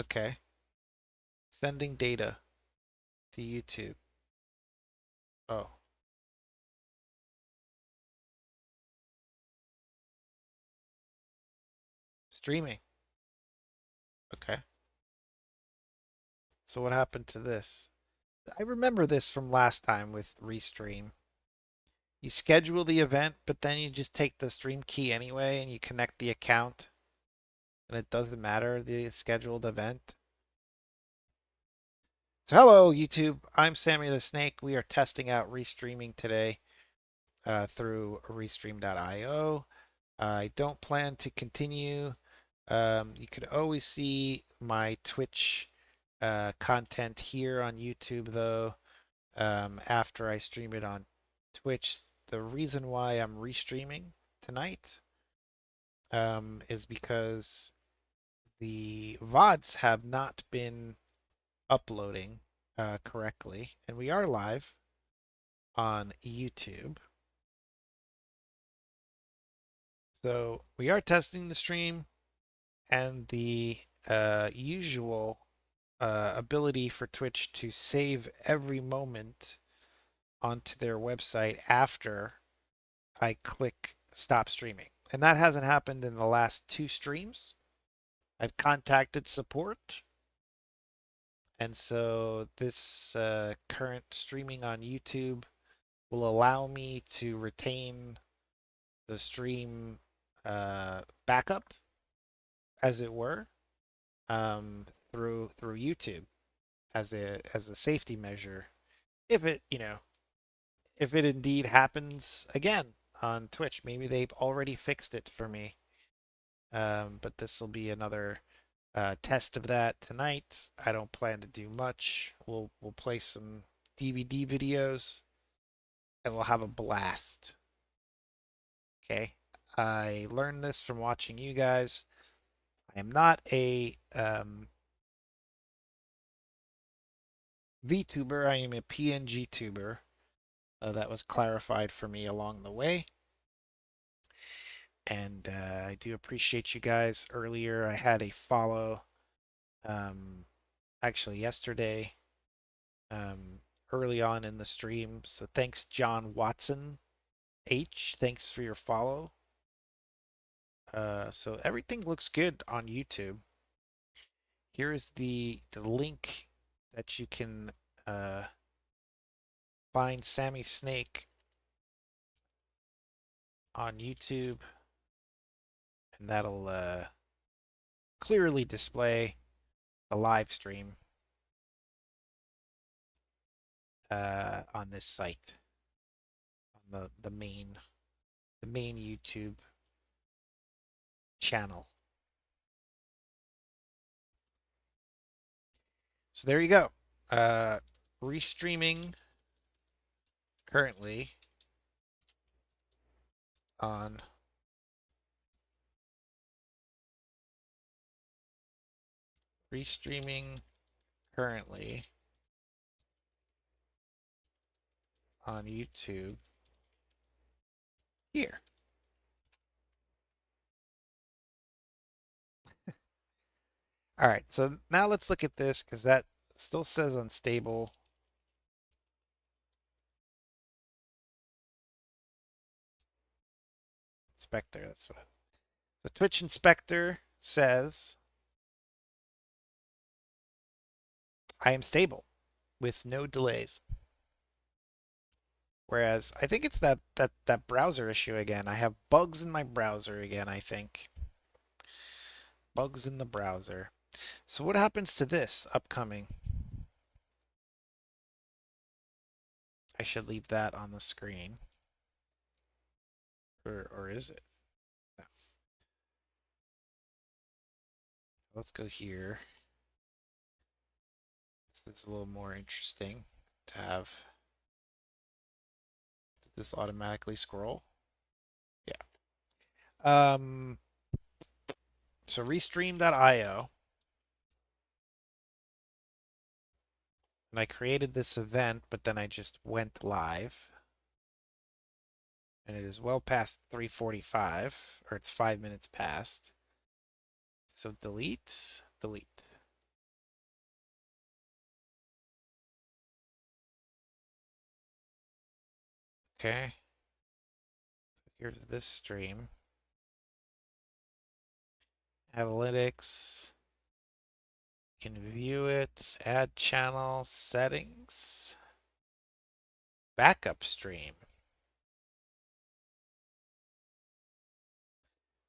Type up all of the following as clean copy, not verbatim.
Okay. Sending data to YouTube. Oh, streaming. Okay. So what happened to this? I remember this from last time with Restream. You schedule the event, but then you just take the stream key anyway and you connect the account, and it doesn't matter the scheduled event. So hello YouTube, I'm Sammy the Snake. We are testing out restreaming today through Restream.io. I don't plan to continue. You could always see my Twitch content here on YouTube though after I stream it on Twitch. The reason why I'm restreaming tonight is because the VODs have not been uploading correctly, and we are live on YouTube. So we are testing the stream and the usual ability for Twitch to save every moment onto their website after I click stop streaming. And that hasn't happened in the last two streams. I've contacted support. And so this current streaming on YouTube will allow me to retain the stream backup, as it were, through YouTube as a safety measure. If it if it indeed happens again on Twitch, maybe they've already fixed it for me. But this will be another test of that tonight. I don't plan to do much. We'll play some DVD videos and we'll have a blast. Okay. I learned this from watching you guys. I am not a VTuber. I am a PNG tuber. That was clarified for me along the way. And I do appreciate you guys. Earlier, I had a follow, um, actually yesterday, early on in the stream. So thanks, John Watson H. Thanks for your follow. So everything looks good on YouTube. Here is the link that you can uh, find Sammy Snake on YouTube, and that'll clearly display the live stream on this site, on the main YouTube channel. So there you go. Restreaming currently on restreaming currently on YouTube here. All right, so now let's look at this because that still says unstable. Inspector, that's what. The Twitch inspector says I am stable with no delays. Whereas I think it's that browser issue again. I have bugs in my browser again, I think. Bugs in the browser. So what happens to this upcoming? I should leave that on the screen. Or is it? No. Let's go here. This is a little more interesting to have. Does this automatically scroll? Yeah. So Restream.io, and I created this event, but then I just went live. And it is well past 3:45, or it's 5 minutes past. So delete, delete. Okay. Here's this stream. Analytics. You can view it. Add channel settings. Backup stream.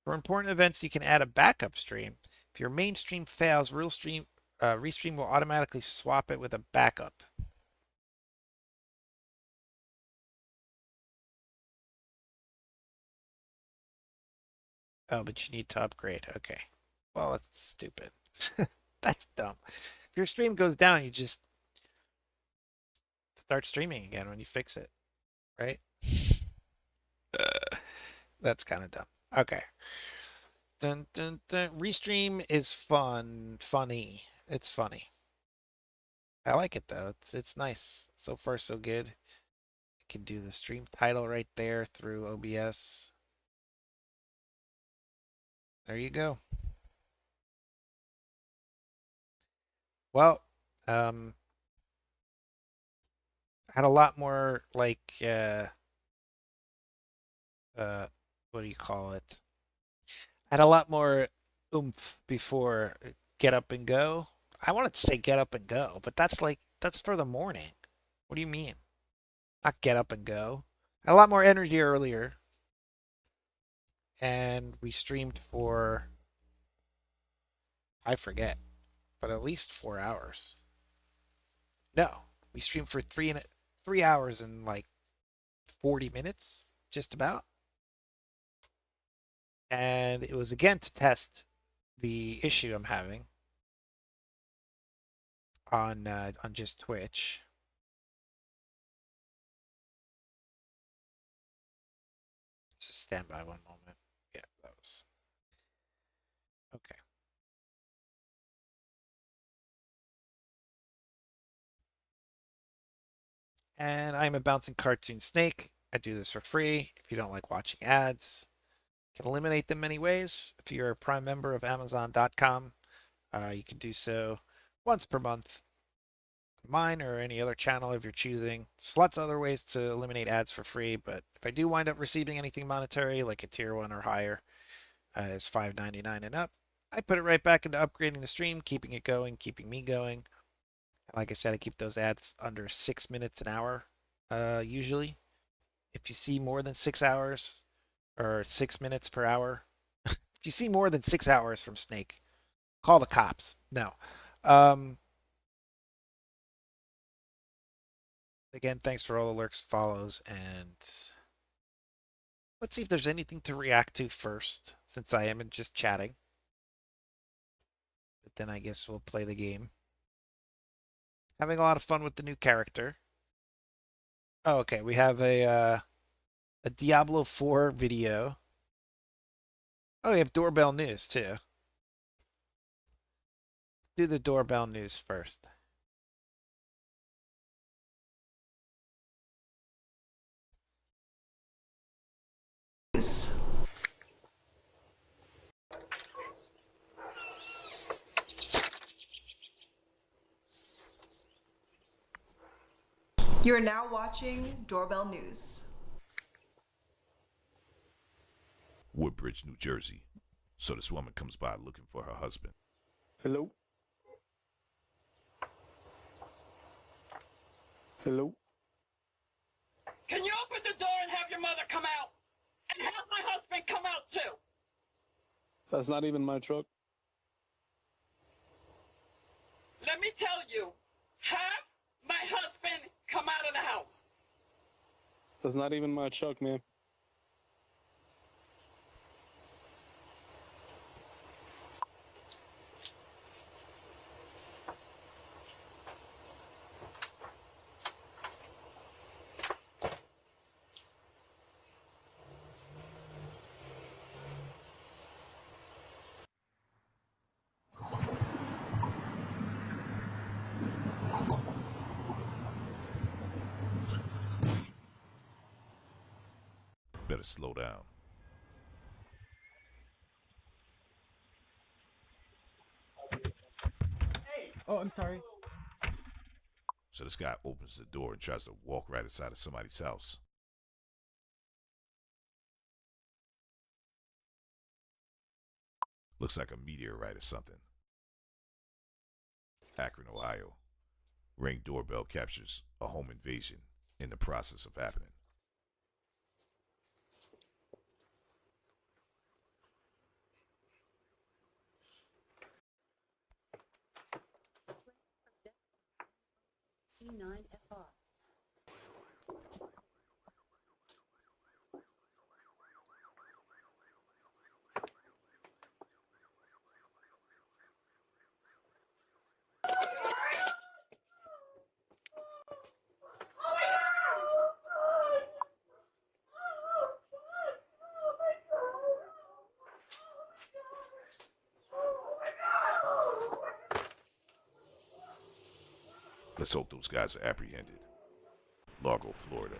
For important events, you can add a backup stream. If your main stream fails, Restream will automatically swap it with a backup. Oh, but you need to upgrade. Okay. Well, that's stupid. That's dumb. If your stream goes down, you just start streaming again when you fix it, right? That's kind of dumb. Okay. Dun, dun, dun. Restream is funny. It's funny. I like it though. It's nice. So far, so good. I can do the stream title right there through OBS. There you go. Well, had a lot more like what do you call it? Had a lot more oomph before get up and go. I wanted to say get up and go, but that's for the morning. What do you mean? Not get up and go. Had a lot more energy earlier, and we streamed for I forget, but at least 4 hours. No, we streamed for 3 hours and like 40 minutes, just about. And it was again to test the issue I'm having on just Twitch. Just stand by one moment. Yeah, that was okay. And I'm a bouncing cartoon snake. I do this for free. If you don't like watching ads, you can eliminate them many ways. If you're a Prime member of Amazon.com, you can do so once per month. Mine or any other channel if you're choosing. There's lots of other ways to eliminate ads for free, but if I do wind up receiving anything monetary, like a tier 1 or higher, is $5.99 and up, I put it right back into upgrading the stream, keeping it going, keeping me going. Like I said, I keep those ads under 6 minutes an hour, usually. If you see more than 6 hours or 6 minutes per hour, if you see more than 6 hours from Snake, call the cops. No. Um, again, thanks for all the lurks, follows, and let's see if there's anything to react to first, since I am just chatting. But then I guess we'll play the game. Having a lot of fun with the new character. Oh, okay. We have a Diablo 4 video. Oh, we have doorbell news too. Let's do the doorbell news first. You are now watching Doorbell News. Woodbridge, New Jersey. So this woman comes by looking for her husband. Hello? Hello? Can you open the door and have your mother come out? And have my husband come out too? That's not even my truck. Let me tell you, have my husband come out of the house. That's not even my truck, man. Better slow down. Oh, I'm sorry. So this guy opens the door and tries to walk right inside of somebody's house. Looks like a meteorite or something. Akron, Ohio. Ring doorbell captures a home invasion in the process of happening. C9FR. Let's hope those guys are apprehended. Largo, Florida.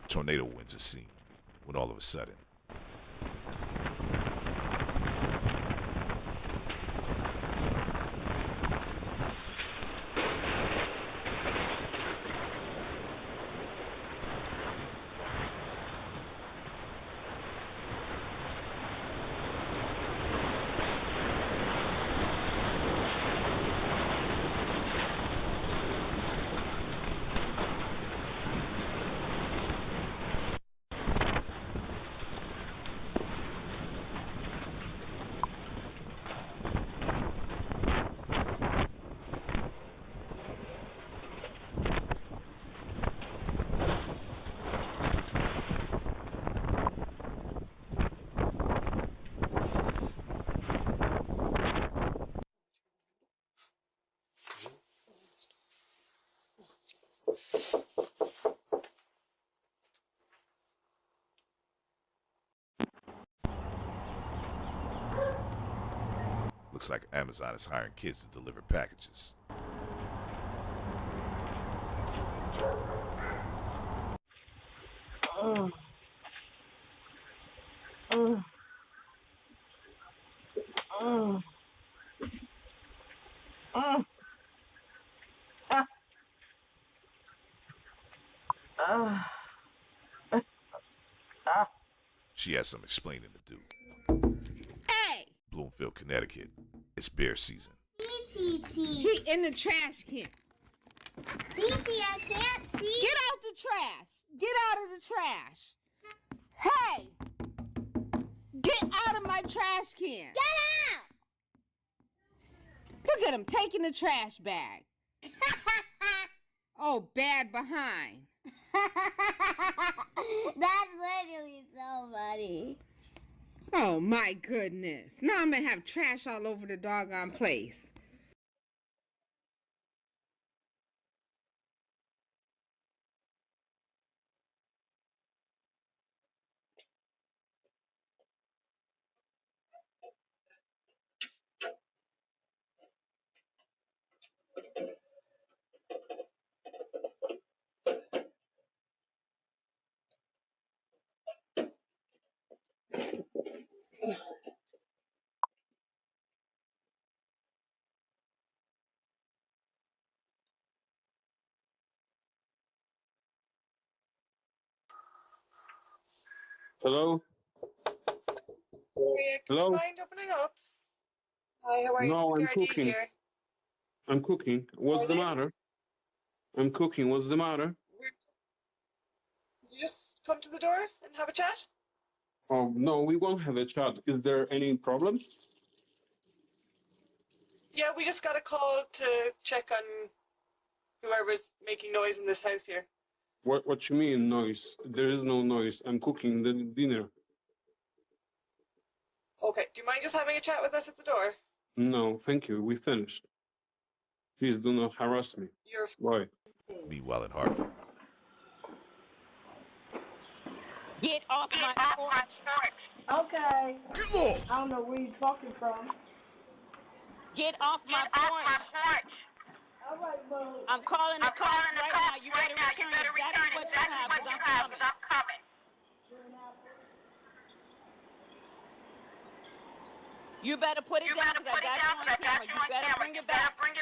Tornado winds are seen when all of a sudden, looks like Amazon is hiring kids to deliver packages. She has some explaining to do. Hey! Bloomfield, Connecticut. It's bear season. He in the trash can. TT, I can't see. Get out the trash. Get out of the trash. Hey! Get out of my trash can. Get out! Look at him taking the trash bag. Oh, bad behind. That's literally so funny. Oh, my goodness. Now I'm going to have trash all over the doggone place. Hello? Hello? Do you mind opening up? Hi, how are you? No, I'm Security cooking. here. I'm cooking. What's the Really? matter? I'm cooking. What's the matter? You just come to the door and have a chat? Oh, no, we won't have a chat. Is there any problem? Yeah, we just got a call to check on whoever's making noise in this house here. What you mean noise? There is no noise. I'm cooking the dinner. Okay, do you mind just having a chat with us at the door? No, thank you. We finished. Please do not harass me. You're Why? Meanwhile in Hartford, Get off my porch. Okay. get lost! I don't know where you're talking from. Get off my porch. All right, boo. I'm calling the cops right now. You better return exactly what you have because I'm coming. You better put it down because I got you on camera. You better bring it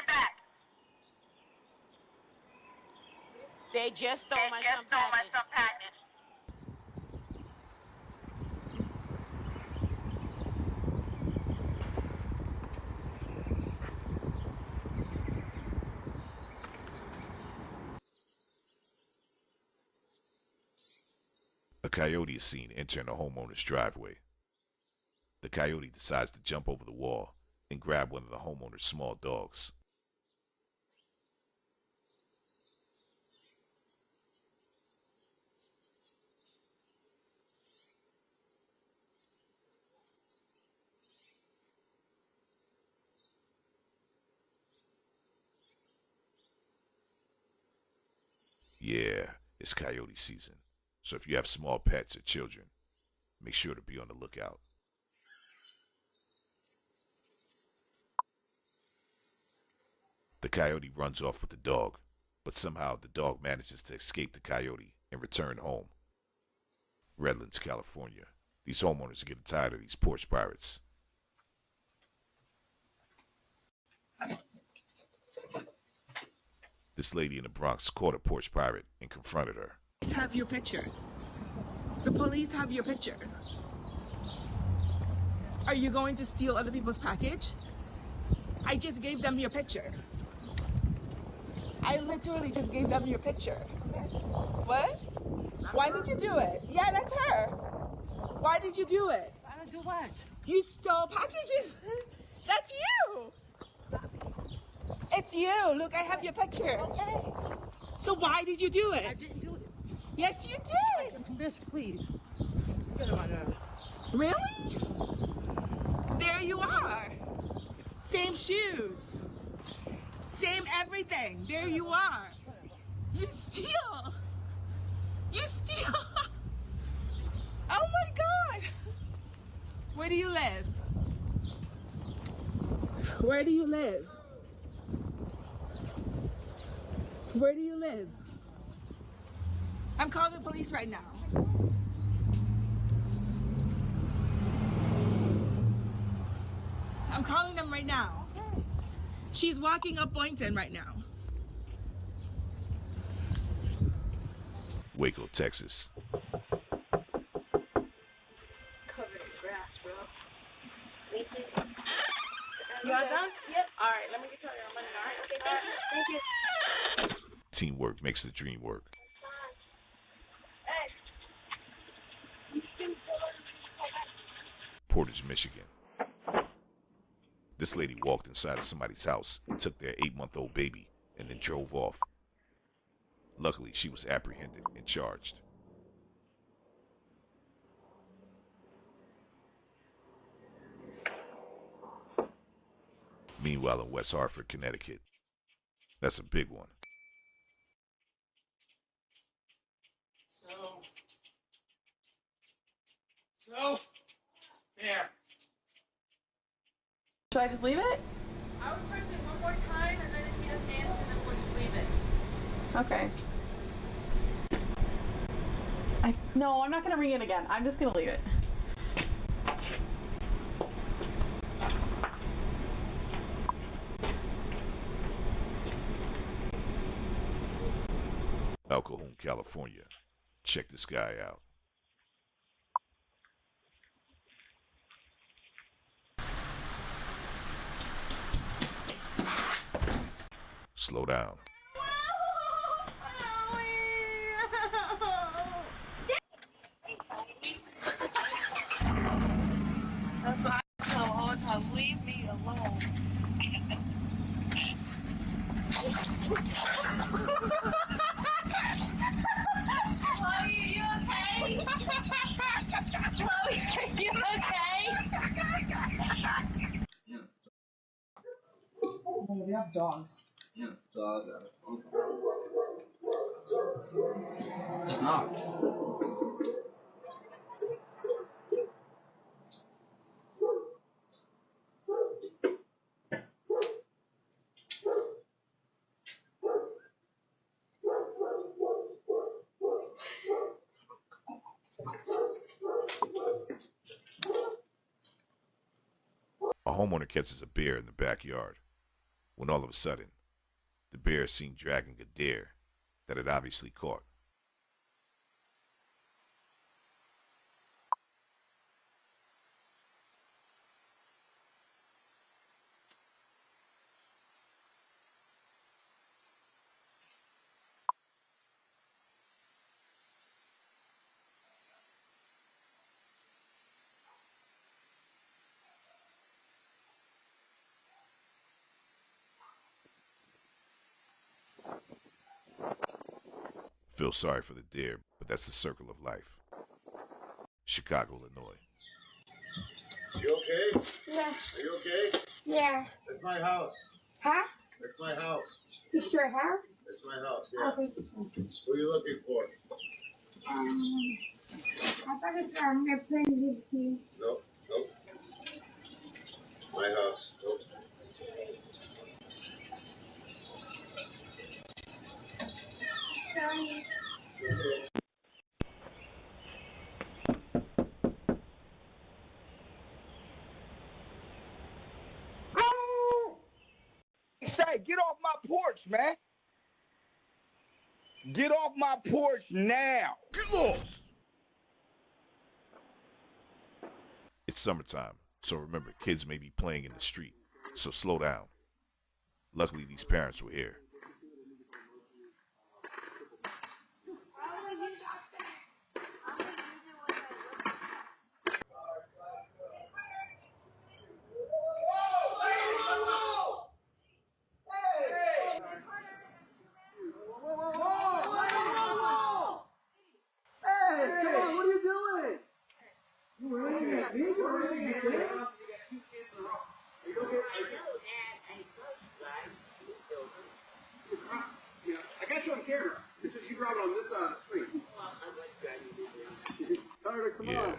back. They just stole my son package. A coyote is seen entering a homeowner's driveway. The coyote decides to jump over the wall and grab one of the homeowner's small dogs. Yeah, it's coyote season, so if you have small pets or children, make sure to be on the lookout. The coyote runs off with the dog, but somehow the dog manages to escape the coyote and return home. Redlands, California. These homeowners are getting tired of these porch pirates. This lady in the Bronx caught a porch pirate and confronted her. Have your picture. The police have your picture. Are you going to steal other people's package? I just gave them your picture. I literally just gave them your picture. What? Why did you do it? Yeah, that's her. Why did you do it? I don't do what? You stole packages. That's you. It's you. Look, I have your picture. Okay. So why did you do I it? didn't do it. Yes, you did. Miss, please. Get on my nerves. Really? There you are. Same shoes. Same everything. There you are. You steal. You steal. Oh my God. Where do you live? Where do you live? Where do you live? I'm calling the police right now. I'm calling them right now. She's walking up Boynton right now. Waco, Texas. You all done? Yep. All right, let me get your money. All right. Okay, thank you. Thank you. Teamwork makes the dream work. Portage, Michigan. This lady walked inside of somebody's house and took their 8-month-old baby and then drove off. Luckily, she was apprehended and charged. Meanwhile, in West Hartford, Connecticut, that's a big one. So, there. Should I just leave it? I would press it one more time, and then if he doesn't answer, then we'll just leave it. Okay. No, I'm not gonna ring it again. I'm just gonna leave it. El Cajon, California. Check this guy out. Slow down. That's what I tell him all the time. Leave me alone. Chloe, are you okay? Chloe, are you okay? We have dogs. It's not. A homeowner catches a bear in the backyard, when all of a sudden, the bear is seen dragging a deer that it obviously caught. Feel sorry for the deer, but that's the circle of life. Chicago, Illinois. You okay? Yeah. Are you okay? Yeah. That's my house. Huh? That's my house. It's your house? That's my house, yeah. Okay. Who are you looking for? I thought it's my friend lives here. Nope, nope. My house. Nope. Sorry. Okay. Say, get off my porch, man. Get off my porch now. Get lost! It's summertime, so remember, kids may be playing in the street, so slow down. Luckily, these parents were here. I got you on camera. It's just you brought it on this side of the street. Yeah,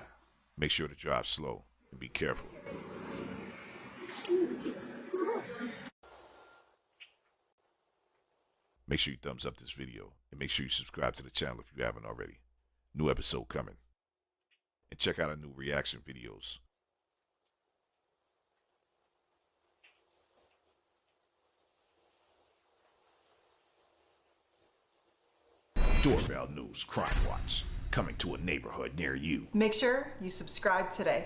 make sure to drive slow and be careful. Make sure you thumbs up this video and make sure you subscribe to the channel if you haven't already. New episode coming. And check out our new reaction videos. Doorbell News Crime Watch, coming to a neighborhood near you. Make sure you subscribe today.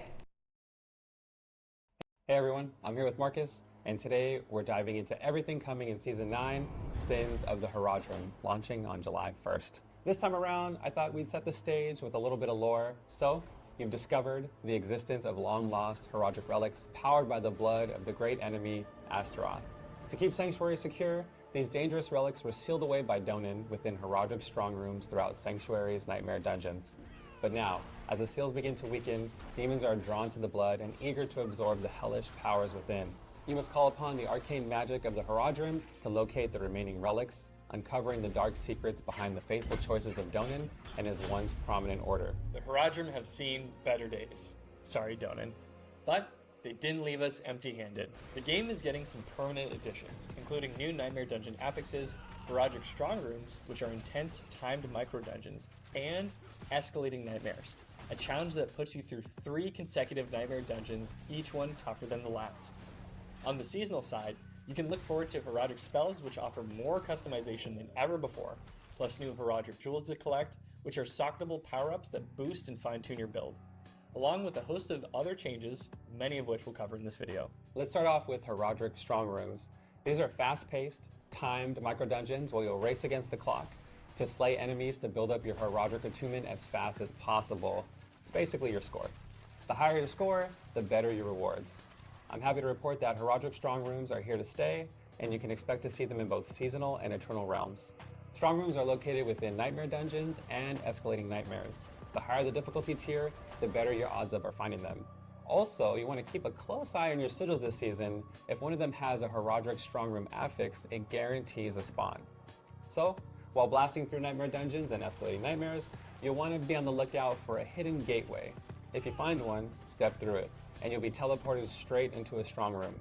Hey everyone, I'm here with Marcus, and today we're diving into everything coming in Season 9, Sins of the Herodrum, launching on July 1st. This time around, I thought we'd set the stage with a little bit of lore. So, you've discovered the existence of long-lost Herodic relics powered by the blood of the great enemy, Astaroth. To keep Sanctuary secure, these dangerous relics were sealed away by Donan within Herodic strong rooms throughout Sanctuary's nightmare dungeons. But now, as the seals begin to weaken, demons are drawn to the blood and eager to absorb the hellish powers within. You must call upon the arcane magic of the Herodrum to locate the remaining relics, uncovering the dark secrets behind the faithful choices of Donan and his once prominent order. The Herodrum have seen better days. Sorry, Donan. But they didn't leave us empty-handed. The game is getting some permanent additions, including new Nightmare Dungeon affixes, Herodic Strong Rooms, which are intense, timed micro-dungeons, and escalating nightmares. A challenge that puts you through 3 consecutive Nightmare Dungeons, each one tougher than the last. On the seasonal side, you can look forward to Herodic spells, which offer more customization than ever before, plus new Herodic jewels to collect, which are socketable power-ups that boost and fine-tune your build, along with a host of other changes, many of which we'll cover in this video. Let's start off with Herodic Strong Rooms. These are fast-paced, timed micro-dungeons where you'll race against the clock to slay enemies to build up your Herodic attunement as fast as possible. It's basically your score. The higher your score, the better your rewards. I'm happy to report that Herodic Strong Rooms are here to stay, and you can expect to see them in both Seasonal and Eternal Realms. Strong Rooms are located within Nightmare Dungeons and Escalating Nightmares. The higher the difficulty tier, the better your odds of finding them. Also, you want to keep a close eye on your sigils this season. If one of them has a Herodic Strong Room affix, it guarantees a spawn. So, while blasting through Nightmare Dungeons and Escalating Nightmares, you'll want to be on the lookout for a hidden gateway. If you find one, step through it, and you'll be teleported straight into a strong room.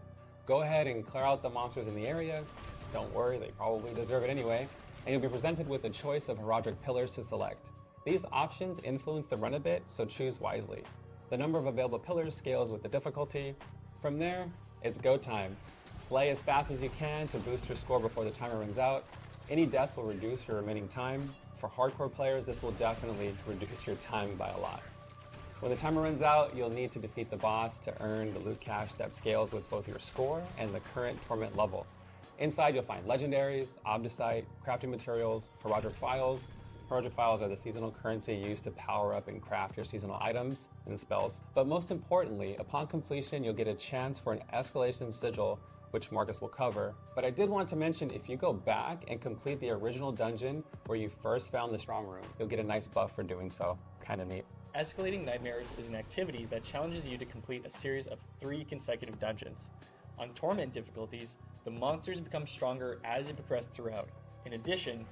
Go ahead and clear out the monsters in the area. Don't worry, they probably deserve it anyway. And you'll be presented with a choice of Herodic pillars to select. These options influence the run a bit, so choose wisely. The number of available pillars scales with the difficulty. From there, it's go time. Slay as fast as you can to boost your score before the timer runs out. Any deaths will reduce your remaining time. For hardcore players, this will definitely reduce your time by a lot. When the timer runs out, you'll need to defeat the boss to earn the loot cache that scales with both your score and the current torment level. Inside, you'll find legendaries, obdicite, crafting materials, Herodic files. Herodic files are the seasonal currency used to power up and craft your seasonal items and spells. But most importantly, upon completion, you'll get a chance for an escalation sigil which Marcus will cover, but I did want to mention if you go back and complete the original dungeon where you first found the strong room, you'll get a nice buff for doing so. Kinda neat. Escalating Nightmares is an activity that challenges you to complete a series of 3 consecutive dungeons. On Torment difficulties, the monsters become stronger as you progress throughout. In addition,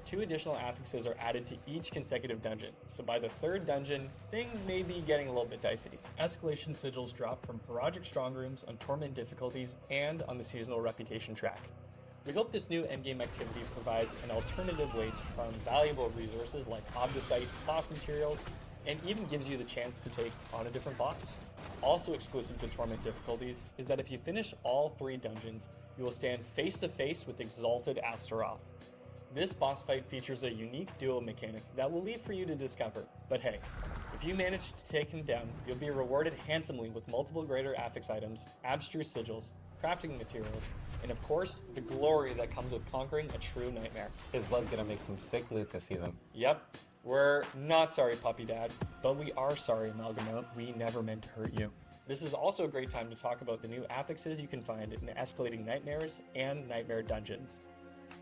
2 additional affixes are added to each consecutive dungeon, so by the 3rd dungeon, things may be getting a little bit dicey. Escalation sigils drop from Heroic Strong Rooms on Torment difficulties and on the seasonal reputation track. We hope this new endgame activity provides an alternative way to farm valuable resources like Obdicite, boss materials, and even gives you the chance to take on a different boss. Also exclusive to Torment difficulties is that if you finish all 3 dungeons, you will stand face to face with Exalted Astaroth. This boss fight features a unique duo mechanic that will leave for you to discover. But hey, if you manage to take him down, you'll be rewarded handsomely with multiple greater affix items, abstruse sigils, crafting materials, and of course, the glory that comes with conquering a true nightmare. His blood's gonna make some sick loot this season. Yep, we're not sorry, Puppy Dad, but we are sorry, Amalgama. We never meant to hurt you. This is also a great time to talk about the new affixes you can find in Escalating Nightmares and Nightmare Dungeons.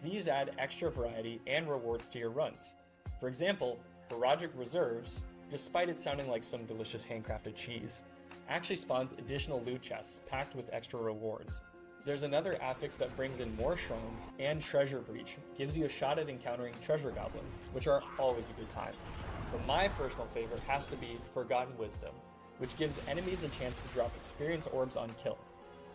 These add extra variety and rewards to your runs. For example, Heroic Reserves, despite it sounding like some delicious handcrafted cheese, actually spawns additional loot chests packed with extra rewards. There's another affix that brings in more shrines, and Treasure Breach gives you a shot at encountering treasure goblins, which are always a good time. But my personal favorite has to be Forgotten Wisdom, which gives enemies a chance to drop experience orbs on kill.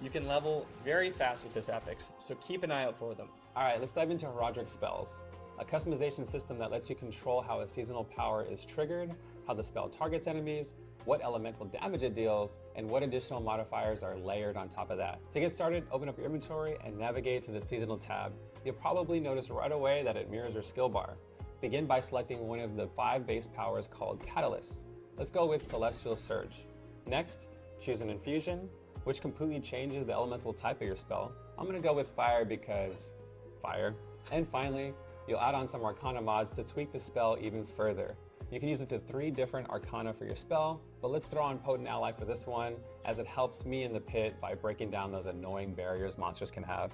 You can level very fast with this affix, so keep an eye out for them. Alright, let's dive into Heroic Spells, a customization system that lets you control how a seasonal power is triggered, how the spell targets enemies, what elemental damage it deals, and what additional modifiers are layered on top of that. To get started, open up your inventory and navigate to the Seasonal tab. You'll probably notice right away that it mirrors your skill bar. Begin by selecting one of the 5 base powers called Catalysts. Let's go with Celestial Surge. Next, choose an Infusion, which completely changes the elemental type of your spell. I'm gonna go with Fire because fire. And finally, you'll add on some Arcana mods to tweak the spell even further. You can use up to 3 different Arcana for your spell, but let's throw on Potent Ally for this one, as it helps me in the pit by breaking down those annoying barriers monsters can have.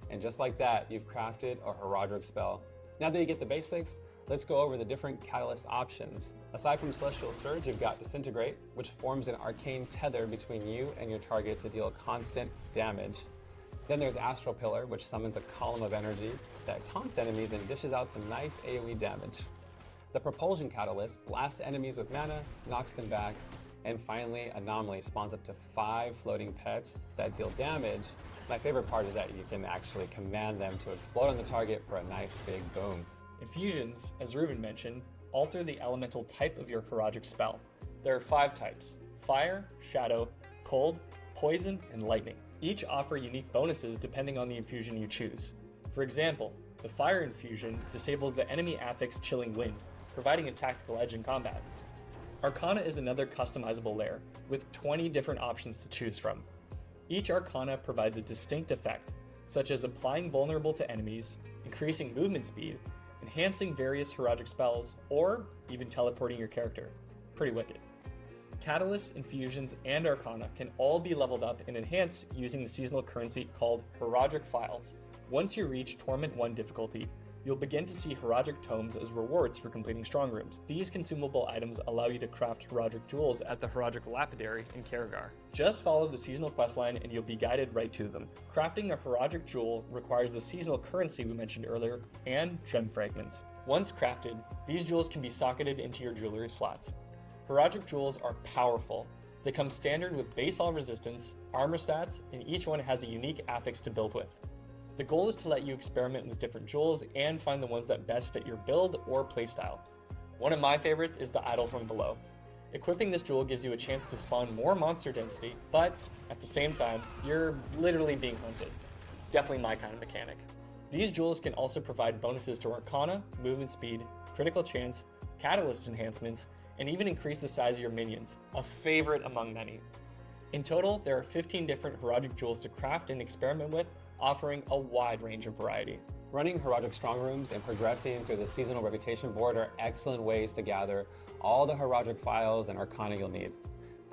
And just like that, you've crafted a Heroic spell. Now that you get the basics, let's go over the different catalyst options. Aside from Celestial Surge, you've got Disintegrate, which forms an arcane tether between you and your target to deal constant damage. Then there's Astral Pillar, which summons a column of energy that taunts enemies and dishes out some nice AoE damage. The Propulsion Catalyst blasts enemies with mana, knocks them back, and finally, Anomaly spawns up to 5 floating pets that deal damage. My favorite part is that you can actually command them to explode on the target for a nice big boom. Infusions, as Ruben mentioned, alter the elemental type of your Heroic spell. There are 5 types: Fire, Shadow, Cold, Poison, and Lightning. Each offer unique bonuses depending on the infusion you choose. For example, the Fire infusion disables the enemy affix Chilling Wind, providing a tactical edge in combat. Arcana is another customizable layer, with 20 different options to choose from. Each Arcana provides a distinct effect, such as applying vulnerable to enemies, increasing movement speed, enhancing various Heroic spells, or even teleporting your character. Pretty wicked. Catalysts, infusions, and Arcana can all be leveled up and enhanced using the seasonal currency called Heroic Files. Once you reach Torment 1 difficulty, you'll begin to see Heroic Tomes as rewards for completing strong rooms. These consumable items allow you to craft Heroic Jewels at the Heroic Lapidary in Karagar. Just follow the seasonal questline and you'll be guided right to them. Crafting a Heroic Jewel requires the seasonal currency we mentioned earlier and gem fragments. Once crafted, these jewels can be socketed into your jewelry slots. Heroic Jewels are powerful. They come standard with base all resistance, armor stats, and each one has a unique affix to build with. The goal is to let you experiment with different jewels and find the ones that best fit your build or playstyle. One of my favorites is the Idol from Below. Equipping this jewel gives you a chance to spawn more monster density, but at the same time, you're literally being hunted. Definitely my kind of mechanic. These jewels can also provide bonuses to Arcana, movement speed, critical chance, catalyst enhancements, and even increase the size of your minions, a favorite among many. In total, there are 15 different Heroic jewels to craft and experiment with, offering a wide range of variety. Running Heroic Strong Rooms and progressing through the seasonal reputation board are excellent ways to gather all the Heroic files and Arcana you'll need.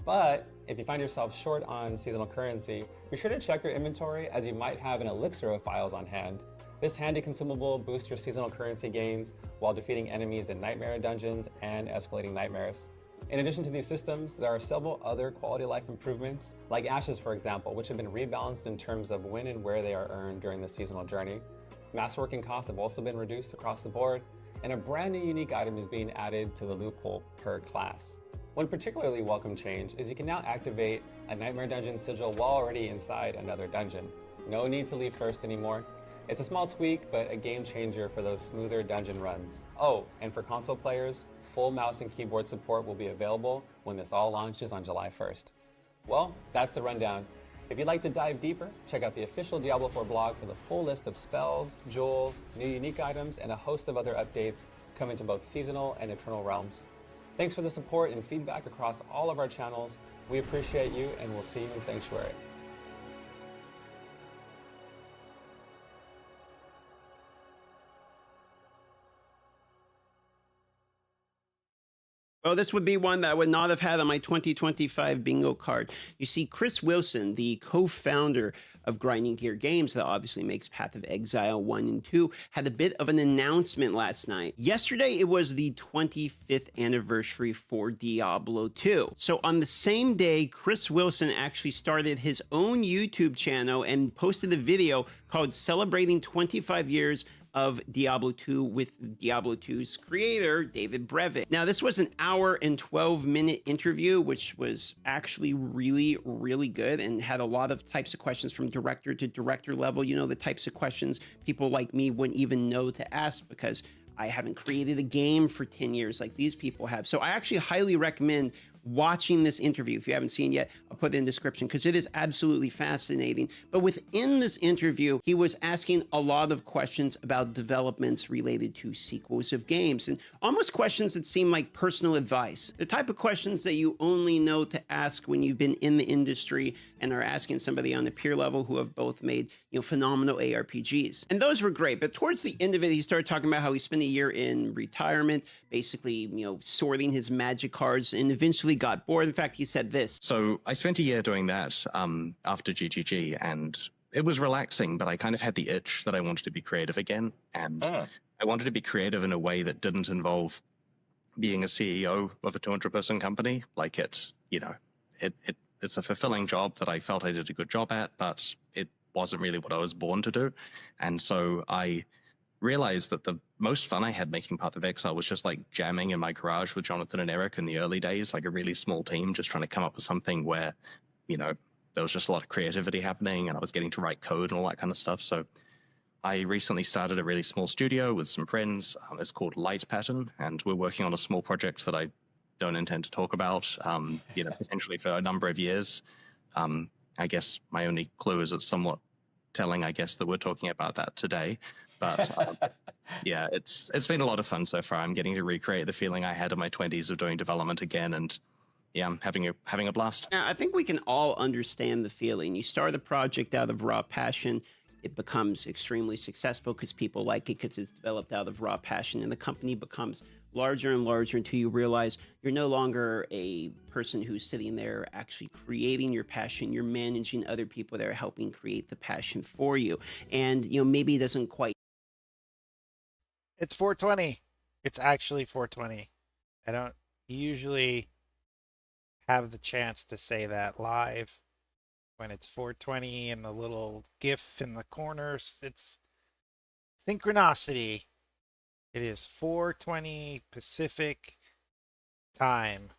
But if you find yourself short on seasonal currency, be sure to check your inventory, as you might have an elixir of files on hand. This handy consumable boosts your seasonal currency gains while defeating enemies in nightmare dungeons and escalating nightmares. In addition to these systems, there are several other quality of life improvements, like ashes for example, which have been rebalanced in terms of when and where they are earned during the seasonal journey. Masterworking costs have also been reduced across the board, and a brand new unique item is being added to the loophole per class. One particularly welcome change is you can now activate a Nightmare Dungeon sigil while already inside another dungeon. No need to leave first anymore. It's a small tweak, but a game changer for those smoother dungeon runs. Oh, and for console players, full mouse and keyboard support will be available when this all launches on July 1st. Well, that's the rundown. If you'd like to dive deeper, check out the official Diablo 4 blog for the full list of spells, jewels, new unique items, and a host of other updates coming to both seasonal and eternal realms. Thanks for the support and feedback across all of our channels. We appreciate you, and we'll see you in Sanctuary. Oh, this would be one that I would not have had on my 2025 bingo card. You see, Chris Wilson, the co-founder of Grinding Gear Games, that obviously makes Path of Exile 1 and 2, had a bit of an announcement last night. Yesterday, it was the 25th anniversary for Diablo 2. So on the same day, Chris Wilson actually started his own YouTube channel and posted a video called Celebrating 25 Years of Diablo 2 with Diablo 2's creator, David Brevik. Now, this was an hour and 12-minute interview, which was actually really, really good and had a lot of types of questions from director to director level. You know, the types of questions people like me wouldn't even know to ask because I haven't created a game for 10 years like these people have. So I actually highly recommend watching this interview. If you haven't seen it yet, I'll put it in the description because it is absolutely fascinating. But within this interview, he was asking a lot of questions about developments related to sequels of games and almost questions that seem like personal advice. The type of questions that you only know to ask when you've been in the industry and are asking somebody on a peer level who have both made, you know, phenomenal ARPGs. And those were great. But towards the end of it, he started talking about how he spent a year in retirement, basically, you know, sorting his magic cards and eventually got bored. In fact, he said this. So I spent a year doing that after GGG, and it was relaxing, but I kind of had the itch that I wanted to be creative again. And I wanted to be creative in a way that didn't involve being a CEO of a 200-person company. Like it's a fulfilling job that I felt I did a good job at, but it wasn't really what I was born to do. And so I realized that the most fun I had making Path of Exile was just like jamming in my garage with Jonathan and Eric in the early days, like a really small team, just trying to come up with something where, you know, there was just a lot of creativity happening and I was getting to write code and all that kind of stuff. So I recently started a really small studio with some friends. It's called Light Pattern, and we're working on a small project that I don't intend to talk about, you know, potentially for a number of years. I guess my only clue is it's somewhat telling, I guess, that we're talking about that today. But yeah, it's been a lot of fun so far. I'm getting to recreate the feeling I had in my 20s of doing development again, and yeah, I'm having a blast. Now, I think we can all understand the feeling. You start a project out of raw passion, it becomes extremely successful because people like it because it's developed out of raw passion, and the company becomes larger and larger until you realize you're no longer a person who's sitting there actually creating your passion. You're managing other people that are helping create the passion for you. And, you know, maybe it doesn't quite. It's 420. It's actually 420. I don't usually have the chance to say that live when it's 420 and the little GIF in the corners. It's synchronicity. It is 420 Pacific time.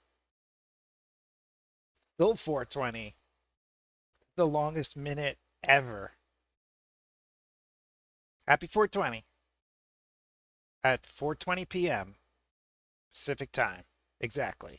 Still 420. The longest minute ever. Happy 420. At 4:20 p.m. Pacific time. Exactly.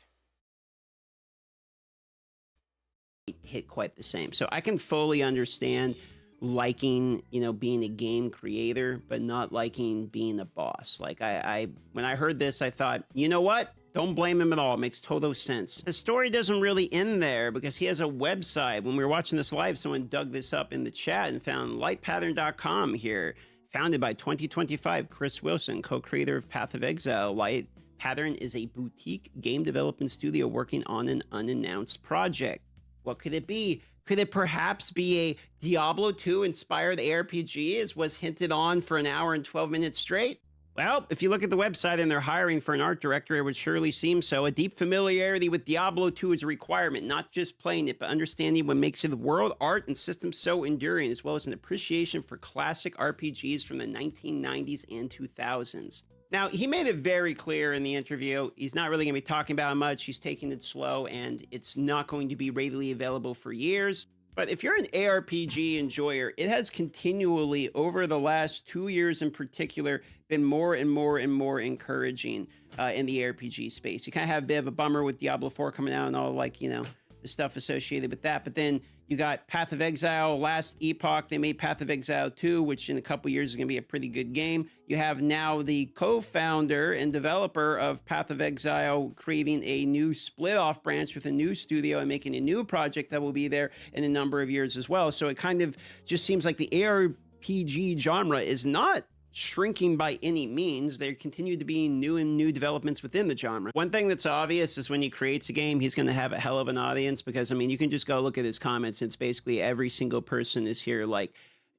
Hit quite the same. So I can fully understand liking, you know, being a game creator, but not liking being a boss. Like when I heard this, I thought, you know what? Don't blame him at all. It makes total sense. The story doesn't really end there because he has a website. When we were watching this live, someone dug this up in the chat and found lightpattern.com here. Founded by 2025 Chris Wilson, co-creator of Path of Exile. Light Pattern is a boutique game development studio working on an unannounced project. What could it be? Could it perhaps be a Diablo 2 inspired ARPG, as was hinted on for an hour and 12 minutes straight? Well, if you look at the website and they're hiring for an art director, it would surely seem so. A deep familiarity with Diablo 2 is a requirement, not just playing it, but understanding what makes the world, art, and systems so enduring, as well as an appreciation for classic RPGs from the 1990s and 2000s. Now, he made it very clear in the interview, he's not really going to be talking about it much, he's taking it slow, and it's not going to be readily available for years. But if you're an ARPG enjoyer, it has continually, over the last 2 years in particular, been more and more and more encouraging in the ARPG space. You kind of have a bit of a bummer with Diablo 4 coming out and all, like, you know, the stuff associated with that. But then you got Path of Exile, last Epoch, they made Path of Exile 2, which in a couple years is going to be a pretty good game. You have now the co-founder and developer of Path of Exile creating a new split-off branch with a new studio and making a new project that will be there in a number of years as well. So it kind of just seems like the ARPG genre is not shrinking by any means. There continue to be new developments within the genre. One thing that's obvious is when he creates a game, he's going to have a hell of an audience, because I mean, you can just go look at his comments. It's basically every single person is here like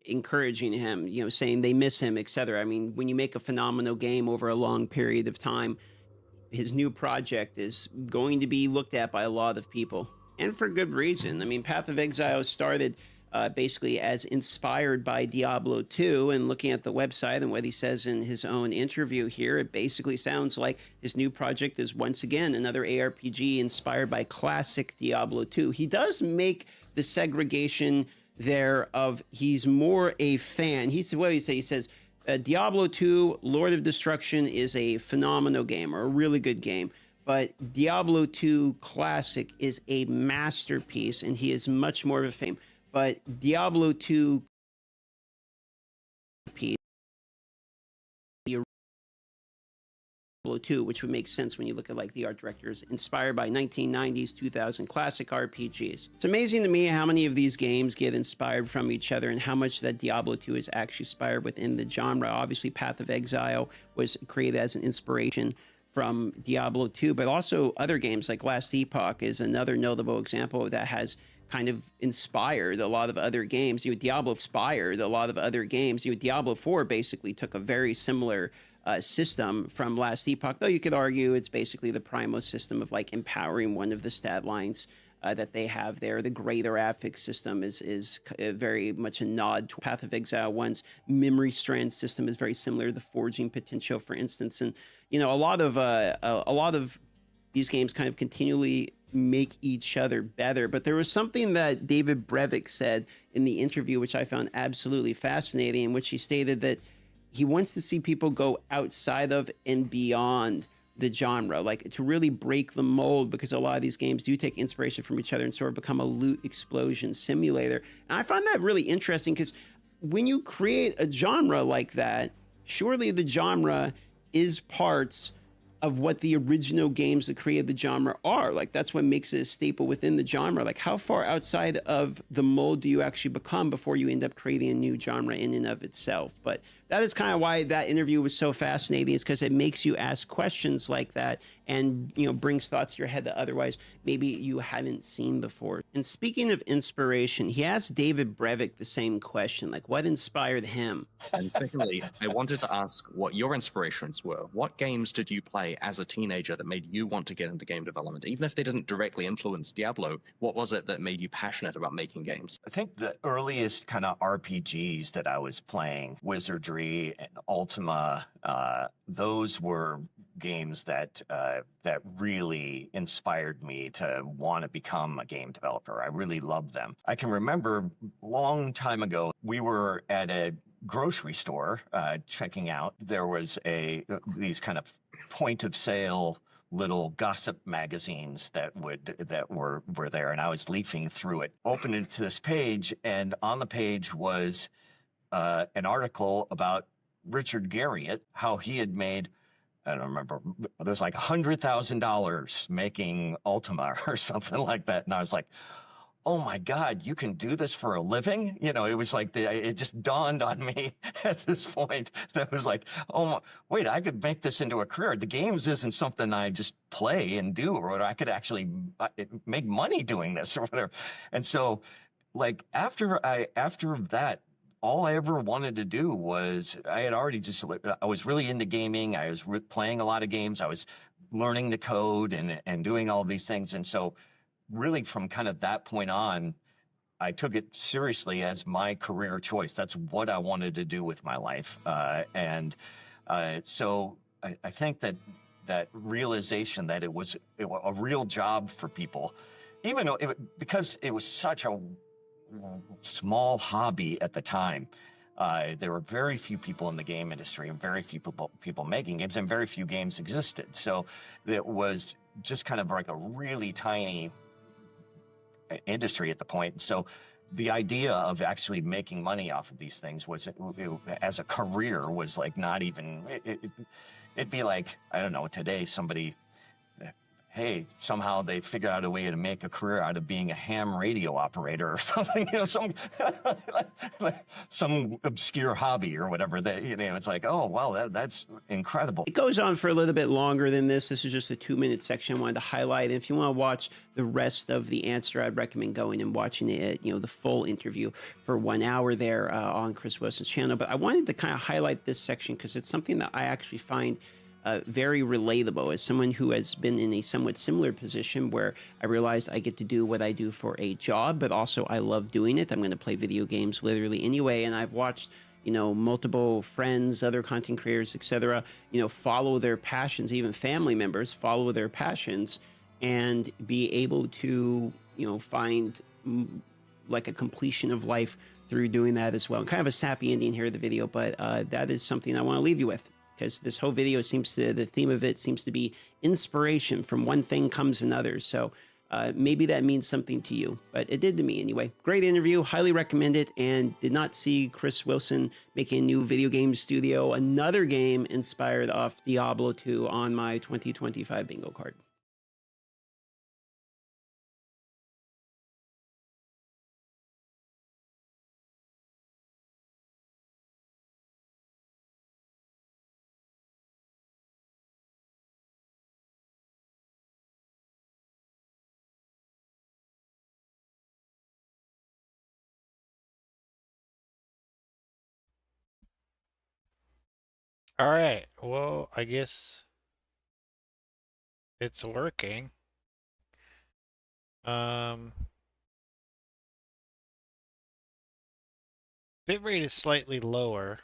encouraging him, you know, saying they miss him, etc. I mean, when you make a phenomenal game over a long period of time, his new project is going to be looked at by a lot of people, and for good reason. I mean, Path of Exile started basically as inspired by Diablo 2, and looking at the website and what he says in his own interview here, it basically sounds like his new project is once again another ARPG inspired by classic Diablo 2. He does make the segregation there of he's more a fan. He said, what did he say? He says, Diablo 2 Lord of Destruction is a phenomenal game, or a really good game, but Diablo 2 Classic is a masterpiece, and he is much more of a fan. But Diablo 2 Diablo 2, which would make sense when you look at like the art directors, inspired by 1990s, 2000 classic RPGs. It's amazing to me how many of these games get inspired from each other, and how much that Diablo 2 is actually inspired within the genre. Obviously, Path of Exile was created as an inspiration from Diablo 2, but also other games like Last Epoch is another notable example that has kind of inspired a lot of other games. You know, Diablo inspired a lot of other games. You know, Diablo 4 basically took a very similar system from Last Epoch, though you could argue it's basically the Primo system of like empowering one of the stat lines that they have there. The greater affix system is very much a nod to Path of Exile 1's memory strand system is very similar to the forging potential, for instance. And you know, a lot of these games kind of continually make each other better. But there was something that David Brevik said in the interview, which I found absolutely fascinating, in which he stated that he wants to see people go outside of and beyond the genre, like to really break the mold, because a lot of these games do take inspiration from each other and sort of become a loot explosion simulator. And I find that really interesting, because when you create a genre like that, surely the genre is parts of what the original games that created the genre are. Like, that's what makes it a staple within the genre. Like, how far outside of the mold do you actually become before you end up creating a new genre in and of itself? But that is kind of why that interview was so fascinating, is because it makes you ask questions like that, and, you know, brings thoughts to your head that otherwise maybe you hadn't seen before. And speaking of inspiration, he asked David Brevik the same question, like, what inspired him? And secondly, I wanted to ask what your inspirations were. What games did you play as a teenager that made you want to get into game development? Even if they didn't directly influence Diablo, what was it that made you passionate about making games? I think the earliest kind of RPGs that I was playing, Wizardry and Ultima, those were games that that really inspired me to want to become a game developer. I really loved them. I can remember a long time ago, we were at a grocery store checking out. There was these kind of point of sale little gossip magazines that were there, and I was leafing through it, opened it to this page, and on the page was an article about Richard Garriott, how he had made, I don't remember, there's like $100,000 making Ultima or something like that. And I was like, oh my God, you can do this for a living? You know, it was like it just dawned on me at this point. That was like, oh my, wait, I could make this into a career. The games isn't something I just play and do, or I could actually make money doing this or whatever. And so, like after that, all I ever wanted to do was I had already just I was really into gaming. I was playing a lot of games. I was learning the code and doing all of these things, and so really from kind of that point on, I took it seriously as my career choice. That's what I wanted to do with my life. So I think that realization that it was a real job for people, even though because it was such a small hobby at the time. There were very few people in the game industry and very few people making games, and very few games existed. So it was just kind of like a really tiny industry at the point. So the idea of actually making money off of these things was, as a career, was like not even, it'd be like, I don't know, today somebody, hey, somehow they figured out a way to make a career out of being a ham radio operator or something, you know, some obscure hobby or whatever. That, you know, it's like, oh, wow, that's incredible. It goes on for a little bit longer than this. This is just a 2-minute section I wanted to highlight. And if you want to watch the rest of the answer, I'd recommend going and watching it, you know, the full interview for 1 hour there on Chris Wilson's channel. But I wanted to kind of highlight this section because it's something that I actually find very relatable as someone who has been in a somewhat similar position where I realized I get to do what I do for a job, but also I love doing it. I'm going to play video games literally anyway. And I've watched, you know, multiple friends, other content creators, etc., you know, follow their passions, even family members follow their passions and be able to, you know, find like a completion of life through doing that as well. Kind of a sappy ending here of the video, but that is something I want to leave you with. Because this whole video seems to, the theme of it seems to be inspiration. From one thing comes another. So maybe that means something to you, but it did to me anyway. Great interview, highly recommend it, and did not see Chris Wilson making a new video game studio, another game inspired off Diablo 2 on my 2025 bingo card. All right. Well, I guess it's working. Bitrate is slightly lower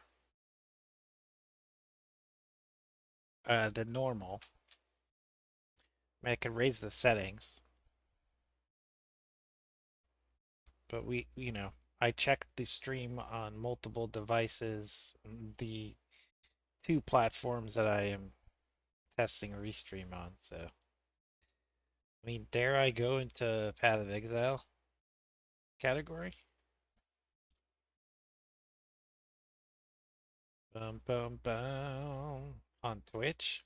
than normal. I mean, I can raise the settings, but you know, I checked the stream on multiple devices. The 2 platforms that I am testing Restream on. So, I mean, dare I go into Path of Exile category? Bum bum bum. On Twitch?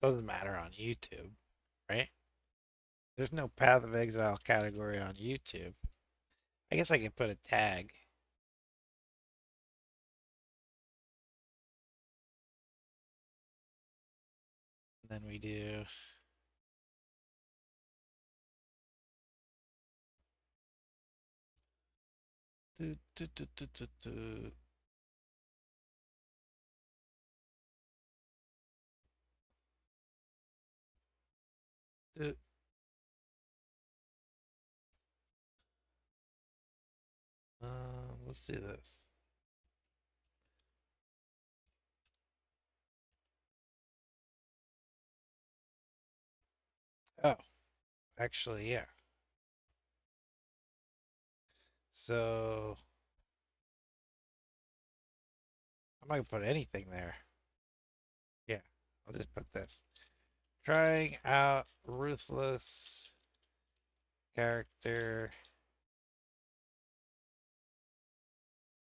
Doesn't matter on YouTube, right? There's no Path of Exile category on YouTube. I guess I can put a tag. And then we do do, do, do, do, do, do. Do. Let's do this. Oh, actually, yeah. So I'm not gonna put anything there. Yeah, I'll just put this. Trying out ruthless character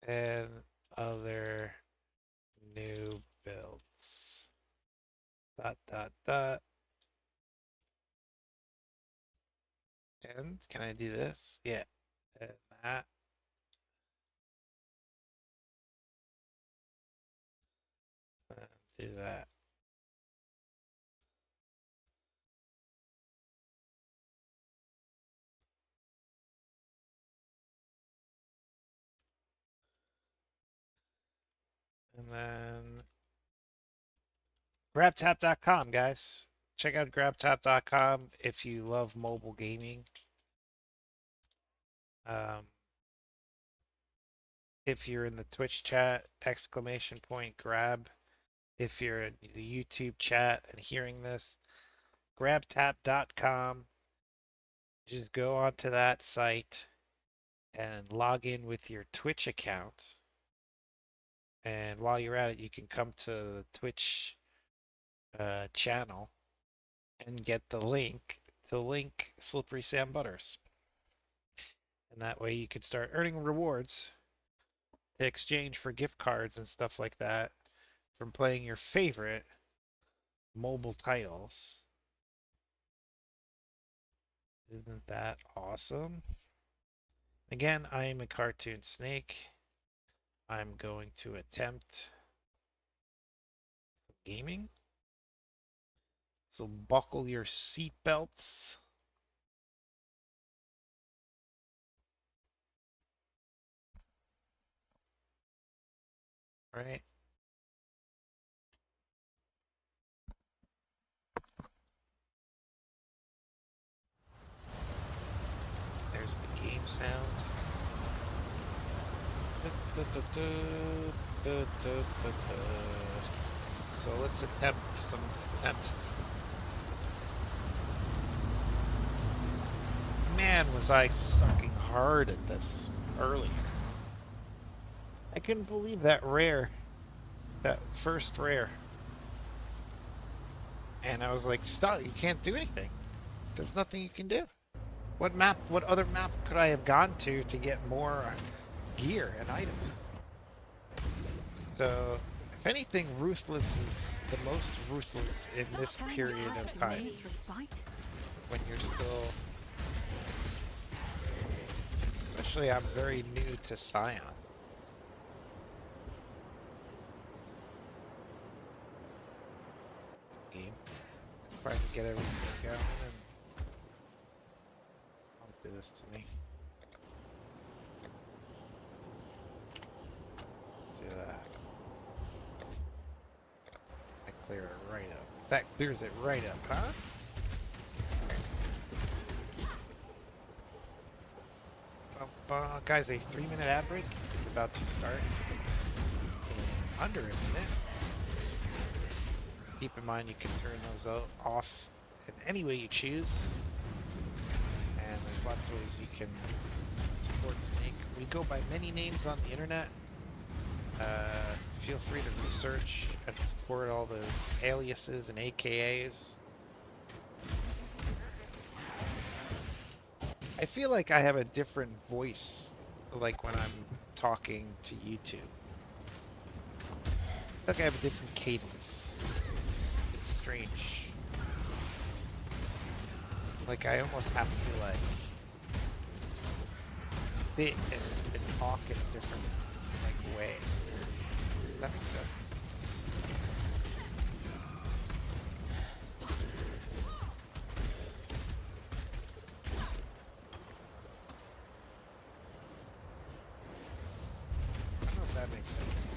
and other new builds. Dot dot dot. And can I do this? Yeah. And that. Do that. And then grabtap.com, guys. Check out grabtap.com if you love mobile gaming. If you're in the Twitch chat, exclamation point grab. If you're in the YouTube chat and hearing this, grabtap.com. Just go onto that site and log in with your Twitch account. And while you're at it, you can come to the Twitch channel and get the link to link Slippery Sam Butters. And that way you can start earning rewards to exchange for gift cards and stuff like that from playing your favorite mobile titles. Isn't that awesome? Again, I am a cartoon snake. I'm going to attempt some gaming. So buckle your seatbelts. Right. There's the game sound. So let's attempt some attempts. Man, was I sucking hard at this earlier. I couldn't believe that rare. That first rare. And I was like, stop, you can't do anything. There's nothing you can do. What other map could I have gone to get more gear and items? So, if anything, Ruthless is the most ruthless in this period of time. When you're still... Especially, I'm very new to Scion. Game. If I can get everything going, and don't do this to me. Let's do that. I clear it right up. That clears it right up, huh? Guys, a 3-minute ad break is about to start in under a minute. Keep in mind you can turn those off in any way you choose. And there's lots of ways you can support Snake. We go by many names on the internet. Feel free to research and support all those aliases and AKAs. I feel like I have a different voice, like when I'm talking to YouTube. I feel like I have a different cadence. It's strange. Like I almost have to like fit and talk in a different like way. Does that make sense? I don't know if that makes sense.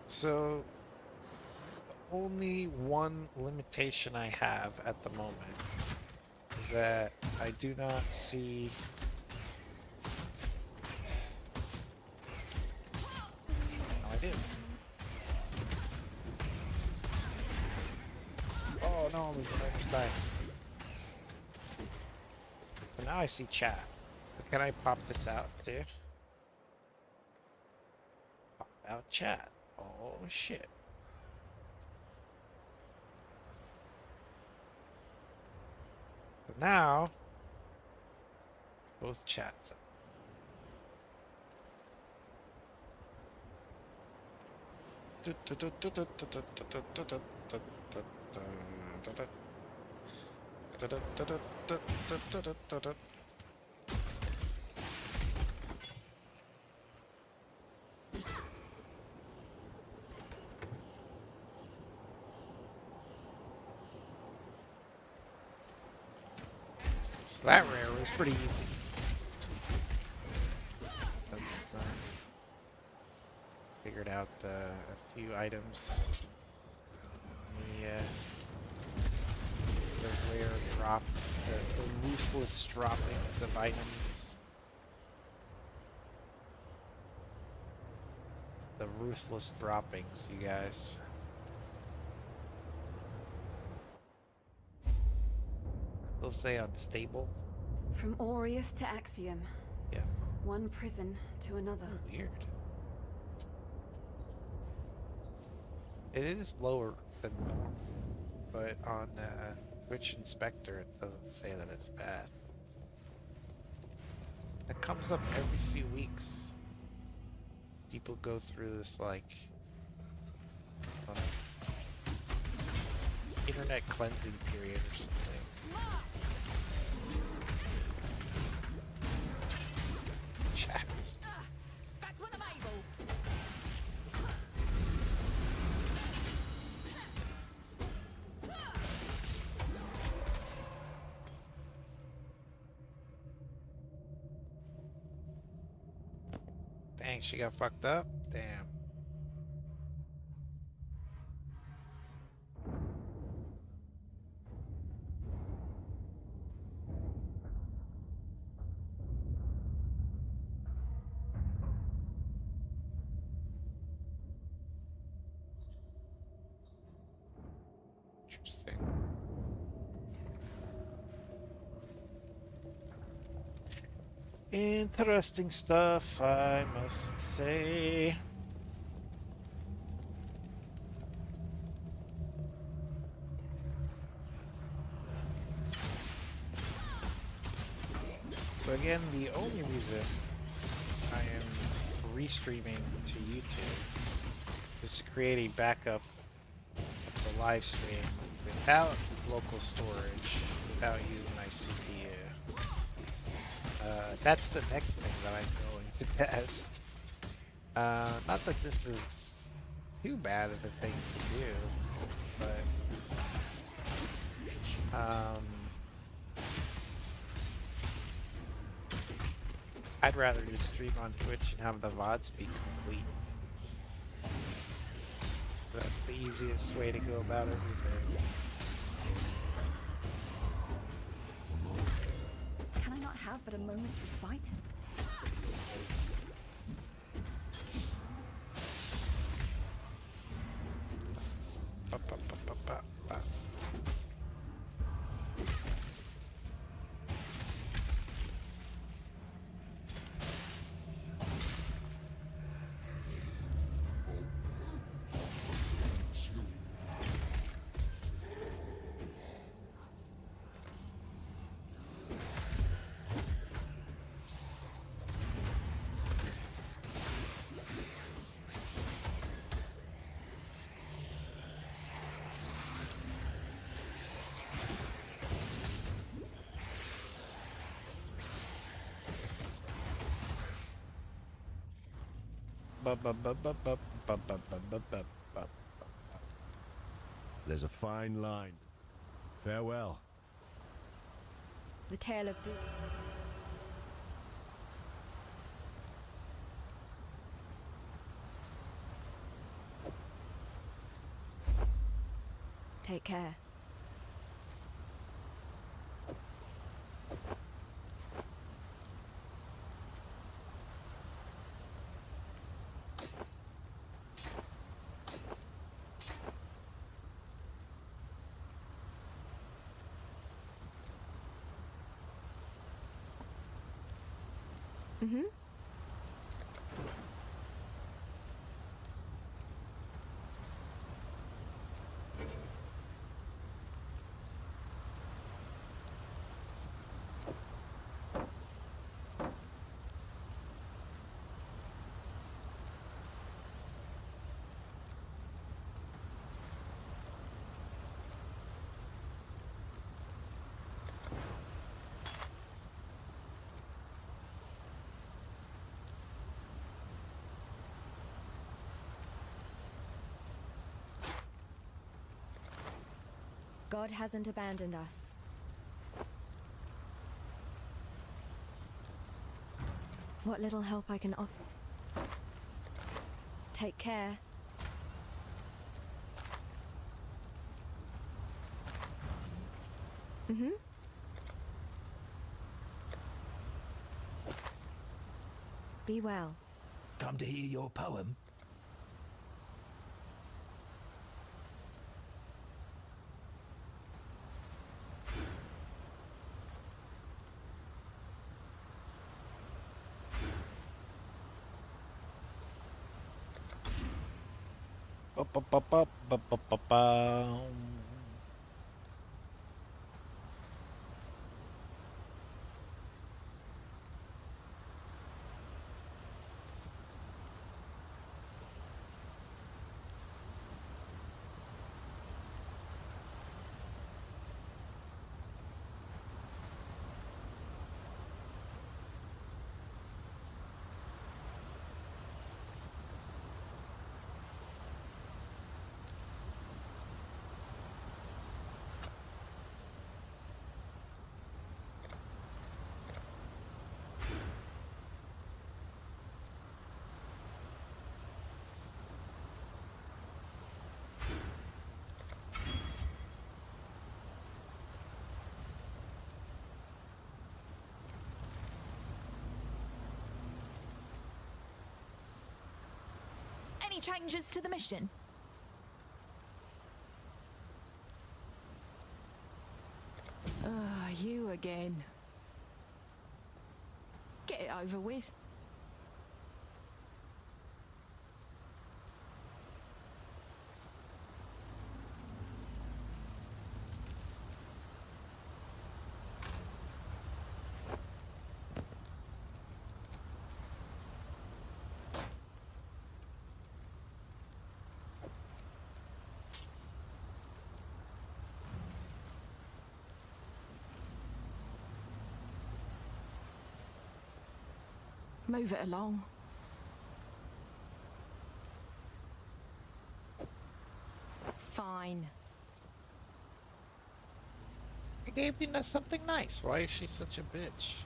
So, the only one limitation I have at the moment is that I do not see... No, I do. Oh no, we almost died. But now I see chat. Can I pop this out, dude? Pop out chat. Oh shit. So now, both chats. So that rare was pretty easy. Figured out a few items. The rare drop, the ruthless droppings of items. The ruthless droppings, you guys. Still say unstable. From Oriath to Axiom. Yeah. One prison to another. Weird. It is lower than normal, but on Twitch Inspector it doesn't say that it's bad. It comes up every few weeks. People go through this like internet cleansing period or something. Chaps. Back when I'm able. Dang, she got fucked up? Damn. Interesting. Interesting stuff, I must say. So again, the only reason I am restreaming to YouTube is to create a backup of the live stream without local storage, without using my CPU. That's the next thing that I'm going to test. Not that this is too bad of a thing to do, but I'd rather just stream on Twitch and have the VODs be complete. That's the easiest way to go about everything. Can I not have but a moment's respite? There's a fine line. Farewell. The tale of good. Take care. Mm-hmm. God hasn't abandoned us. What little help I can offer. Take care. Mm-hmm. Be well. Come to hear your poem? Ba-ba-ba-ba-ba-ba-ba. Any changes to the mission? You again. Get it over with. Move it along. Fine. I gave you something nice. Why is she such a bitch?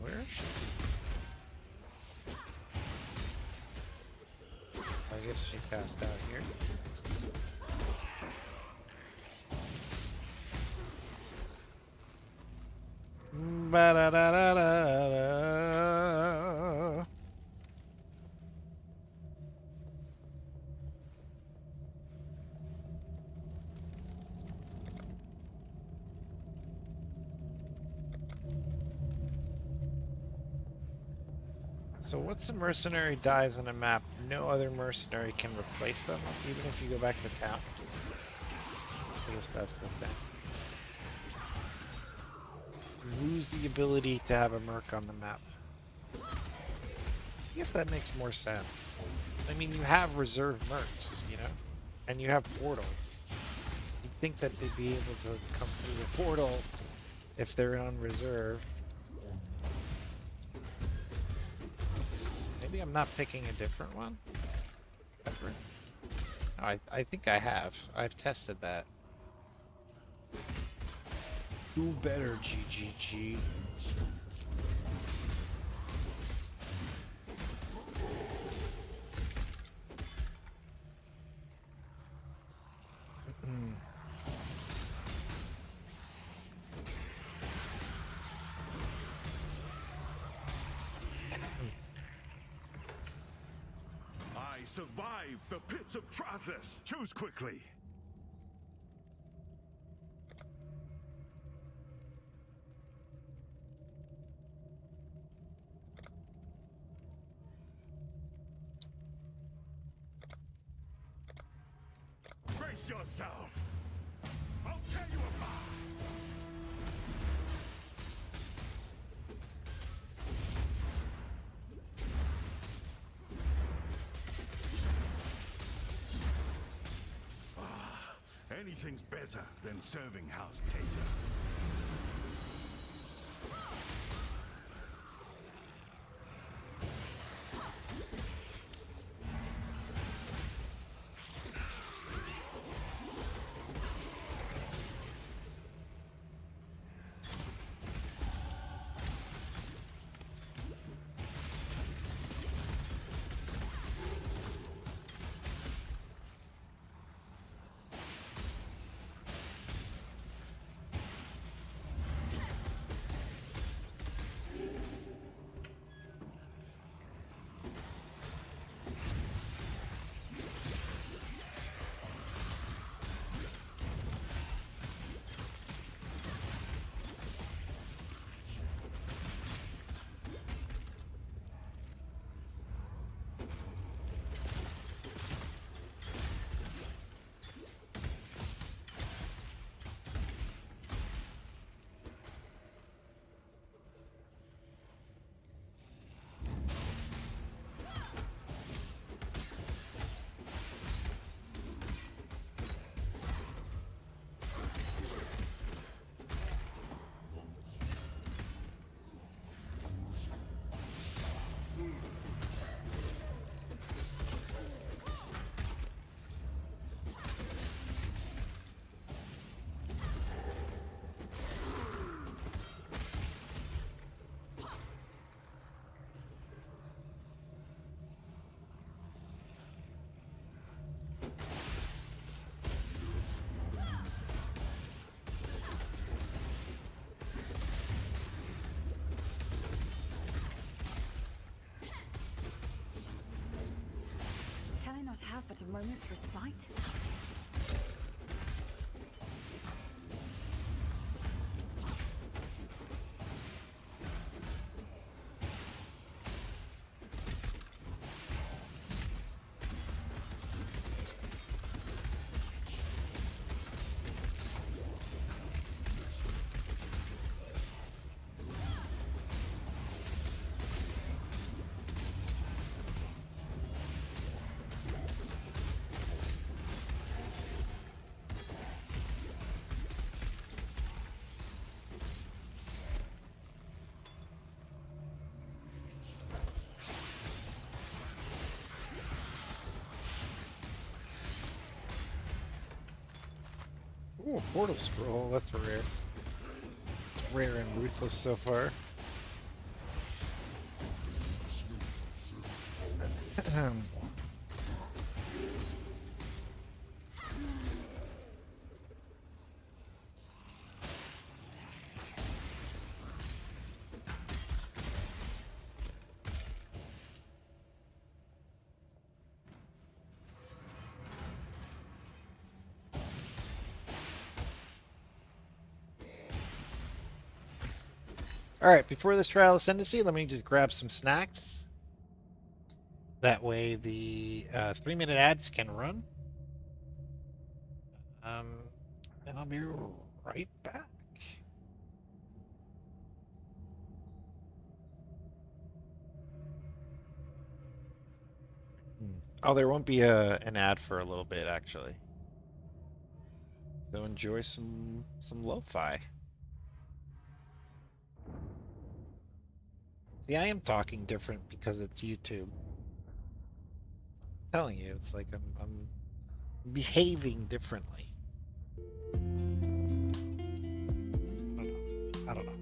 Where is she? I guess she passed out here. Ba-da-da-da-da-da. So once a mercenary dies on a map, no other mercenary can replace them, even if you go back to town. I guess that's the thing. You lose the ability to have a merc on the map. I guess that makes more sense. I mean, you have reserve mercs, you know? And you have portals. You'd think that they'd be able to come through the portal if they're on reserve. Maybe I'm not picking a different one? Ever? No, I think I have. I've tested that. Do better, GGG. I survived the pits of Trathus. Choose quickly. Brace yourself. I'll tell you apart. Anything's better than serving house cater. a moment's respite. Ooh, a portal scroll. That's rare. It's rare and ruthless so far. All right, before this trial ascendancy, let me just grab some snacks. That way the 3-minute ads can run. And I'll be right back. Oh, there won't be an ad for a little bit, actually. So enjoy some lo-fi. See, I am talking different because it's YouTube. I'm telling you, it's like I'm behaving differently. I don't know.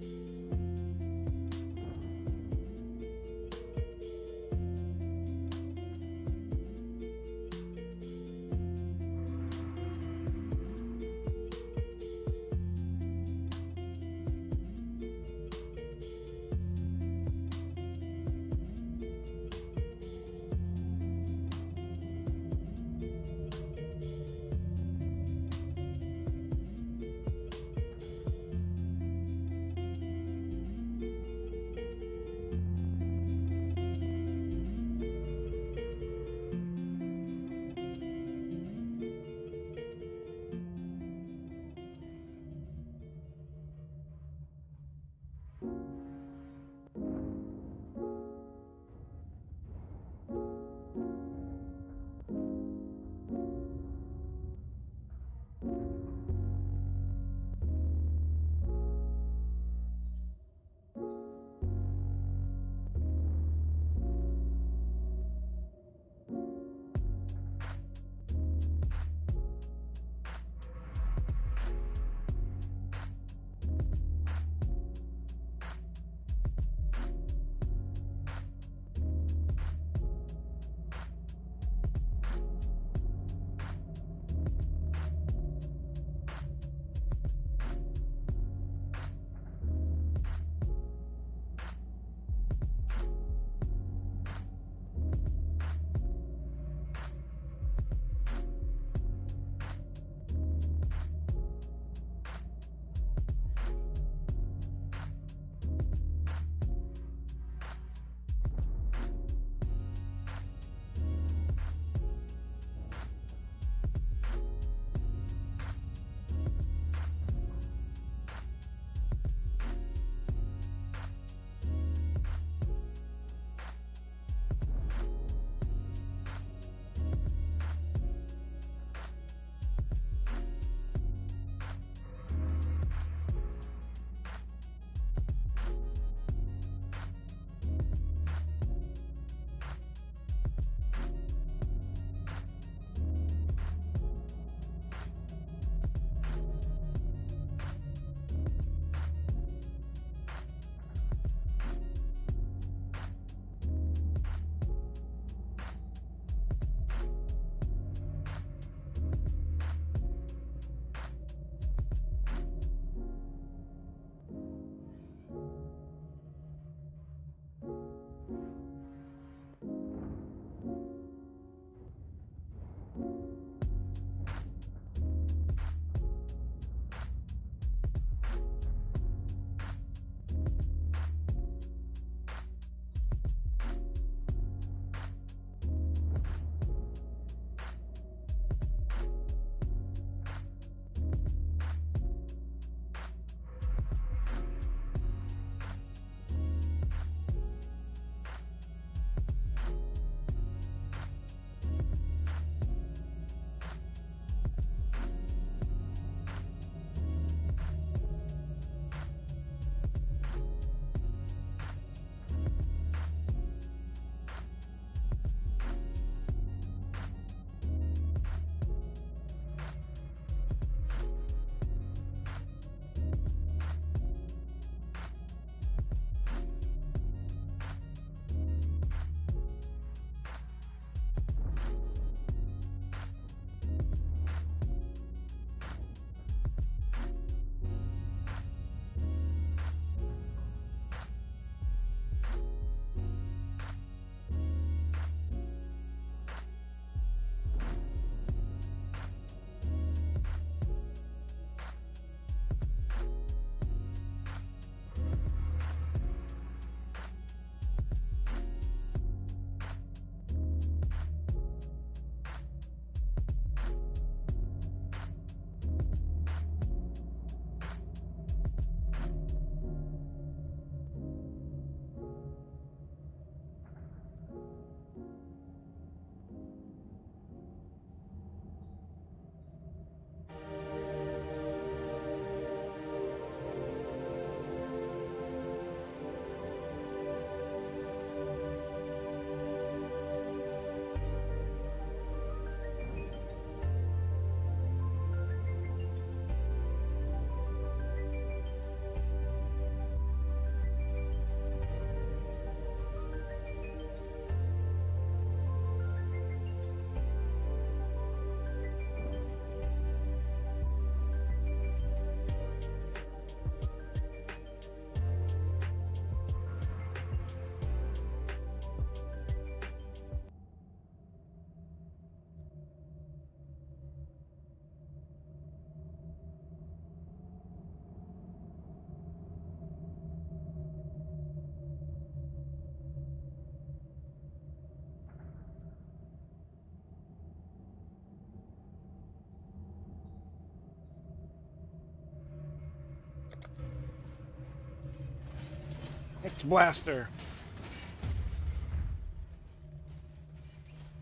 X-Blaster.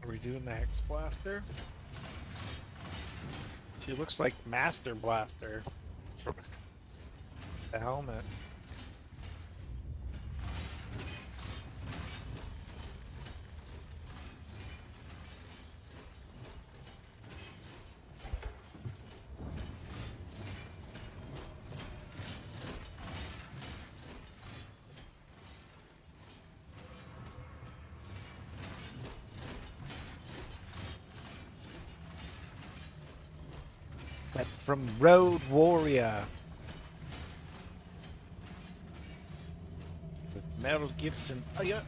Are we doing the X-Blaster? She looks like Master Blaster from the helmet. That's from Road Warrior. With Mel Gibson. Oh, yeah.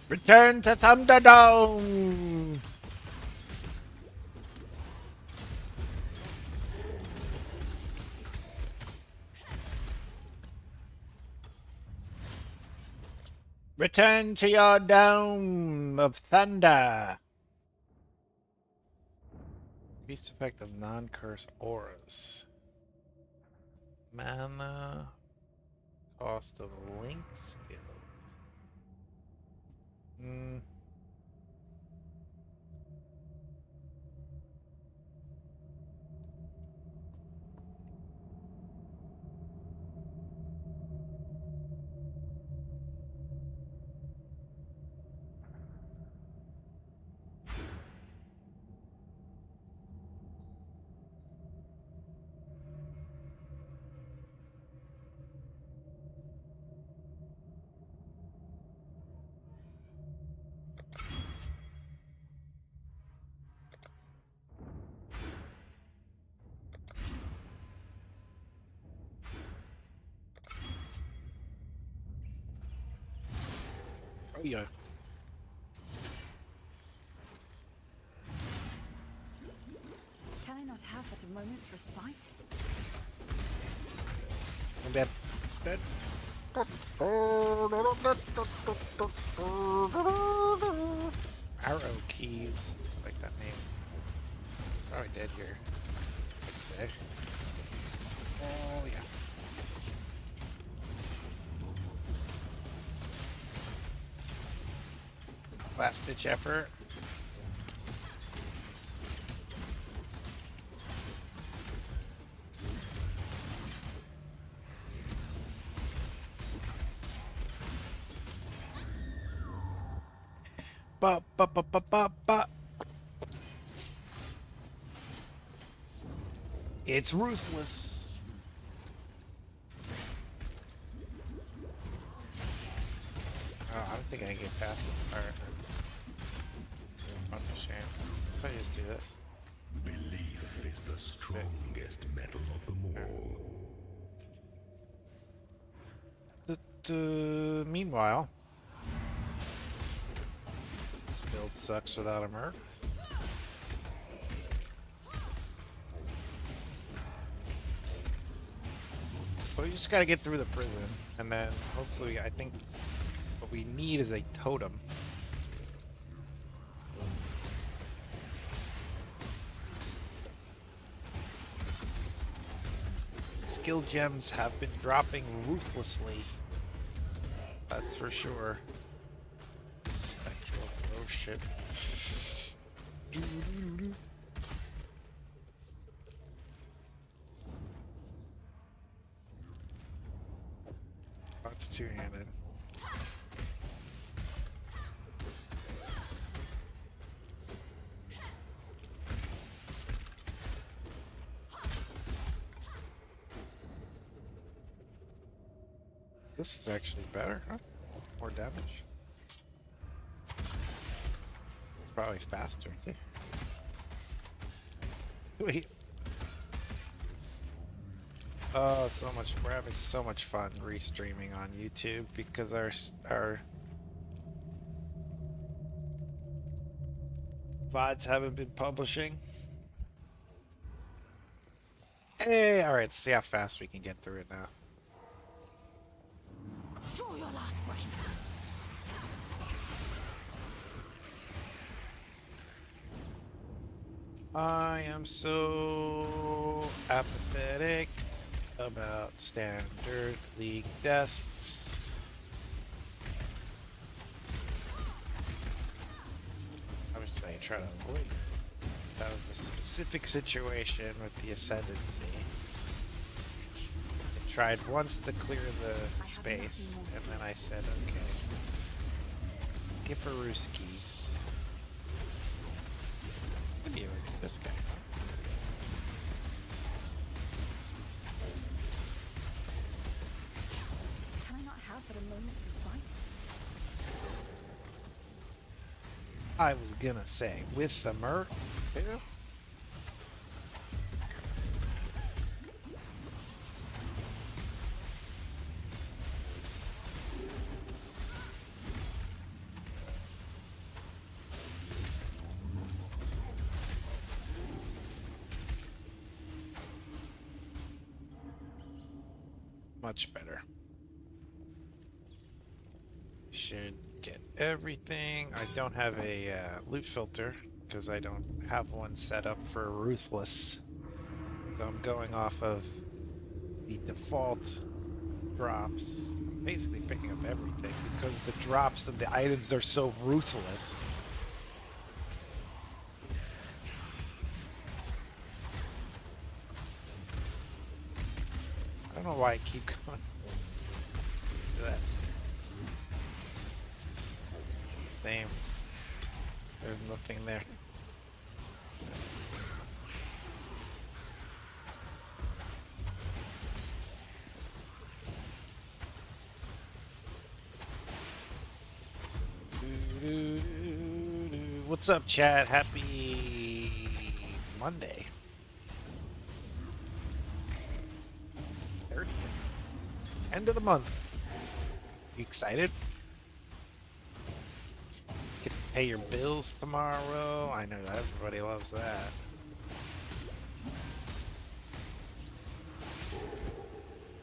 Return to Thunderdome! Return to your dome of thunder. Increased effect of non-curse auras. Mana. Cost of link skills. Oh yeah. Can I not have but a moment's respite? I'm dead. Dead. Arrow keys. I like that name. Probably dead here. I'd say. Oh yeah. Last ditch effort. Ba ba ba ba ba ba. It's ruthless. Oh, I don't think I can get past this part. That's a shame. If I just do this. Belief is the strongest metal of them all. Meanwhile, this build sucks without a merc. But we just gotta get through the prison, and then hopefully, I think what we need is a totem. Skill gems have been dropping ruthlessly. That's for sure. Spectral throw shit. That's two-handed. This is actually better, huh? More damage. It's probably faster, see? Sweet. Oh, so much. We're having so much fun restreaming on YouTube because our VODs haven't been publishing. Hey, all right. Let's see how fast we can get through it now. Draw your last breath. I am so apathetic about standard league deaths. I was saying try to avoid it. That was a specific situation with the ascendancy. I tried once to clear the space, and then I said, okay, skipperooskies. What are you, this guy? Can I not have but a moment's respite? I was gonna say, with the Merc, too? Much better. Should get everything. I don't have a loot filter because I don't have one set up for Ruthless. So I'm going off of the default drops. I'm basically picking up everything because the drops of the items are so ruthless. I don't know why I keep going. Look at that. Same. There's nothing there. What's up, chat? Happy Monday. 30th. End of the month. You excited? Get to pay your bills tomorrow. I know everybody loves that.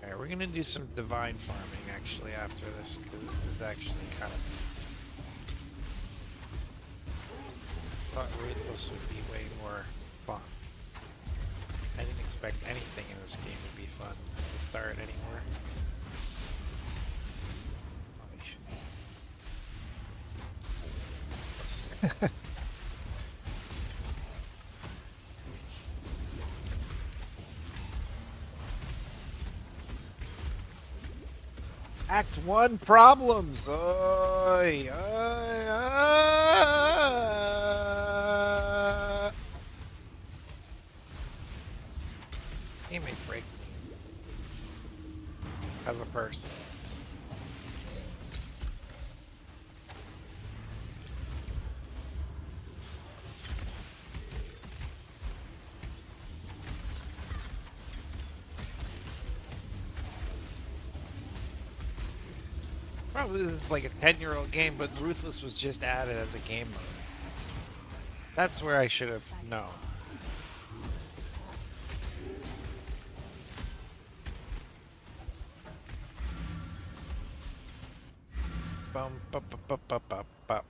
Alright, we're gonna do some divine farming actually after this, because this is actually kind of... I thought Ruthless would be way more fun. I didn't expect anything in this game to be fun at the start anymore. Act 1 problems. Oy, oy, This game may break me as a person. Probably like a 10-year-old game, but Ruthless was just added as a game mode. That's where I should have known. Bum, bup, bup, bup, bup, bup, bup.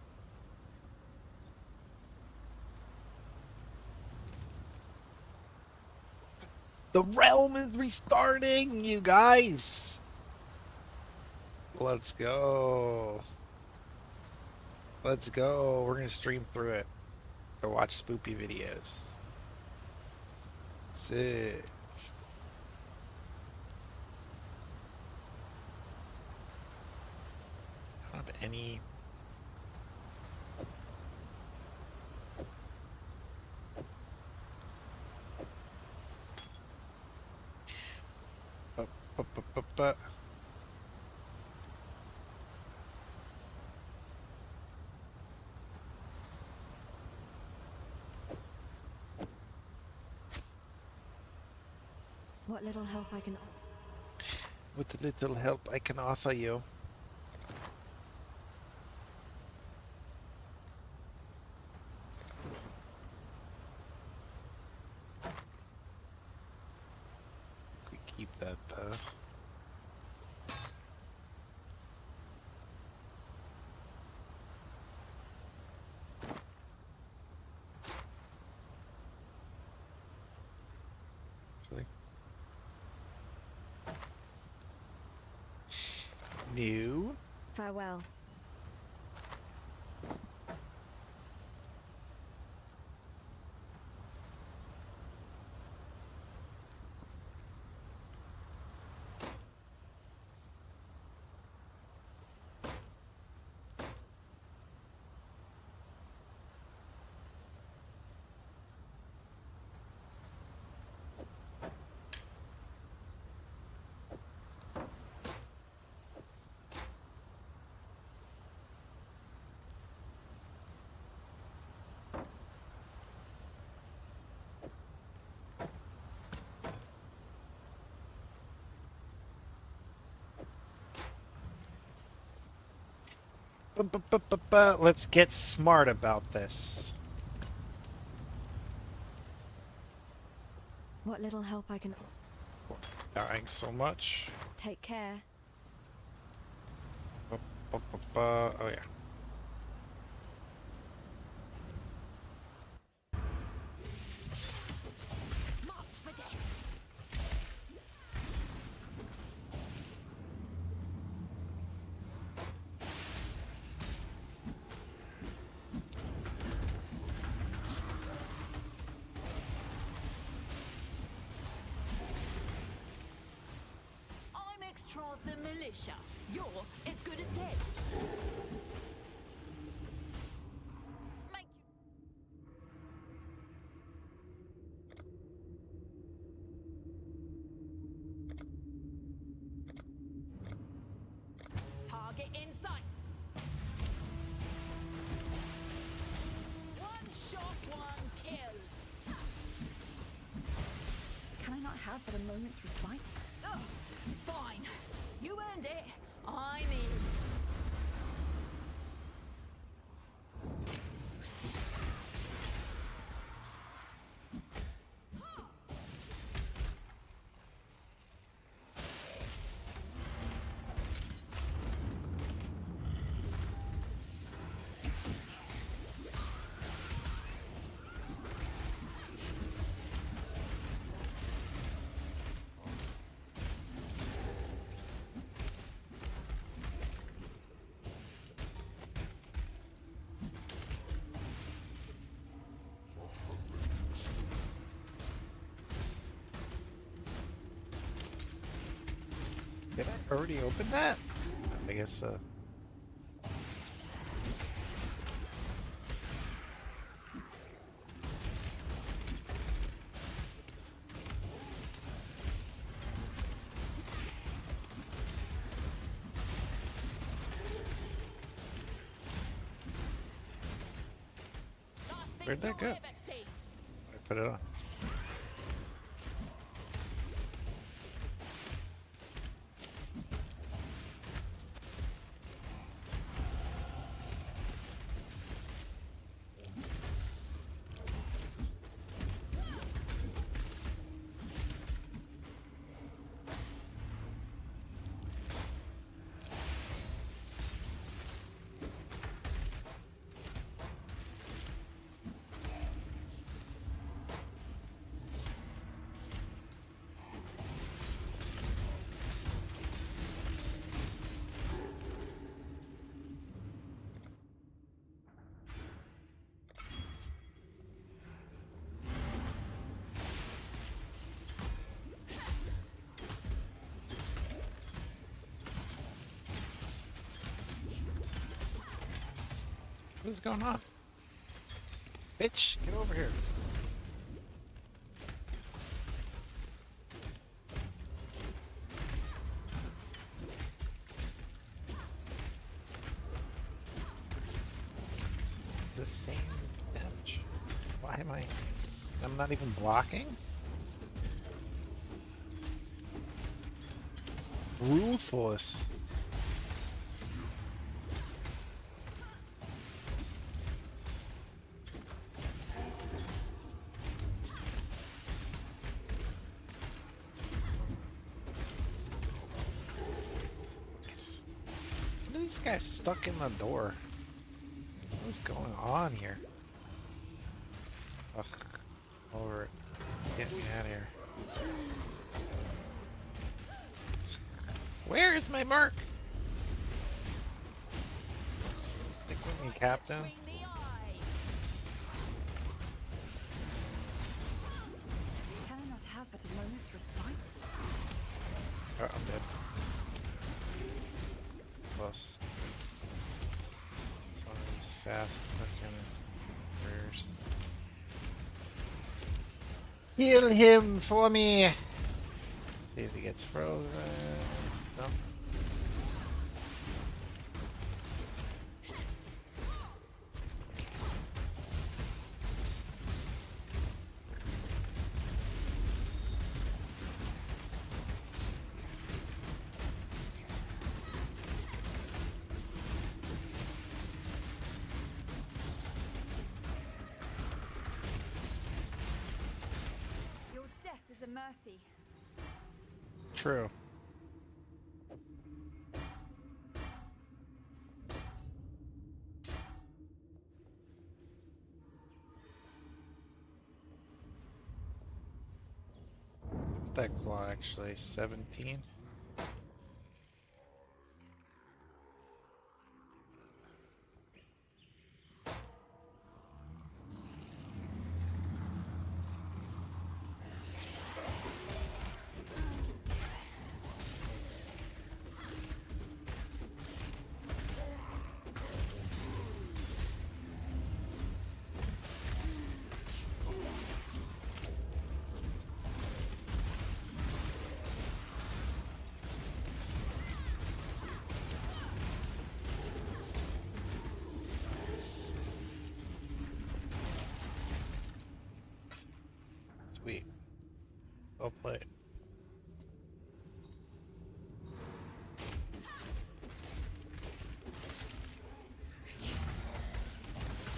The realm is restarting, you guys! Let's go. Let's go. We're gonna stream through it. Or watch spoopy videos. Sick. I don't have any... What little help I can... With the little help I can offer you. keep that though. Actually. New. Farewell. Let's get smart about this. What little help I can... Dying so much. Take care. Oh yeah. I'm extra the militia. You're as good as dead. Make target in sight. One shot, one kill. Can I not have but a moment's respite? Ugh, fine. You earned it. I'm in. Did I already open that? I guess where'd that go? I put it on. What's going on? Bitch, get over here. It's the same damage. Why am I'm not even blocking? Ruthless. This guy's stuck in the door. What's going on here? Ugh. Over it. Get me out of here. Where is my mark? Stick with me, Captain. Can I not have but a moment's respite? Oh, I'm dead. Close. It's one of these fast looking prayers. Heal him for me! Let's see if he gets frozen. No. Your death is a mercy. True. What's that claw actually? 17? Sweet. Well played.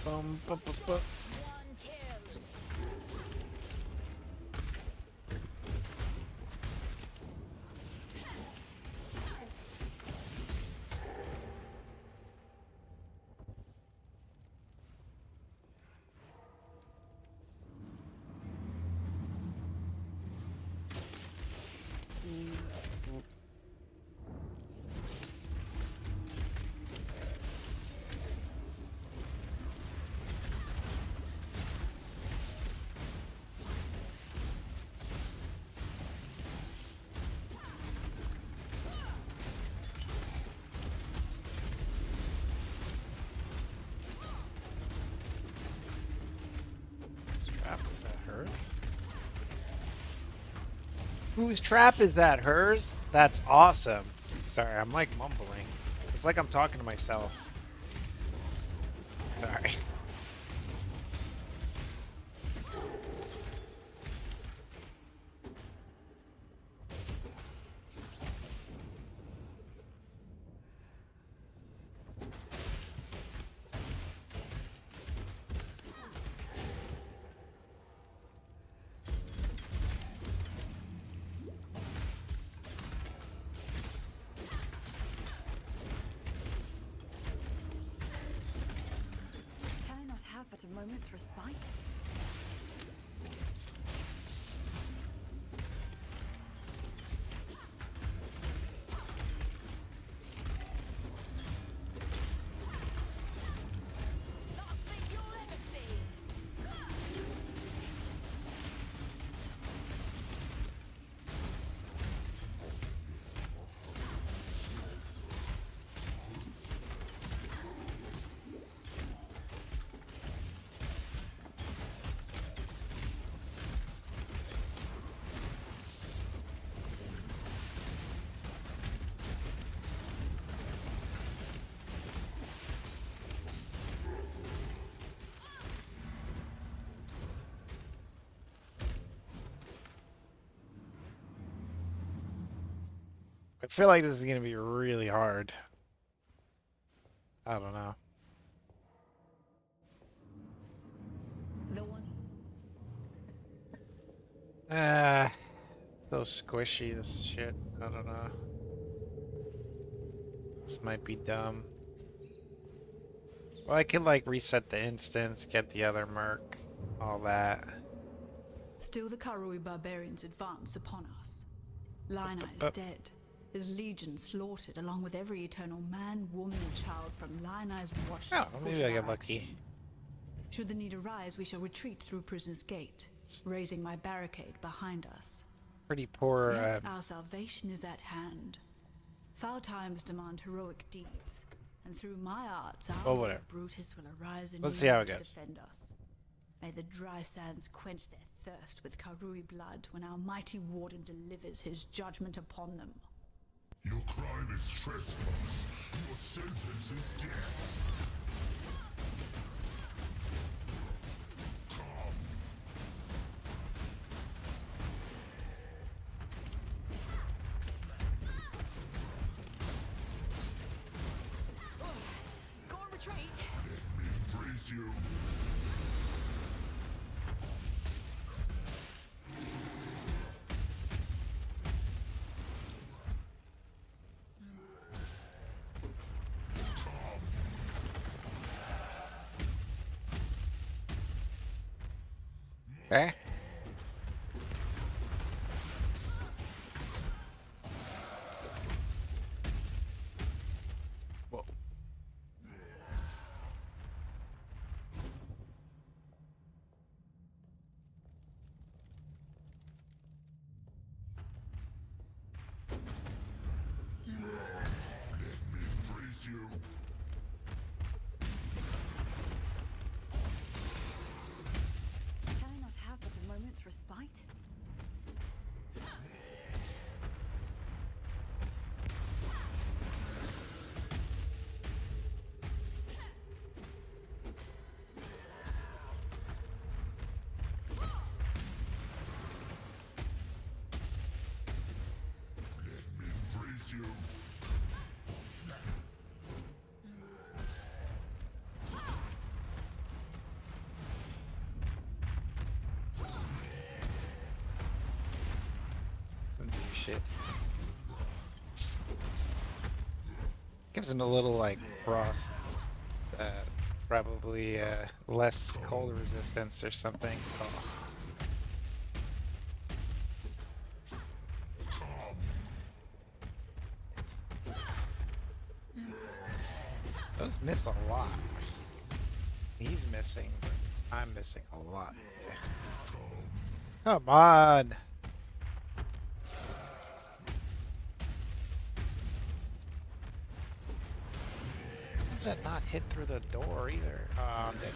Bum, bum, bum, bum. Is that hers? Whose trap is that? Hers? That's awesome. Sorry, I'm like mumbling. It's like I'm talking to myself. Sorry. Can I not have but a moment's respite? I feel like this is going to be really hard. I don't know. The one. So squishy, this shit. I don't know. This might be dumb. Well, I can like reset the instance, get the other merc, all that. Still the Karui barbarians advance upon us. Lina is dead, his legion slaughtered along with every eternal man, woman, and child from Lina's watch. Oh, maybe I get lucky. Should the need arise, we shall retreat through Prison's Gate, raising my barricade behind us. Pretty poor. Yet our salvation is at hand. Foul times demand heroic deeds, and through my arts, our whatever. Brutus will arise and Let's see how it to goes. defend us. May the dry sands quench their thirst with Karui blood when our mighty warden delivers his judgment upon them. Your crime is trespass. Your sentence is death. Go on retreat. Let me embrace you. Okay. Whoa. Let me embrace you. Can I not have but a moment's respite? Let me embrace you. Some new shit. Gives him a little like frost. Probably less cold resistance or something. Oh. Those miss a lot. He's missing, but I'm missing a lot. Come on! Does that not hit through the door either? Oh, I'm dead.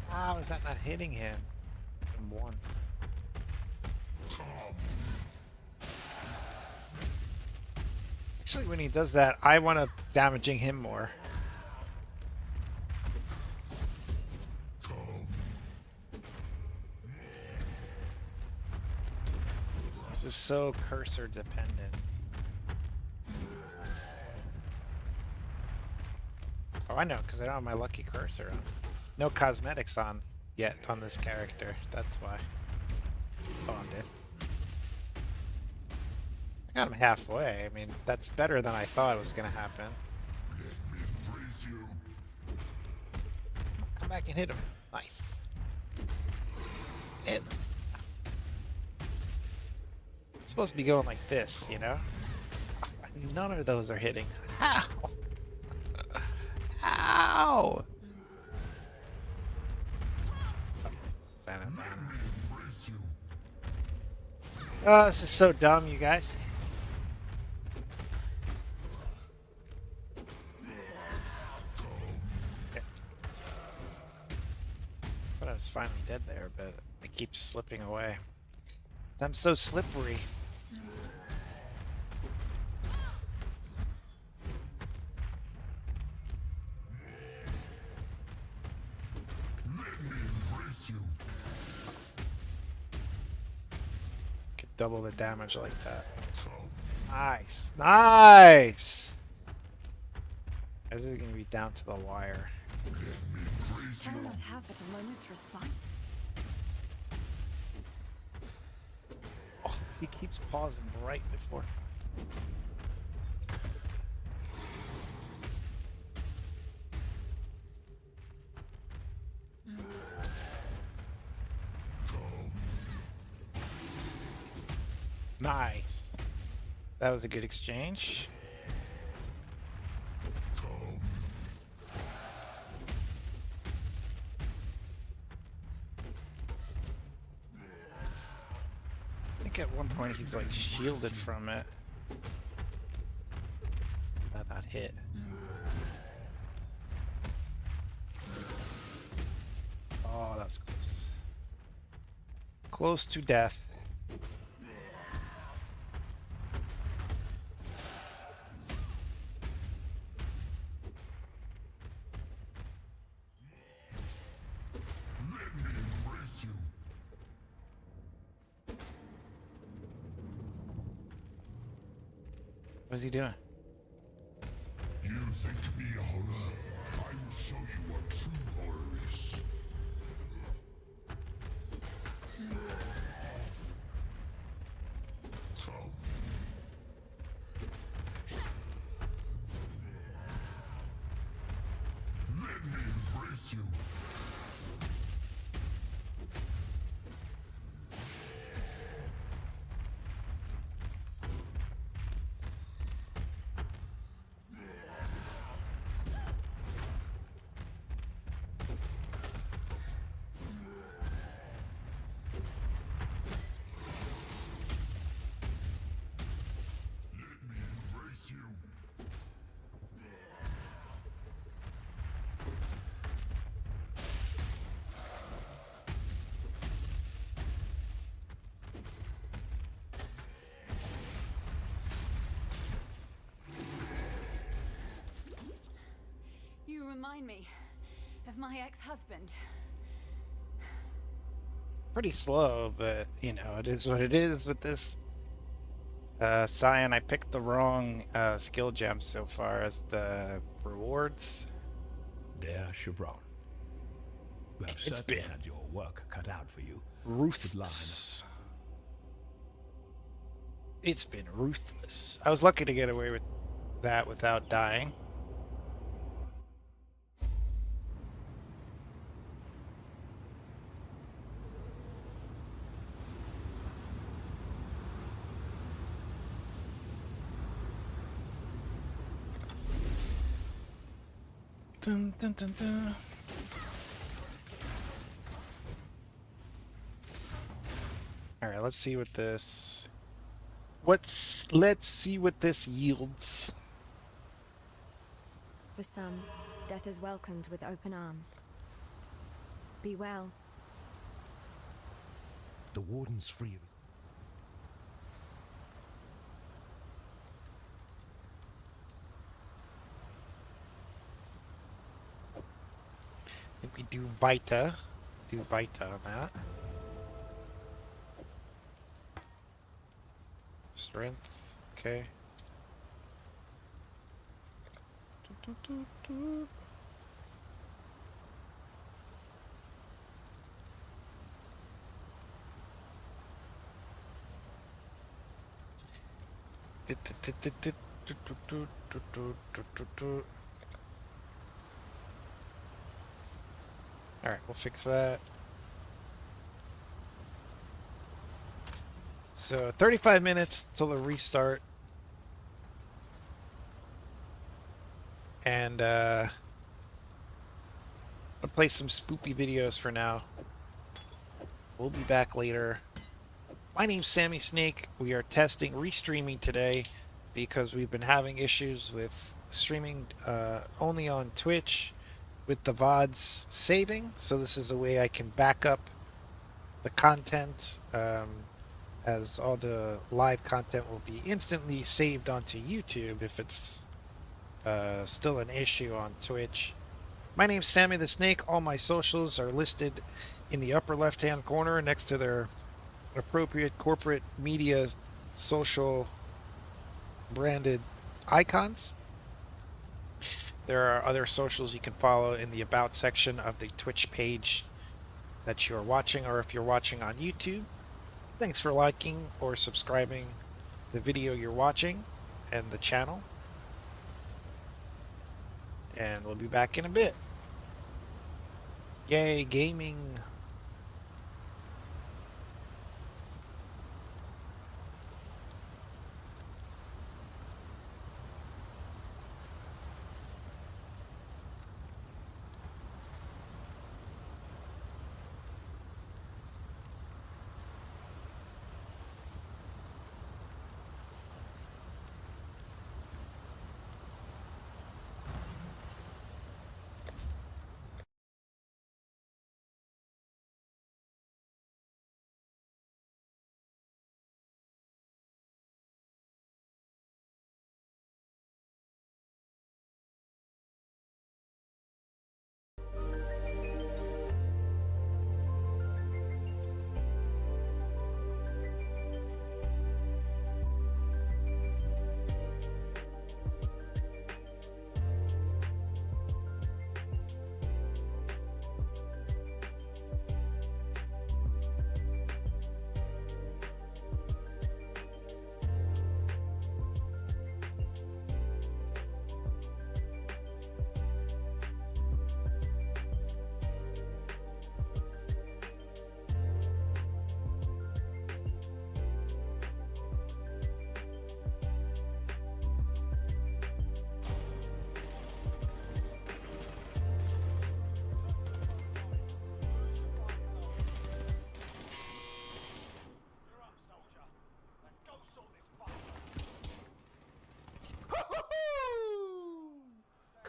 How is that not hitting him once? Actually, when he does that, I want to damaging him more. This is so cursor dependent. Oh, I know, because I don't have my lucky cursor on. No cosmetics on yet on this character. That's why. Oh, I'm dead. I got him halfway. I mean, that's better than I thought was going to happen. Come back and hit him. Nice. Hit. It's supposed to be going like this, you know? None of those are hitting. How? Ow! Oh, this is so dumb, you guys. Thought I was finally dead there, but I keep slipping away. I'm so slippery. Could double the damage like that. Nice. Nice! This is going to be down to the wire. Can I not have but a moment's respite? Oh, he keeps pausing right before. Nice. That was a good exchange. I think at one point he's like shielded from it. That not hit. Oh, that was close. Close to death. What's he doing? You think me horror? I will show you what true horror is. Come. Let me embrace you. You remind me of my ex-husband. Pretty slow, but you know, it is what it is with this. Cyan, I picked the wrong skill gem so far as the rewards. Dear Chevron, you have It's certainly been had your work cut out for you. ruthless. It's been ruthless. I was lucky to get away with that without dying. Dun, dun, dun, dun. All right, let's see what this. Let's see what this yields. For some, death is welcomed with open arms. Be well. The warden's free. I think we do Vita. Do Vita on that. Strength. Okay. Alright, we'll fix that. So 35 minutes till the restart. And I'll play some spoopy videos for now. We'll be back later. My name's Sammy Snake. We are testing restreaming today because we've been having issues with streaming only on Twitch with the VODs saving. So this is a way I can back up the content as all the live content will be instantly saved onto YouTube if it's still an issue on Twitch. My name's Sammy the Snake. All my socials are listed in the upper left hand corner next to their appropriate corporate media social branded icons. There are other socials you can follow in the about section of the Twitch page that you're watching, or if you're watching on YouTube. Thanks for liking or subscribing the video you're watching and the channel. And we'll be back in a bit. Yay, gaming.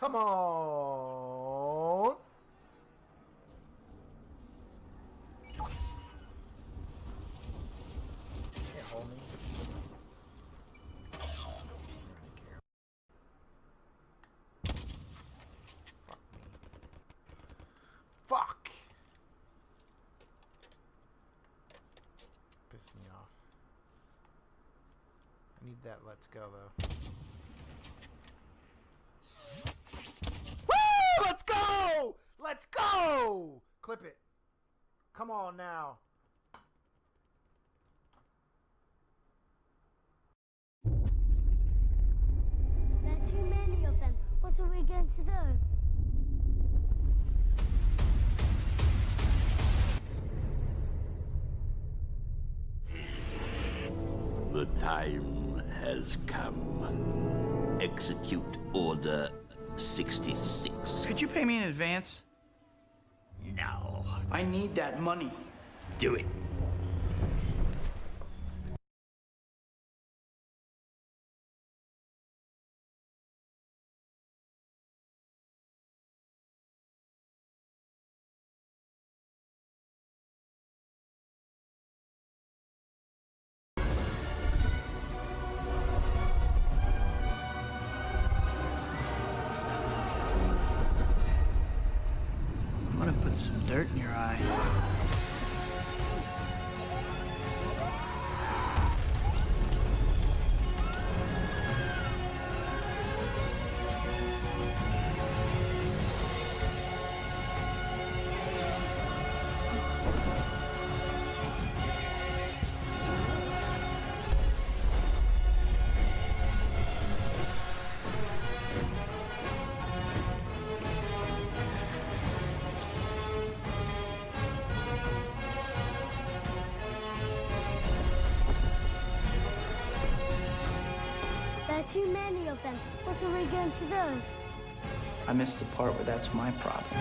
Come on. Can't hold me. Fuck. Pissed me off. I need that let's go though. Woo! Let's go! Let's go! Clip it. Come on now. There are too many of them. What are we going to do? The time has come. Execute Order 66. Could you pay me in advance? No. I need that money. Do it. I'm gonna put some dirt in your eye. There are too many of them. What are we going to do? I missed the part where that's my problem.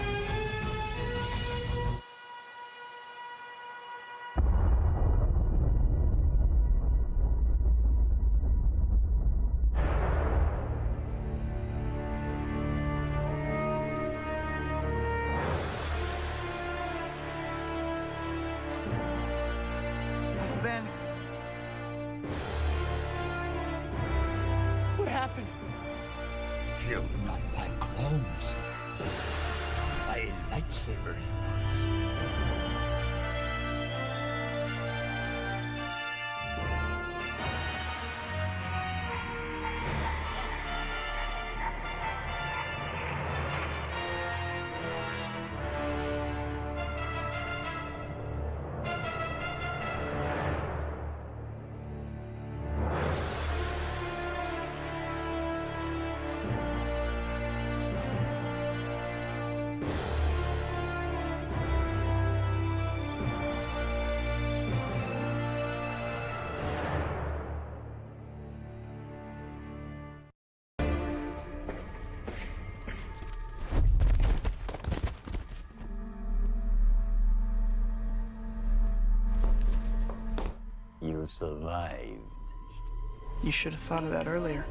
Ben. What happened? Killed not by clones. By a lightsaber he was. You survived. You should have thought of that earlier.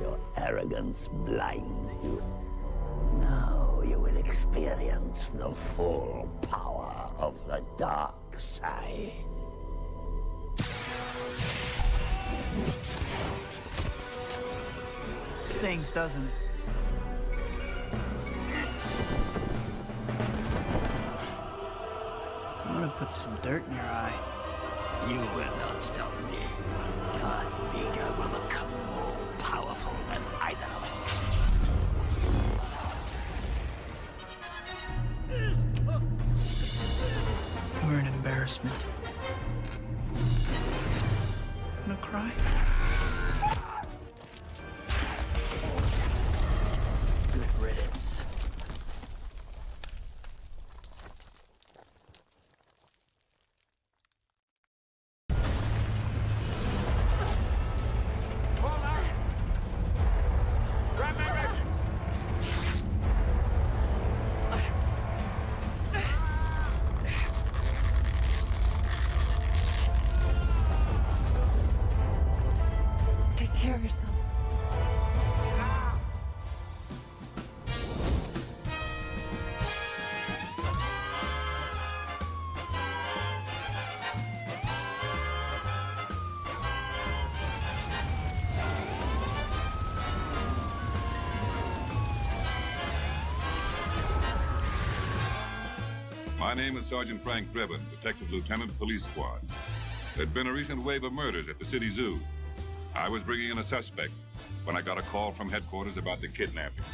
Your arrogance blinds you. Now you will experience the full power of the dark side. Stings, doesn't it? I'm gonna put some dirt in your eye. You will not stop me. Darth Vader will become more powerful than either of us. You're an embarrassment. Gonna cry? Good riddance. My name is Sergeant Frank Drebin, Detective Lieutenant, Police Squad. There'd been a recent wave of murders at the city zoo. I was bringing in a suspect when I got a call from headquarters about the kidnapping.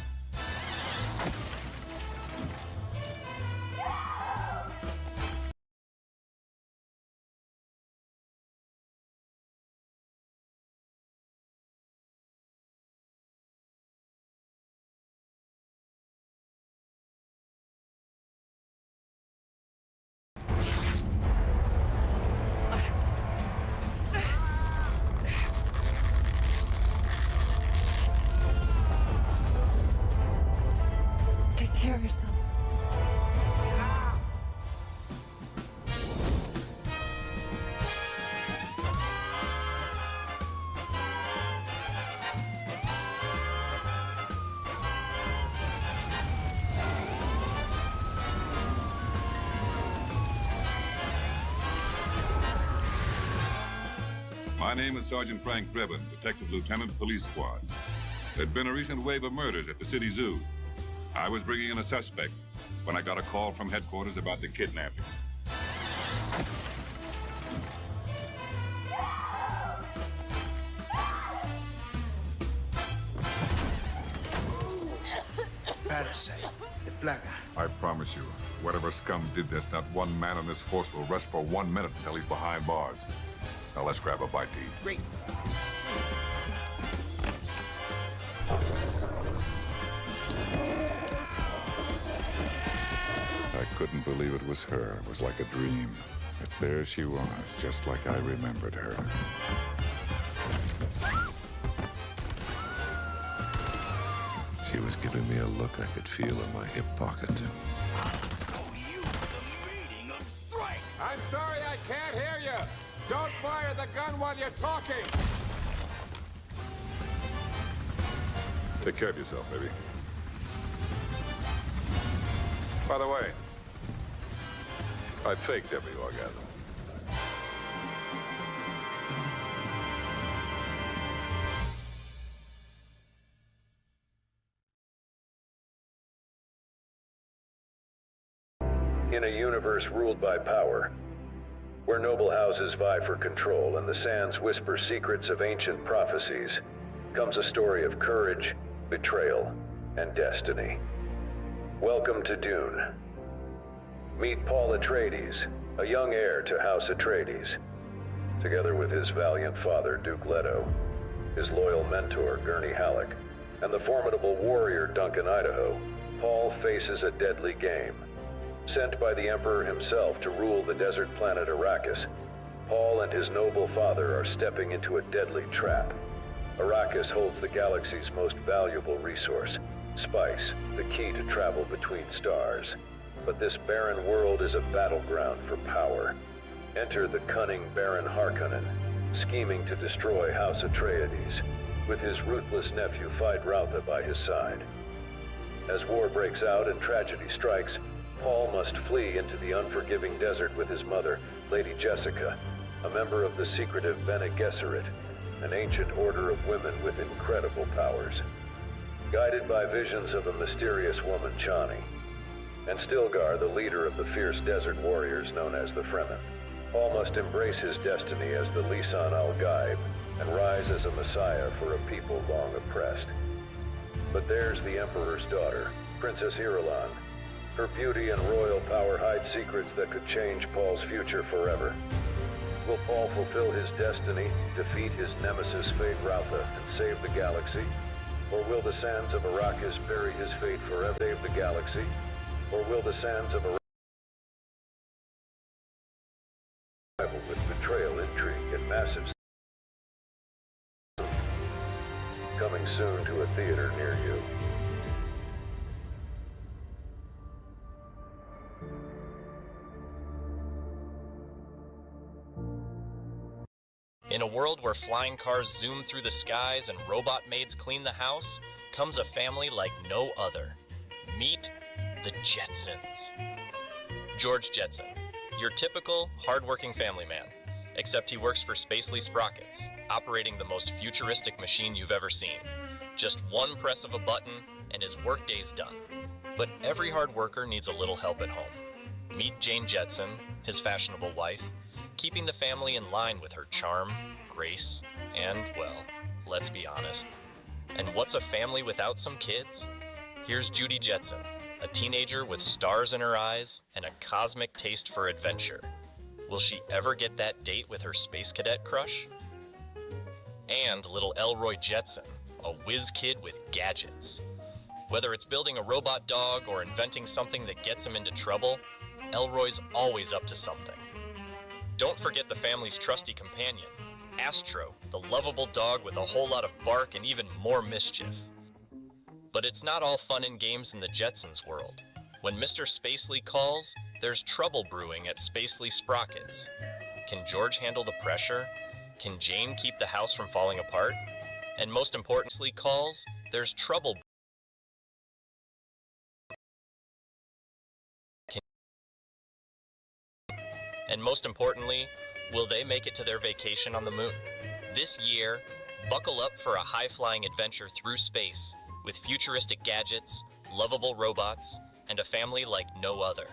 Take care of yourself. My name is Sergeant Frank Drebin, Detective Lieutenant, Police Squad. There'd been a recent wave of murders at the city zoo. I was bringing in a suspect when I got a call from headquarters about the kidnapping. Parasite, the plaga. I promise you, whatever scum did this, not one man on this force will rest for 1 minute until he's behind bars. Now let's grab a bite to eat. Great. I couldn't believe it was her. It was like a dream. But there she was, just like I remembered her. She was giving me a look I could feel in my hip pocket. I'm sorry I can't hear you. Don't fire the gun while you're talking. Take care of yourself, baby. By the way, I faked every orgasm. In a universe ruled by power, where noble houses vie for control and the sands whisper secrets of ancient prophecies, comes a story of courage, betrayal, and destiny. Welcome to Dune. Meet Paul Atreides, a young heir to House Atreides. Together with his valiant father, Duke Leto, his loyal mentor, Gurney Halleck, and the formidable warrior, Duncan Idaho, Paul faces a deadly game. Sent by the Emperor himself to rule the desert planet Arrakis, Paul and his noble father are stepping into a deadly trap. Arrakis holds the galaxy's most valuable resource, spice, the key to travel between stars. But this barren world is a battleground for power. Enter the cunning Baron Harkonnen, scheming to destroy House Atreides, with his ruthless nephew Feyd-Rautha by his side. As war breaks out and tragedy strikes, Paul must flee into the unforgiving desert with his mother, Lady Jessica, a member of the secretive Bene Gesserit, an ancient order of women with incredible powers. Guided by visions of a mysterious woman, Chani, and Stilgar, the leader of the fierce desert warriors known as the Fremen, Paul must embrace his destiny as the Lisan al-Gaib and rise as a messiah for a people long oppressed. But there's the Emperor's daughter, Princess Irulan. Her beauty and royal power hide secrets that could change Paul's future forever. Will Paul fulfill his destiny, defeat his nemesis Feyd-Rautha, and save the galaxy? Or will the sands of Arrakis bury his fate forever, save the galaxy? Or will the sands of Arrakis rival with betrayal, intrigue, and massive... Coming soon to a theater near you. In a world where flying cars zoom through the skies and robot maids clean the house, comes a family like no other. Meet the Jetsons. George Jetson, your typical, hardworking family man, except he works for Spacely Sprockets, operating the most futuristic machine you've ever seen. Just one press of a button, and his workday's done. But every hard worker needs a little help at home. Meet Jane Jetson, his fashionable wife, keeping the family in line with her charm, grace, and, well, let's be honest. And what's a family without some kids? Here's Judy Jetson, a teenager with stars in her eyes and a cosmic taste for adventure. Will she ever get that date with her space cadet crush? And little Elroy Jetson, a whiz kid with gadgets. Whether it's building a robot dog or inventing something that gets him into trouble, Elroy's always up to something. Don't forget the family's trusty companion, Astro, the lovable dog with a whole lot of bark and even more mischief. But it's not all fun and games in the Jetsons world. When Mr. Spacely calls, there's trouble brewing at Spacely Sprockets. Can George handle the pressure? Can Jane keep the house from falling apart? And most importantly, calls, there's trouble. And most importantly, will they make it to their vacation on the moon? This year, buckle up for a high-flying adventure through space with futuristic gadgets, lovable robots, and a family like no other.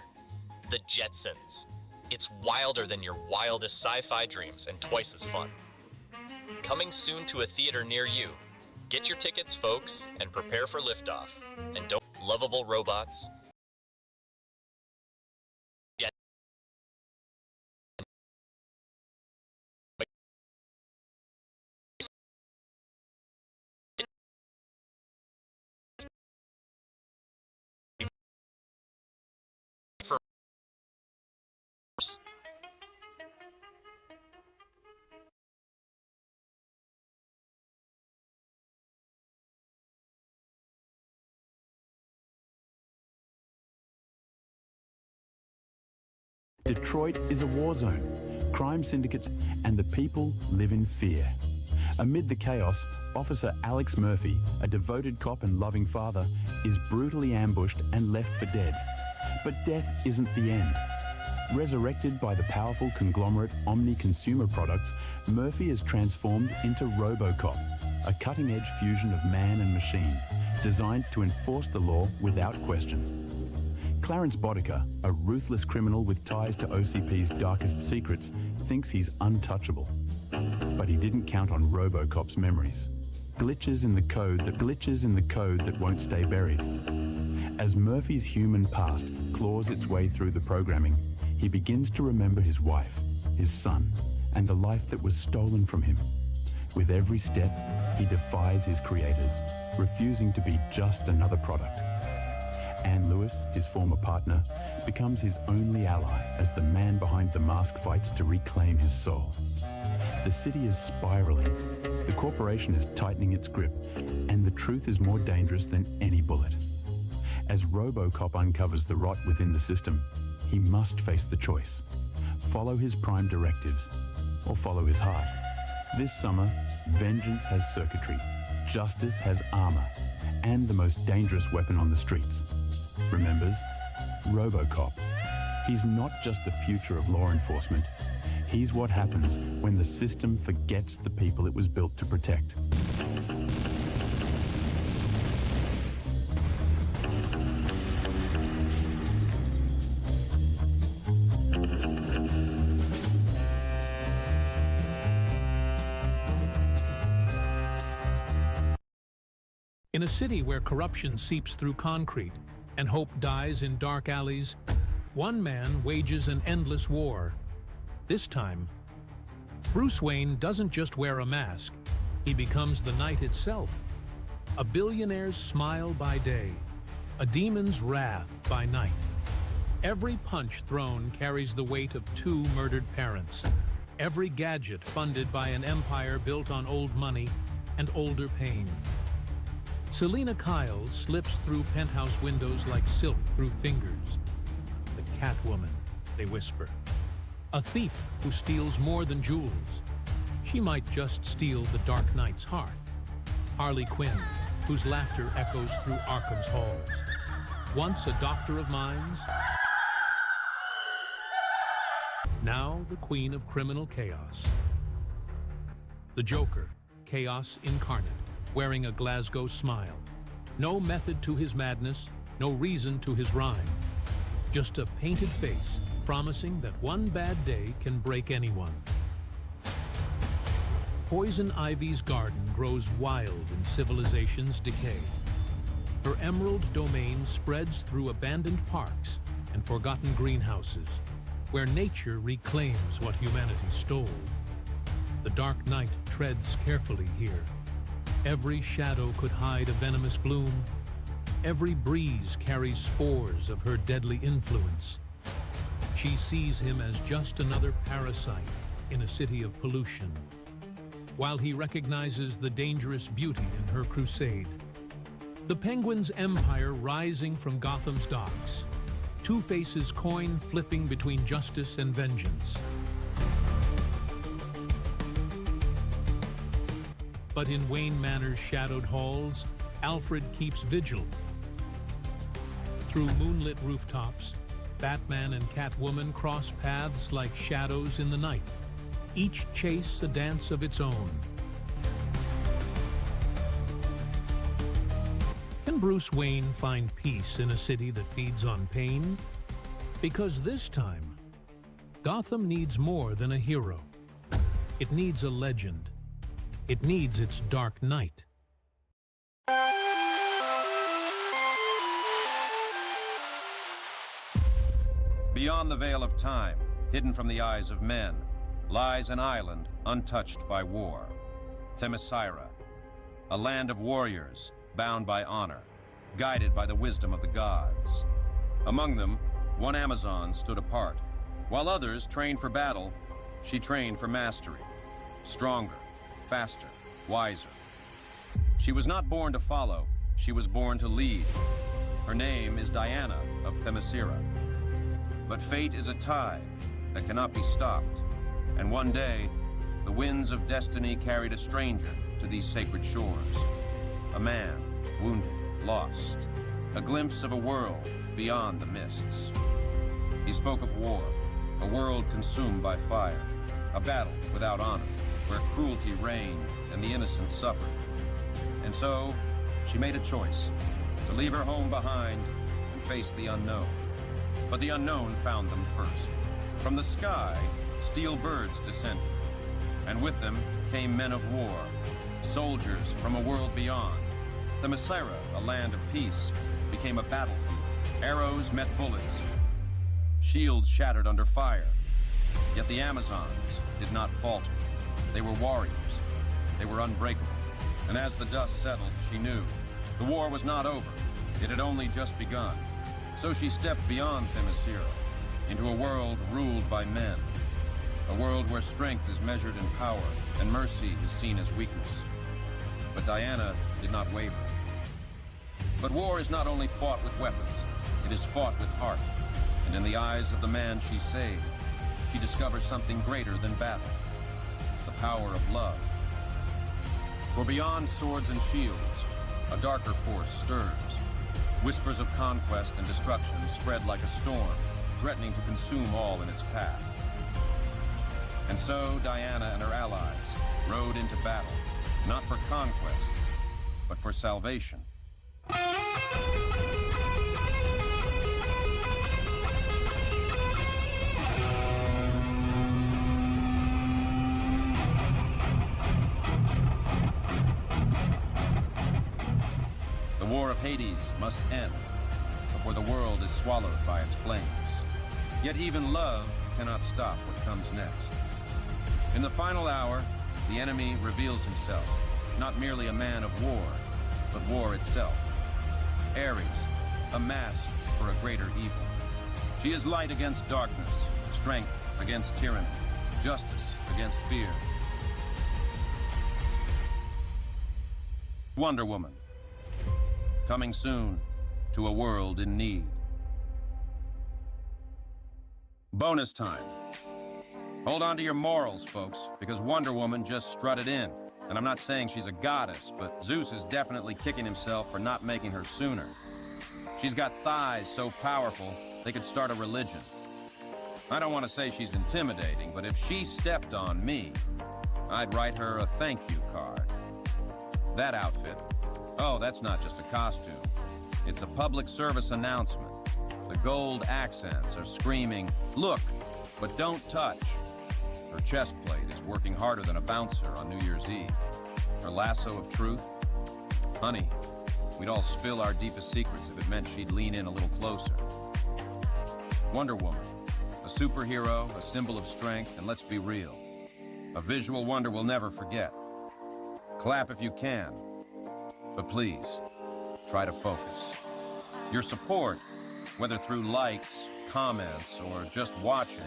The Jetsons. It's wilder than your wildest sci-fi dreams and twice as fun. Coming soon to a theater near you. Get your tickets, folks, and prepare for liftoff. And don't lovable robots. Detroit is a war zone. Crime syndicates and the people live in fear. Amid the chaos, Officer Alex Murphy, a devoted cop and loving father, is brutally ambushed and left for dead. But death isn't the end. Resurrected by the powerful conglomerate Omni Consumer Products, Murphy is transformed into RoboCop, a cutting-edge fusion of man and machine, designed to enforce the law without question. Clarence Bodica, a ruthless criminal with ties to OCP's darkest secrets, thinks he's untouchable. But he didn't count on RoboCop's memories. Glitches in the code that won't stay buried. As Murphy's human past claws its way through the programming, he begins to remember his wife, his son, and the life that was stolen from him. With every step, he defies his creators, refusing to be just another product. Ann Lewis, his former partner, becomes his only ally as the man behind the mask fights to reclaim his soul. The city is spiraling, the corporation is tightening its grip, and the truth is more dangerous than any bullet. As RoboCop uncovers the rot within the system, he must face the choice. Follow his prime directives, or follow his heart. This summer, vengeance has circuitry, justice has armor, and the most dangerous weapon on the streets. Remembers? RoboCop. He's not just the future of law enforcement. He's what happens when the system forgets the people it was built to protect. In a city where corruption seeps through concrete and hope dies in dark alleys, one man wages an endless war. This time, Bruce Wayne doesn't just wear a mask, he becomes the night itself. A billionaire's smile by day, a demon's wrath by night. Every punch thrown carries the weight of 2 murdered parents. Every gadget funded by an empire built on old money and older pain. Selina Kyle slips through penthouse windows like silk through fingers. The Catwoman, they whisper. A thief who steals more than jewels. She might just steal the Dark Knight's heart. Harley Quinn, whose laughter echoes through Arkham's halls. Once a doctor of minds, now the queen of criminal chaos. The Joker, chaos incarnate, wearing a Glasgow smile. No method to his madness, no reason to his rhyme. just a painted face promising that one bad day can break anyone. Poison Ivy's garden grows wild in civilization's decay. Her emerald domain spreads through abandoned parks and forgotten greenhouses, where nature reclaims what humanity stole. The dark night treads carefully here. Every shadow could hide a venomous bloom. Every breeze carries spores of her deadly influence. She sees him as just another parasite in a city of pollution, while he recognizes the dangerous beauty in her crusade. The Penguin's empire rising from Gotham's docks. Two-Face's coin flipping between justice and vengeance. But in Wayne Manor's shadowed halls, Alfred keeps vigil. Through moonlit rooftops, Batman and Catwoman cross paths like shadows in the night, each chase a dance of its own. Can Bruce Wayne find peace in a city that feeds on pain? Because this time, Gotham needs more than a hero. It needs a legend. It needs its Dark Knight. Beyond the veil of time, hidden from the eyes of men, lies an island untouched by war. Themyscira, a land of warriors bound by honor, guided by the wisdom of the gods. Among them, one Amazon stood apart. While others trained for battle, she trained for mastery. Stronger, faster, wiser. She was not born to follow, she was born to lead. Her name is Diana of Themyscira. But fate is a tide that cannot be stopped, and one day, the winds of destiny carried a stranger to these sacred shores. A man, wounded, lost, a glimpse of a world beyond the mists. He spoke of war, a world consumed by fire, a battle without honor, where cruelty reigned and the innocent suffered. And so, she made a choice, to leave her home behind and face the unknown. But the unknown found them first. From the sky, steel birds descended, and with them came men of war, soldiers from a world beyond. Themyscira, a land of peace, became a battlefield. Arrows met bullets. Shields shattered under fire. Yet the Amazons did not falter. They were warriors. They were unbreakable. And as the dust settled, she knew the war was not over. It had only just begun. So she stepped beyond Themyscira into a world ruled by men. A world where strength is measured in power and mercy is seen as weakness. But Diana did not waver. But war is not only fought with weapons, it is fought with heart. And in the eyes of the man she saved, she discovers something greater than battle, the power of love. For beyond swords and shields, a darker force stirs. Whispers of conquest and destruction spread like a storm, threatening to consume all in its path. And so Diana and her allies rode into battle, not for conquest, but for salvation. The War of Hades must end before the world is swallowed by its flames. Yet even love cannot stop what comes next. In the final hour, the enemy reveals himself, not merely a man of war, but war itself. Ares, a mask for a greater evil. She is light against darkness, strength against tyranny, justice against fear. Wonder Woman, coming soon to a world in need. Bonus time. Hold on to your morals, folks, because Wonder Woman just strutted in. And I'm not saying she's a goddess, but Zeus is definitely kicking himself for not making her sooner. She's got thighs so powerful, they could start a religion. I don't want to say she's intimidating, but if she stepped on me, I'd write her a thank you card. That outfit, oh, that's not just a costume. It's a public service announcement. The The gold accents are screaming, "Look, but don't touch." Her chest plate is working harder than a bouncer on New Year's Eve. Her lasso of truth? Honey, we'd all spill our deepest secrets if it meant she'd lean in a little closer. Wonder Woman, a superhero, a symbol of strength, and let's be real, a visual wonder we'll never forget. Clap if you can, but please, try to focus. Your support, whether through likes, comments, or just watching,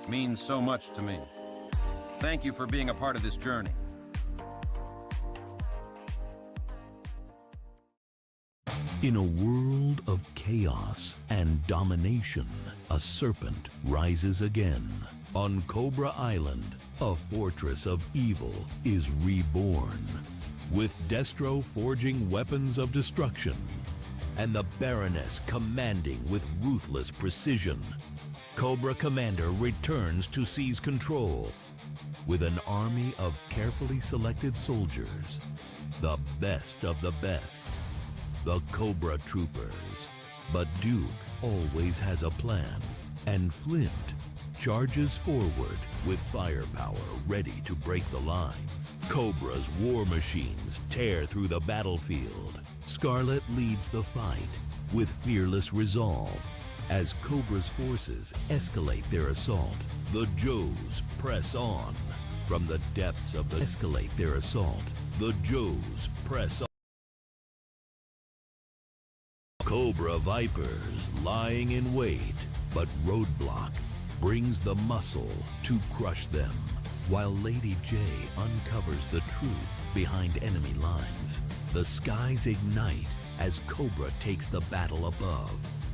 means so much to me. Thank you for being a part of this journey. In a world of chaos and domination, a serpent rises again. On Cobra Island, a fortress of evil is reborn. With Destro forging weapons of destruction, and the Baroness commanding with ruthless precision, Cobra Commander returns to seize control with an army of carefully selected soldiers, the best of the best, the Cobra Troopers. But Duke always has a plan, and Flint charges forward with firepower ready to break the lines. Cobra's war machines tear through the battlefield. Scarlet leads the fight with fearless resolve. As Cobra's forces escalate their assault, the Joes press on. From the depths of the escalate their assault, the Joes press on. Cobra Vipers lying in wait, but Roadblock brings the muscle to crush them, while Lady J uncovers the truth behind enemy lines. The skies ignite as Cobra takes the battle above.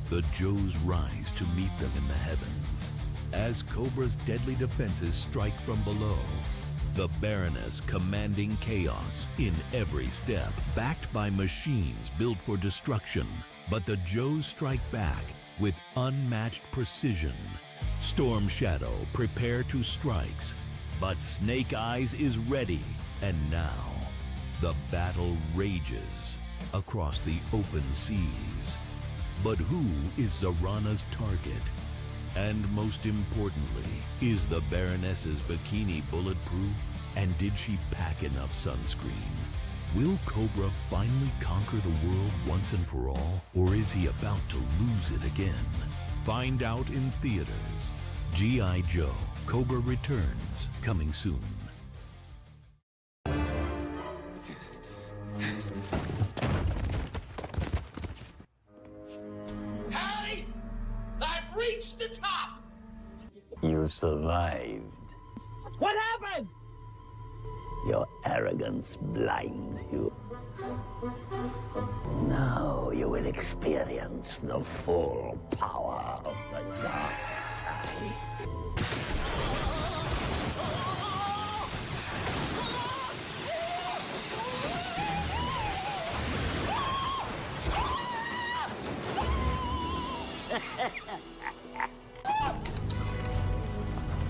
The Joes rise to meet them in the heavens. As Cobra's deadly defenses strike from below, the Baroness commanding chaos in every step, backed by machines built for destruction. But the Joes strike back with unmatched precision. Storm Shadow prepare to strikes, but Snake Eyes is ready. And now, the battle rages across the open seas. But who is Zarana's target? And most importantly, is the Baroness's bikini bulletproof? And did she pack enough sunscreen? Will Cobra finally conquer the world once and for all? Or is he about to lose it again? Find out in theaters. G.I. Joe, Cobra Returns, coming soon. Harry! I've reached the top! You survived. What happened? Your arrogance blinds you. Now you will experience the full power of the dark side.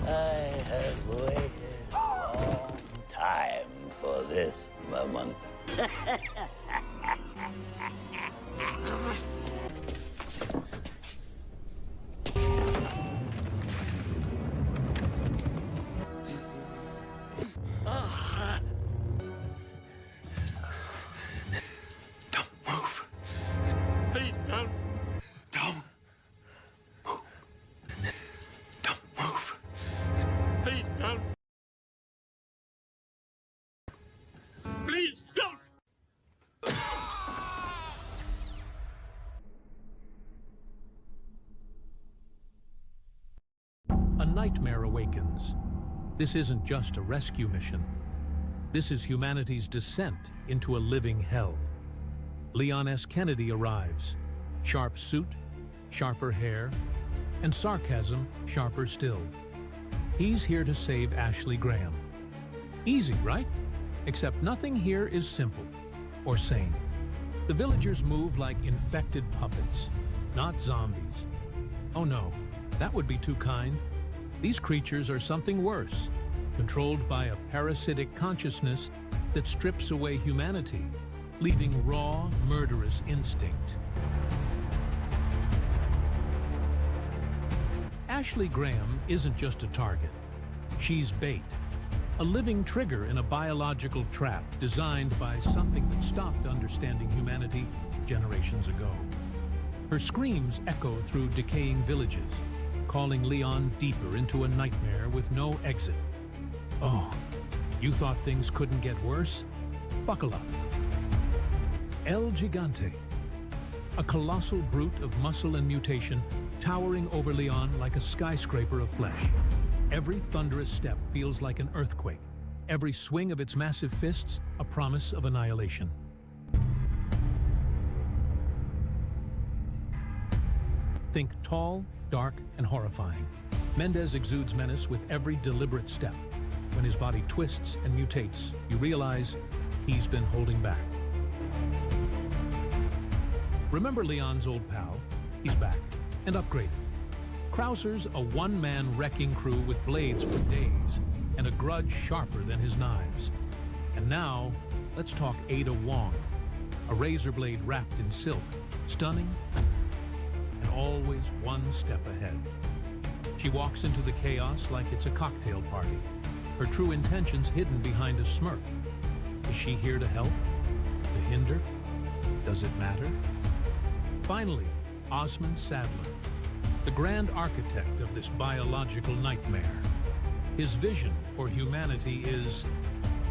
I have waited a long time for this moment. Don't move. Please don't. Don't. Don't move. Please don't. Please don't. A nightmare awakens. This isn't just a rescue mission. This is humanity's descent into a living hell. Leon S. Kennedy arrives. Sharp suit, sharper hair, and sarcasm sharper still. He's here to save Ashley Graham. Easy, right? Except nothing here is simple or sane. The villagers move like infected puppets, not zombies. Oh no, that would be too kind. These creatures are something worse, controlled by a parasitic consciousness that strips away humanity, leaving raw, murderous instinct. Ashley Graham isn't just a target. She's bait, a living trigger in a biological trap designed by something that stopped understanding humanity generations ago. Her screams echo through decaying villages, calling Leon deeper into a nightmare with no exit. Oh, you thought things couldn't get worse? Buckle up. El Gigante, a colossal brute of muscle and mutation, towering over Leon like a skyscraper of flesh. Every thunderous step feels like an earthquake. Every swing of its massive fists, a promise of annihilation. Think tall, dark, and horrifying. Mendez exudes menace with every deliberate step. When his body twists and mutates, you realize he's been holding back. Remember Leon's old pal? He's back and upgraded. Krauser's a one-man wrecking crew with blades for days and a grudge sharper than his knives. And now, let's talk Ada Wong, a razor blade wrapped in silk, stunning and always one step ahead. She walks into the chaos like it's a cocktail party, her true intentions hidden behind a smirk. Is she here to help? To hinder? Does it matter? Finally, Osmond Sadler, the grand architect of this biological nightmare. His vision for humanity is,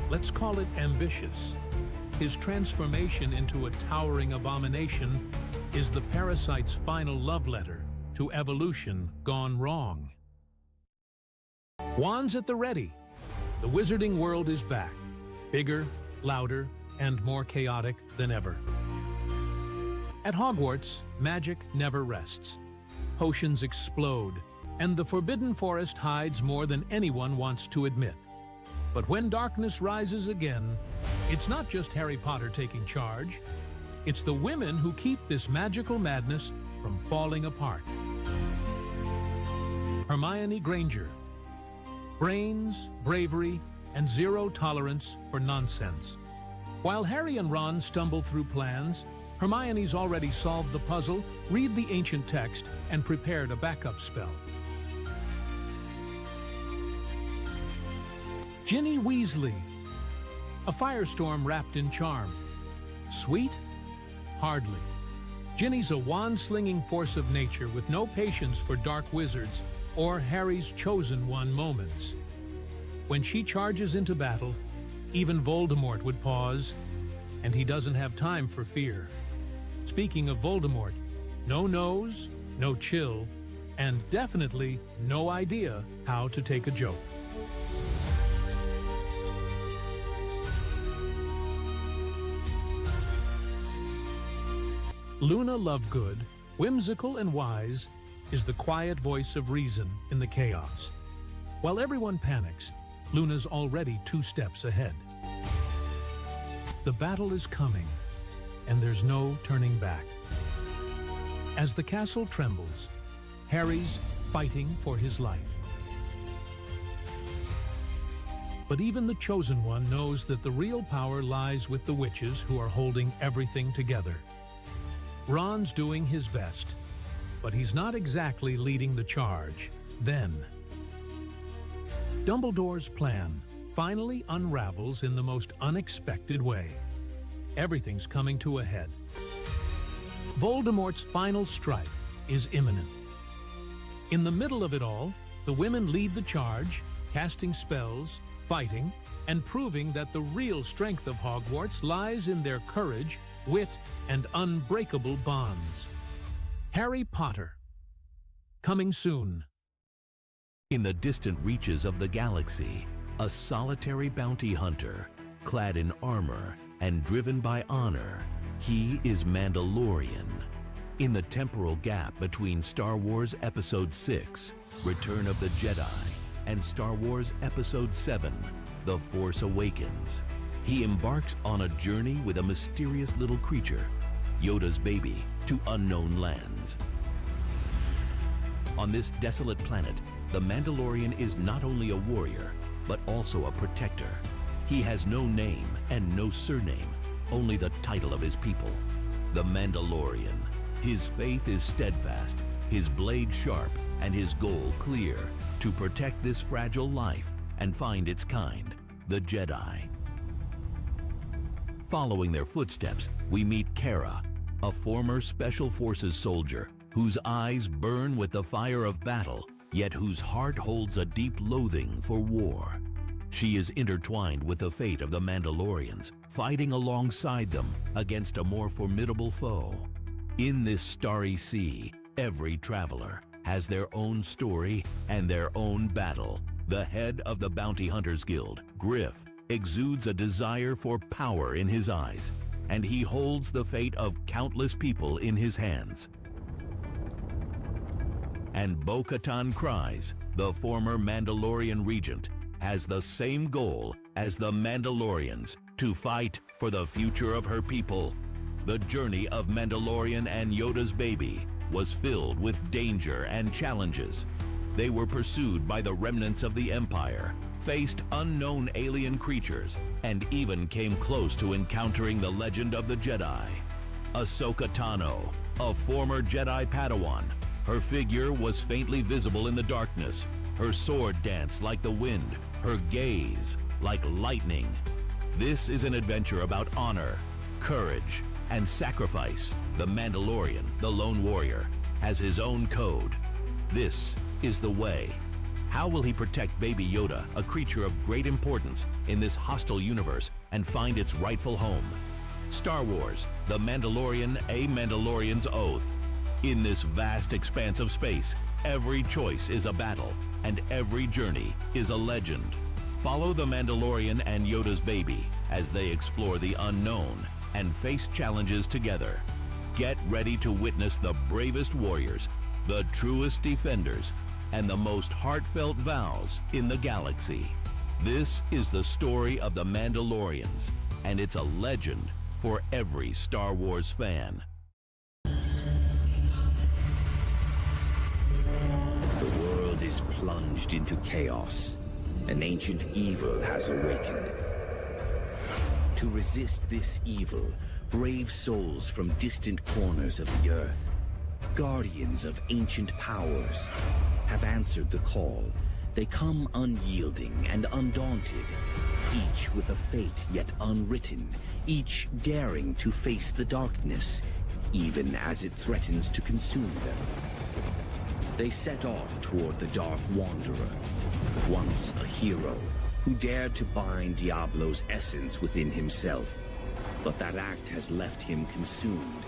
let's call it ambitious. His transformation into a towering abomination is the parasite's final love letter to evolution gone wrong. Wands at the ready. The wizarding world is back, bigger, louder, and more chaotic than ever. At Hogwarts, magic never rests. Potions explode, and the Forbidden Forest hides more than anyone wants to admit. But when darkness rises again, it's not just Harry Potter taking charge. It's the women who keep this magical madness from falling apart. Hermione Granger. Brains, bravery, and zero tolerance for nonsense. While Harry and Ron stumble through plans, Hermione's already solved the puzzle, read the ancient text, and prepared a backup spell. Ginny Weasley. A firestorm wrapped in charm. Sweet? Hardly. Ginny's a wand-slinging force of nature with no patience for dark wizards or Harry's chosen one moments. When she charges into battle, even Voldemort would pause, and he doesn't have time for fear. Speaking of Voldemort, no nose, no chill, and definitely no idea how to take a joke. Luna Lovegood, whimsical and wise, is the quiet voice of reason in the chaos. While everyone panics, Luna's already 2 steps ahead. The battle is coming, and there's no turning back. As the castle trembles, Harry's fighting for his life. But even the Chosen One knows that the real power lies with the witches who are holding everything together. Ron's doing his best, but he's not exactly leading the charge. Then, Dumbledore's plan finally unravels in the most unexpected way. Everything's coming to a head. Voldemort's final strike is imminent. In the middle of it all, the women lead the charge, casting spells, fighting, and proving that the real strength of Hogwarts lies in their courage, wit, and unbreakable bonds. Harry Potter. Coming soon. In the distant reaches of the galaxy, a solitary bounty hunter, clad in armor and driven by honor, he is Mandalorian. In the temporal gap between Star Wars Episode 6, Return of the Jedi, and Star Wars Episode 7, The Force Awakens, he embarks on a journey with a mysterious little creature, Yoda's baby, to unknown lands. On this desolate planet, the Mandalorian is not only a warrior, but also a protector. He has no name and no surname, only the title of his people, the Mandalorian. His faith is steadfast, his blade sharp, and his goal clear: to protect this fragile life and find its kind, the Jedi. Following their footsteps, we meet Kara, a former Special Forces soldier whose eyes burn with the fire of battle, yet whose heart holds a deep loathing for war. She is intertwined with the fate of the Mandalorians, fighting alongside them against a more formidable foe. In this starry sea, every traveler has their own story and their own battle. The head of the Bounty Hunters Guild, Griff, exudes a desire for power in his eyes, and he holds the fate of countless people in his hands. And Bo-Katan Kryze, the former Mandalorian regent, has the same goal as the Mandalorians: to fight for the future of her people. The journey of Mandalorian and Yoda's baby was filled with danger and challenges. They were pursued by the remnants of the Empire, faced unknown alien creatures, and even came close to encountering the legend of the Jedi. Ahsoka Tano, a former Jedi Padawan. Her figure was faintly visible in the darkness. Her sword danced like the wind, her gaze like lightning. This is an adventure about honor, courage, and sacrifice. The Mandalorian, the lone warrior, has his own code. This is the way. How will he protect Baby Yoda, a creature of great importance in this hostile universe, and find its rightful home? Star Wars: The Mandalorian, A Mandalorian's Oath. In this vast expanse of space, every choice is a battle, and every journey is a legend. Follow the Mandalorian and Yoda's baby as they explore the unknown and face challenges together. Get ready to witness the bravest warriors, the truest defenders, and the most heartfelt vows in the galaxy. This is the story of the Mandalorians, and it's a legend for every Star Wars fan. The world is plunged into chaos. An ancient evil has awakened. To resist this evil, brave souls from distant corners of the earth, guardians of ancient powers, have answered the call. They come unyielding and undaunted, each with a fate yet unwritten, each daring to face the darkness, even as it threatens to consume them. They set off toward the Dark Wanderer, once a hero who dared to bind Diablo's essence within himself. But that act has left him consumed.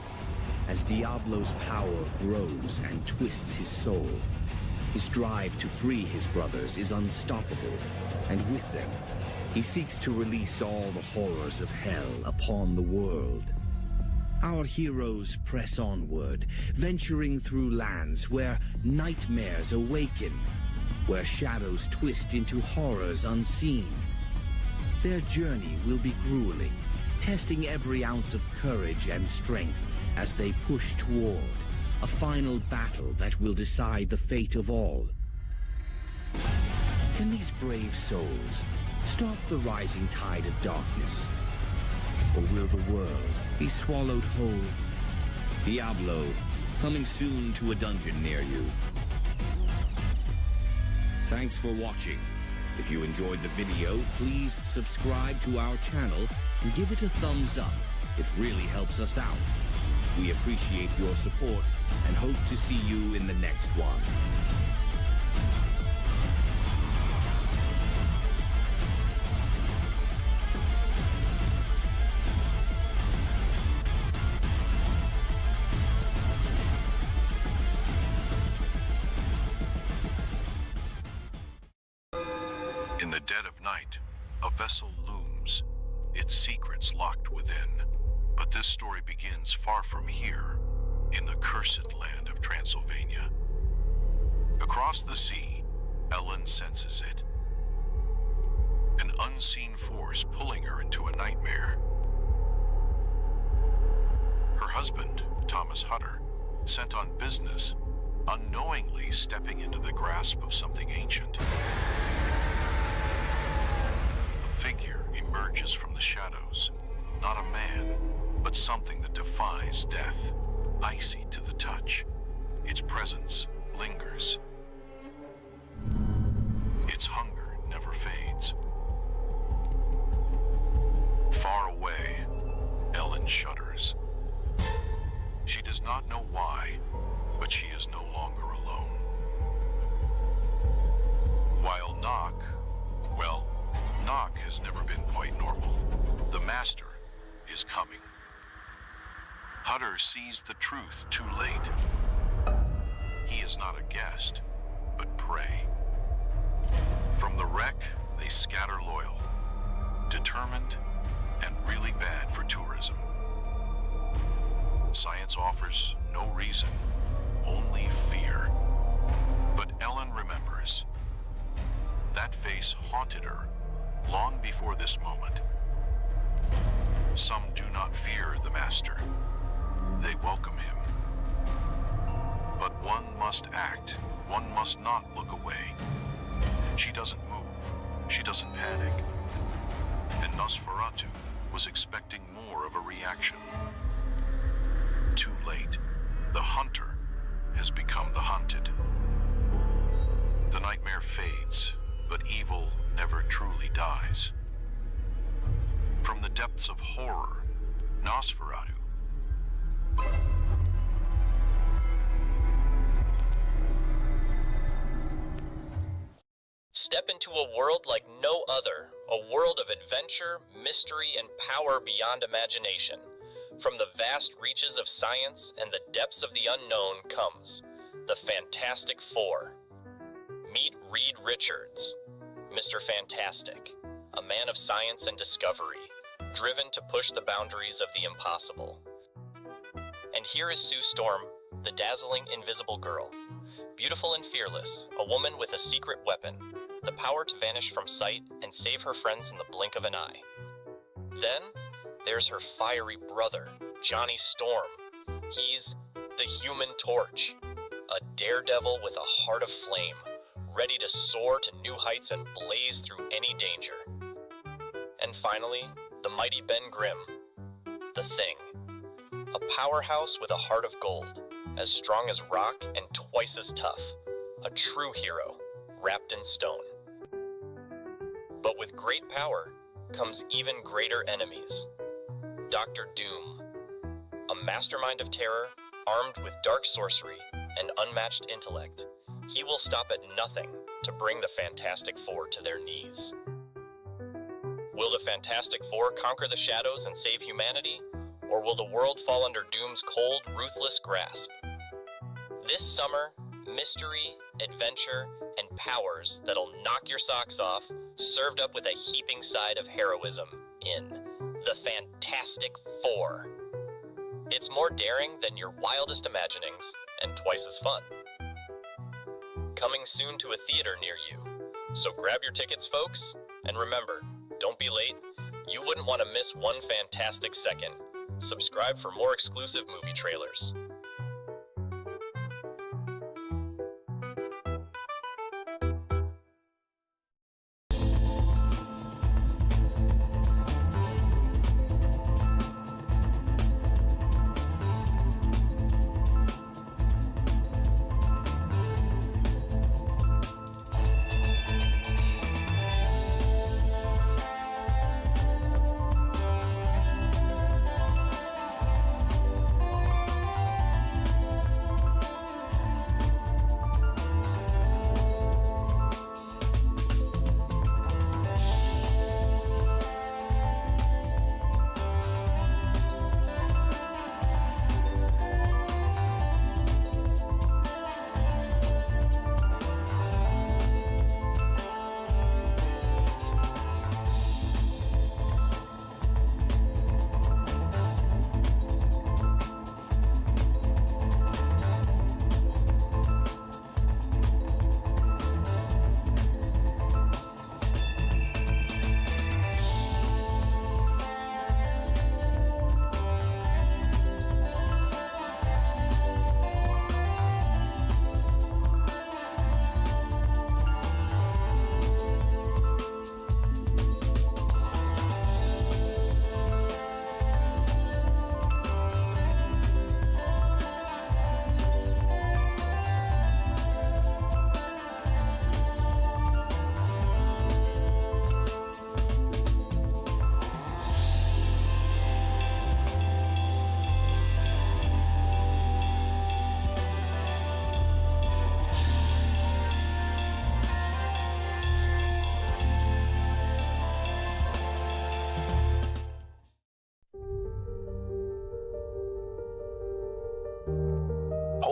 As Diablo's power grows and twists his soul, his drive to free his brothers is unstoppable, and with them, he seeks to release all the horrors of hell upon the world. Our heroes press onward, venturing through lands where nightmares awaken, where shadows twist into horrors unseen. Their journey will be grueling, testing every ounce of courage and strength as they push toward a final battle that will decide the fate of all. Can these brave souls stop the rising tide of darkness? Or will the world be swallowed whole? Diablo, coming soon to a dungeon near you. Thanks for watching. If you enjoyed the video, please subscribe to our channel and give it a thumbs up. It really helps us out. We appreciate your support and hope to see you in the next one. In the dead of night, a vessel looms, its secrets locked within. But this story begins far from here, in the cursed land of Transylvania. Across the sea, Ellen senses it. An unseen force pulling her into a nightmare. Her husband, Thomas Hutter, sent on business, unknowingly stepping into the grasp of something ancient. A figure emerges from the shadows, not a man, but something that defies death, icy to the touch. Its presence lingers, its hunger never fades. Far away, Ellen shudders. She does not know why, but she is no longer alone. While Nock has never been quite normal. The Master is coming. Hutter sees the truth too late. He is not a guest, but prey. From the wreck, they scatter loyal, determined, and really bad for tourism. Science offers no reason, only fear. But Ellen remembers. That face haunted her long before this moment. Some do not fear the Master. They welcome him. But one must act. One must not look away. She doesn't move. She doesn't panic. And Nosferatu was expecting more of a reaction. Too late. The hunter has become the hunted. The nightmare fades, but evil never truly dies. From the depths of horror, Nosferatu Step into a world like no other, a world of adventure, mystery, and power beyond imagination. From the vast reaches of science and the depths of the unknown comes the Fantastic Four. Meet Reed Richards, Mr. Fantastic, a man of science and discovery, driven to push the boundaries of the impossible. And here is Sue Storm, the dazzling invisible girl. Beautiful and fearless, a woman with a secret weapon, the power to vanish from sight and save her friends in the blink of an eye. Then, there's her fiery brother, Johnny Storm. He's the Human Torch, a daredevil with a heart of flame, ready to soar to new heights and blaze through any danger. And finally, the mighty Ben Grimm, the Thing, a powerhouse with a heart of gold, as strong as rock and twice as tough, a true hero, wrapped in stone. But with great power comes even greater enemies. Dr. Doom, a mastermind of terror, armed with dark sorcery and unmatched intellect. He will stop at nothing to bring the Fantastic Four to their knees. Will the Fantastic Four conquer the shadows and save humanity? Or will the world fall under Doom's cold, ruthless grasp? This summer, mystery, adventure, and powers that'll knock your socks off, served up with a heaping side of heroism in The Fantastic Four. It's more daring than your wildest imaginings, and twice as fun. Coming soon to a theater near you. So grab your tickets, folks, and remember, don't be late. You wouldn't want to miss one fantastic second. Subscribe for more exclusive movie trailers.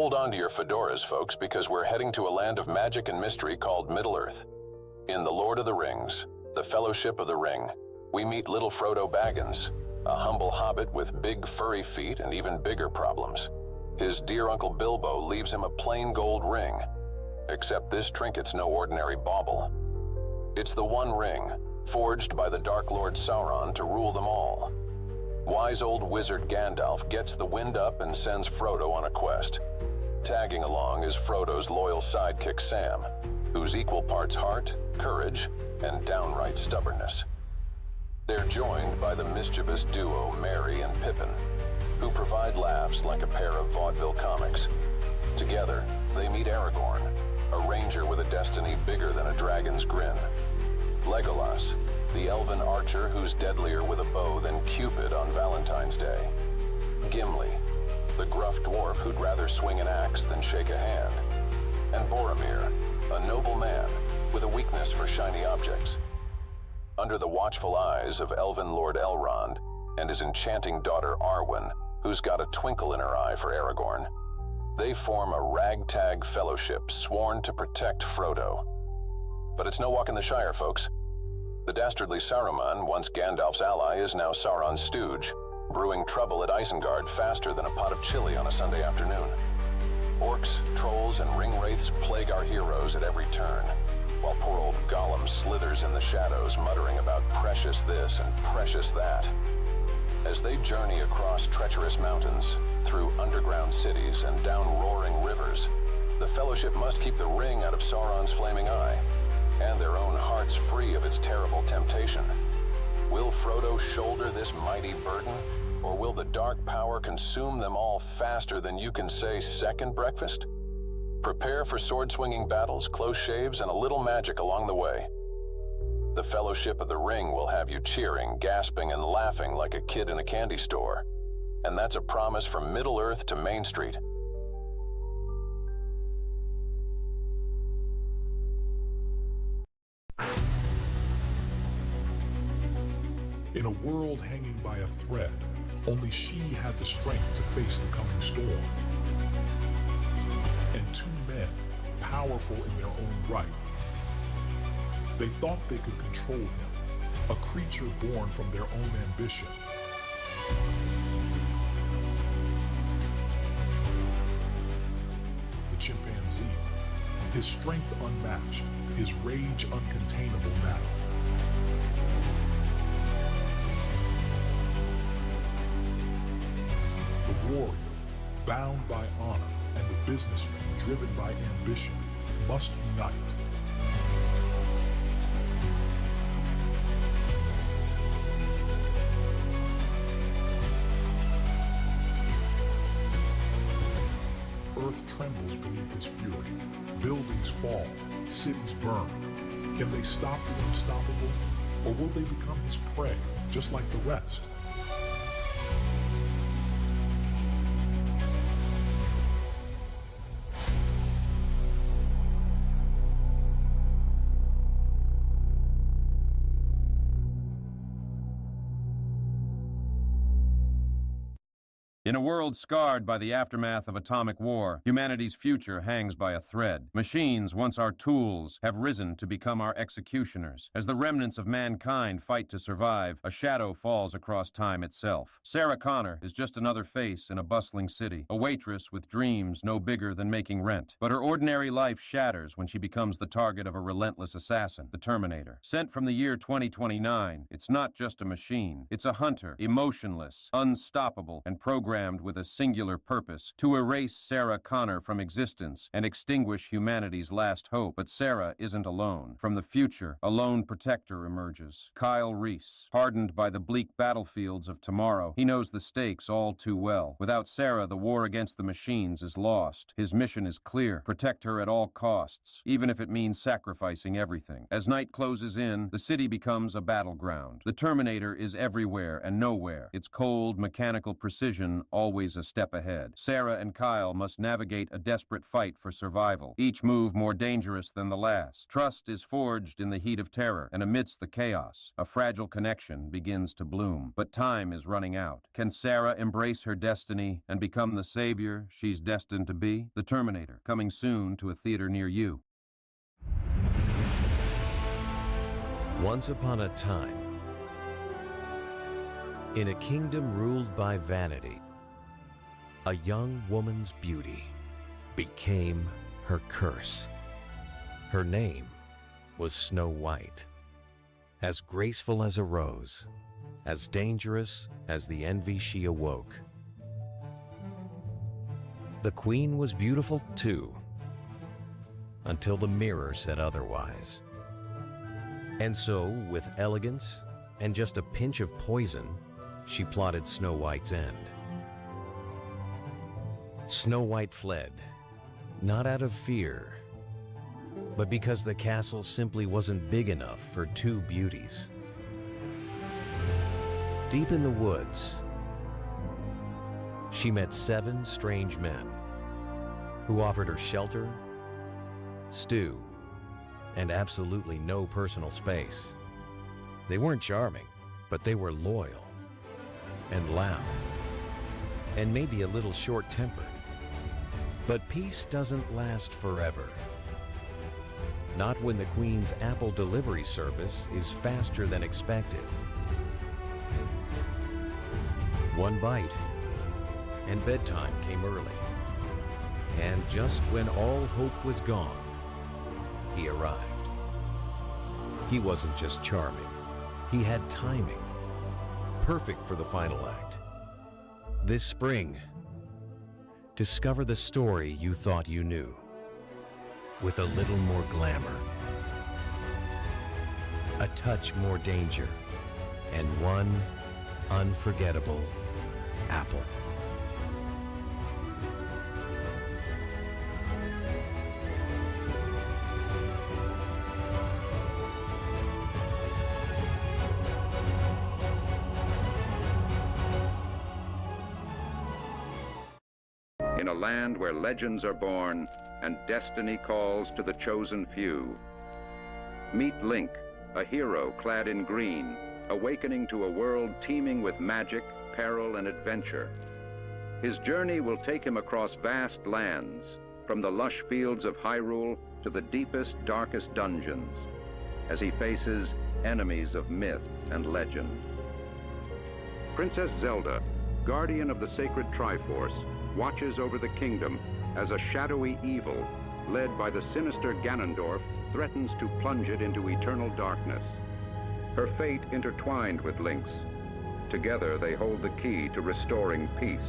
Hold on to your fedoras, folks, because we're heading to a land of magic and mystery called Middle-earth. In The Lord of the Rings, the Fellowship of the Ring, we meet little Frodo Baggins, a humble hobbit with big furry feet and even bigger problems. His dear Uncle Bilbo leaves him a plain gold ring, except this trinket's no ordinary bauble. It's the One Ring, forged by the Dark Lord Sauron to rule them all. Wise old wizard Gandalf gets the wind up and sends Frodo on a quest. Tagging along is Frodo's loyal sidekick Sam, who's equal parts heart, courage, and downright stubbornness. They're joined by the mischievous duo Merry and Pippin, who provide laughs like a pair of vaudeville comics. Together, they meet Aragorn, a ranger with a destiny bigger than a dragon's grin. Legolas, the elven archer who's deadlier with a bow than Cupid on Valentine's Day. Gimli, the gruff dwarf who'd rather swing an axe than shake a hand. And Boromir, a noble man with a weakness for shiny objects. Under the watchful eyes of elven Lord Elrond and his enchanting daughter Arwen, who's got a twinkle in her eye for Aragorn, they form a ragtag fellowship sworn to protect Frodo. But it's no walk in the Shire, folks. The dastardly Saruman, once Gandalf's ally, is now Sauron's stooge, brewing trouble at Isengard faster than a pot of chili on a Sunday afternoon. Orcs, trolls, and ring-wraiths plague our heroes at every turn, while poor old Gollum slithers in the shadows, muttering about precious this and precious that. As they journey across treacherous mountains, through underground cities, and down roaring rivers, the Fellowship must keep the ring out of Sauron's flaming eye, and their own hearts free of its terrible temptation. Will Frodo shoulder this mighty burden, or will the dark power consume them all faster than you can say second breakfast? Prepare for sword-swinging battles, close shaves, and a little magic along the way. The Fellowship of the Ring will have you cheering, gasping, and laughing like a kid in a candy store. And that's a promise from Middle-earth to Main Street. In a world hanging by a thread, only she had the strength to face the coming storm. And two men, powerful in their own right. They thought they could control him, a creature born from their own ambition. The chimpanzee, his strength unmatched, his rage uncontainable now. The warrior, bound by honor, and the businessman, driven by ambition, must unite. Earth trembles beneath his fury. Buildings fall, cities burn. Can they stop the unstoppable, or will they become his prey, just like the rest? In a world scarred by the aftermath of atomic war, humanity's future hangs by a thread. Machines, once our tools, have risen to become our executioners. As the remnants of mankind fight to survive, a shadow falls across time itself. Sarah Connor is just another face in a bustling city, a waitress with dreams no bigger than making rent. But her ordinary life shatters when she becomes the target of a relentless assassin, the Terminator. Sent from the year 2029, it's not just a machine. It's a hunter, emotionless, unstoppable, and programmed with a singular purpose, to erase Sarah Connor from existence and extinguish humanity's last hope. But Sarah isn't alone. From the future, a lone protector emerges. Kyle Reese. Hardened by the bleak battlefields of tomorrow, he knows the stakes all too well. Without Sarah, the war against the machines is lost. His mission is clear. Protect her at all costs, even if it means sacrificing everything. As night closes in, the city becomes a battleground. The Terminator is everywhere and nowhere. Its cold, mechanical precision always a step ahead. Sarah and Kyle must navigate a desperate fight for survival, each move more dangerous than the last. Trust is forged in the heat of terror, and amidst the chaos, a fragile connection begins to bloom. But time is running out. Can Sarah embrace her destiny and become the savior she's destined to be? The Terminator, coming soon to a theater near you. Once upon a time, in a kingdom ruled by vanity, a young woman's beauty became her curse. Her name was Snow White. As graceful as a rose, as dangerous as the envy she awoke. The queen was beautiful too, until the mirror said otherwise. And so, with elegance and just a pinch of poison, she plotted Snow White's end. Snow White fled, not out of fear, but because the castle simply wasn't big enough for two beauties. Deep in the woods, she met 7 strange men who offered her shelter, stew, and absolutely no personal space. They weren't charming, but they were loyal and loud and maybe a little short-tempered. But peace doesn't last forever. Not when the Queen's Apple delivery service is faster than expected. One bite, and bedtime came early. And just when all hope was gone, he arrived. He wasn't just charming, he had timing. Perfect for the final act. This spring, discover the story you thought you knew, with a little more glamour, a touch more danger, and one unforgettable apple. In a land where legends are born and destiny calls to the chosen few. Meet Link, a hero clad in green, awakening to a world teeming with magic, peril, and adventure. His journey will take him across vast lands, from the lush fields of Hyrule to the deepest, darkest dungeons, as he faces enemies of myth and legend. Princess Zelda, guardian of the sacred Triforce, watches over the kingdom as a shadowy evil, led by the sinister Ganondorf, threatens to plunge it into eternal darkness. Her fate intertwined with Link's. Together they hold the key to restoring peace.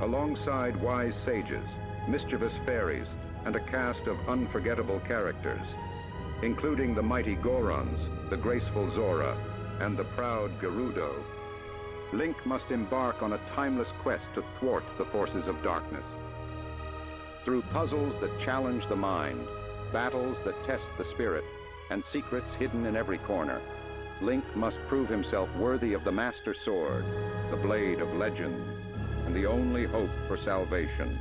Alongside wise sages, mischievous fairies, and a cast of unforgettable characters, including the mighty Gorons, the graceful Zora, and the proud Gerudo, Link must embark on a timeless quest to thwart the forces of darkness. Through puzzles that challenge the mind, battles that test the spirit, and secrets hidden in every corner, Link must prove himself worthy of the Master Sword, the blade of legend, and the only hope for salvation.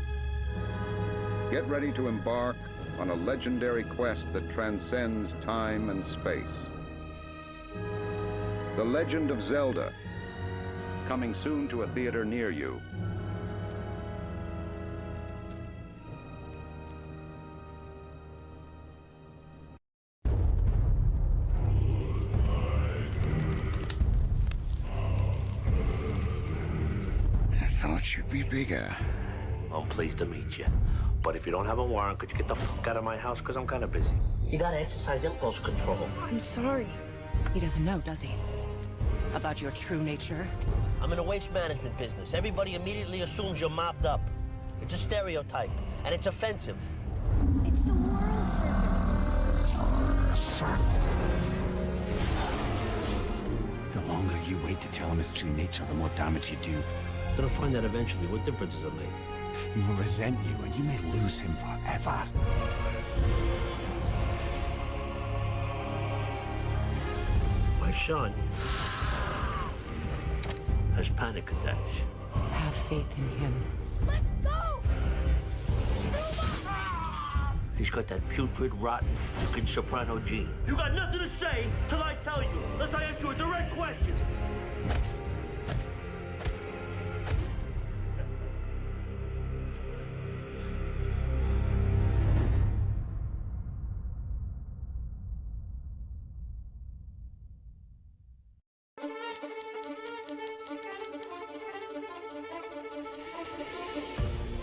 Get ready to embark on a legendary quest that transcends time and space. The Legend of Zelda, coming soon to a theater near you. I thought you'd be bigger. I'm pleased to meet you. But if you don't have a warrant, could you get the fuck out of my house? Because I'm kind of busy. You gotta exercise impulse control. I'm sorry. He doesn't know, does he? About your true nature? I'm in a waste management business. Everybody immediately assumes you're mopped up. It's a stereotype, and it's offensive. It's the world serpent. The longer you wait to tell him his true nature, the more damage you do. Gonna find out eventually. What difference does it make? He will resent you, and you may lose him forever. My son has panic attacks. Have faith in him. Let go! He's got that putrid, rotten, fucking soprano gene. You got nothing to say till I tell you, unless I ask you a direct question.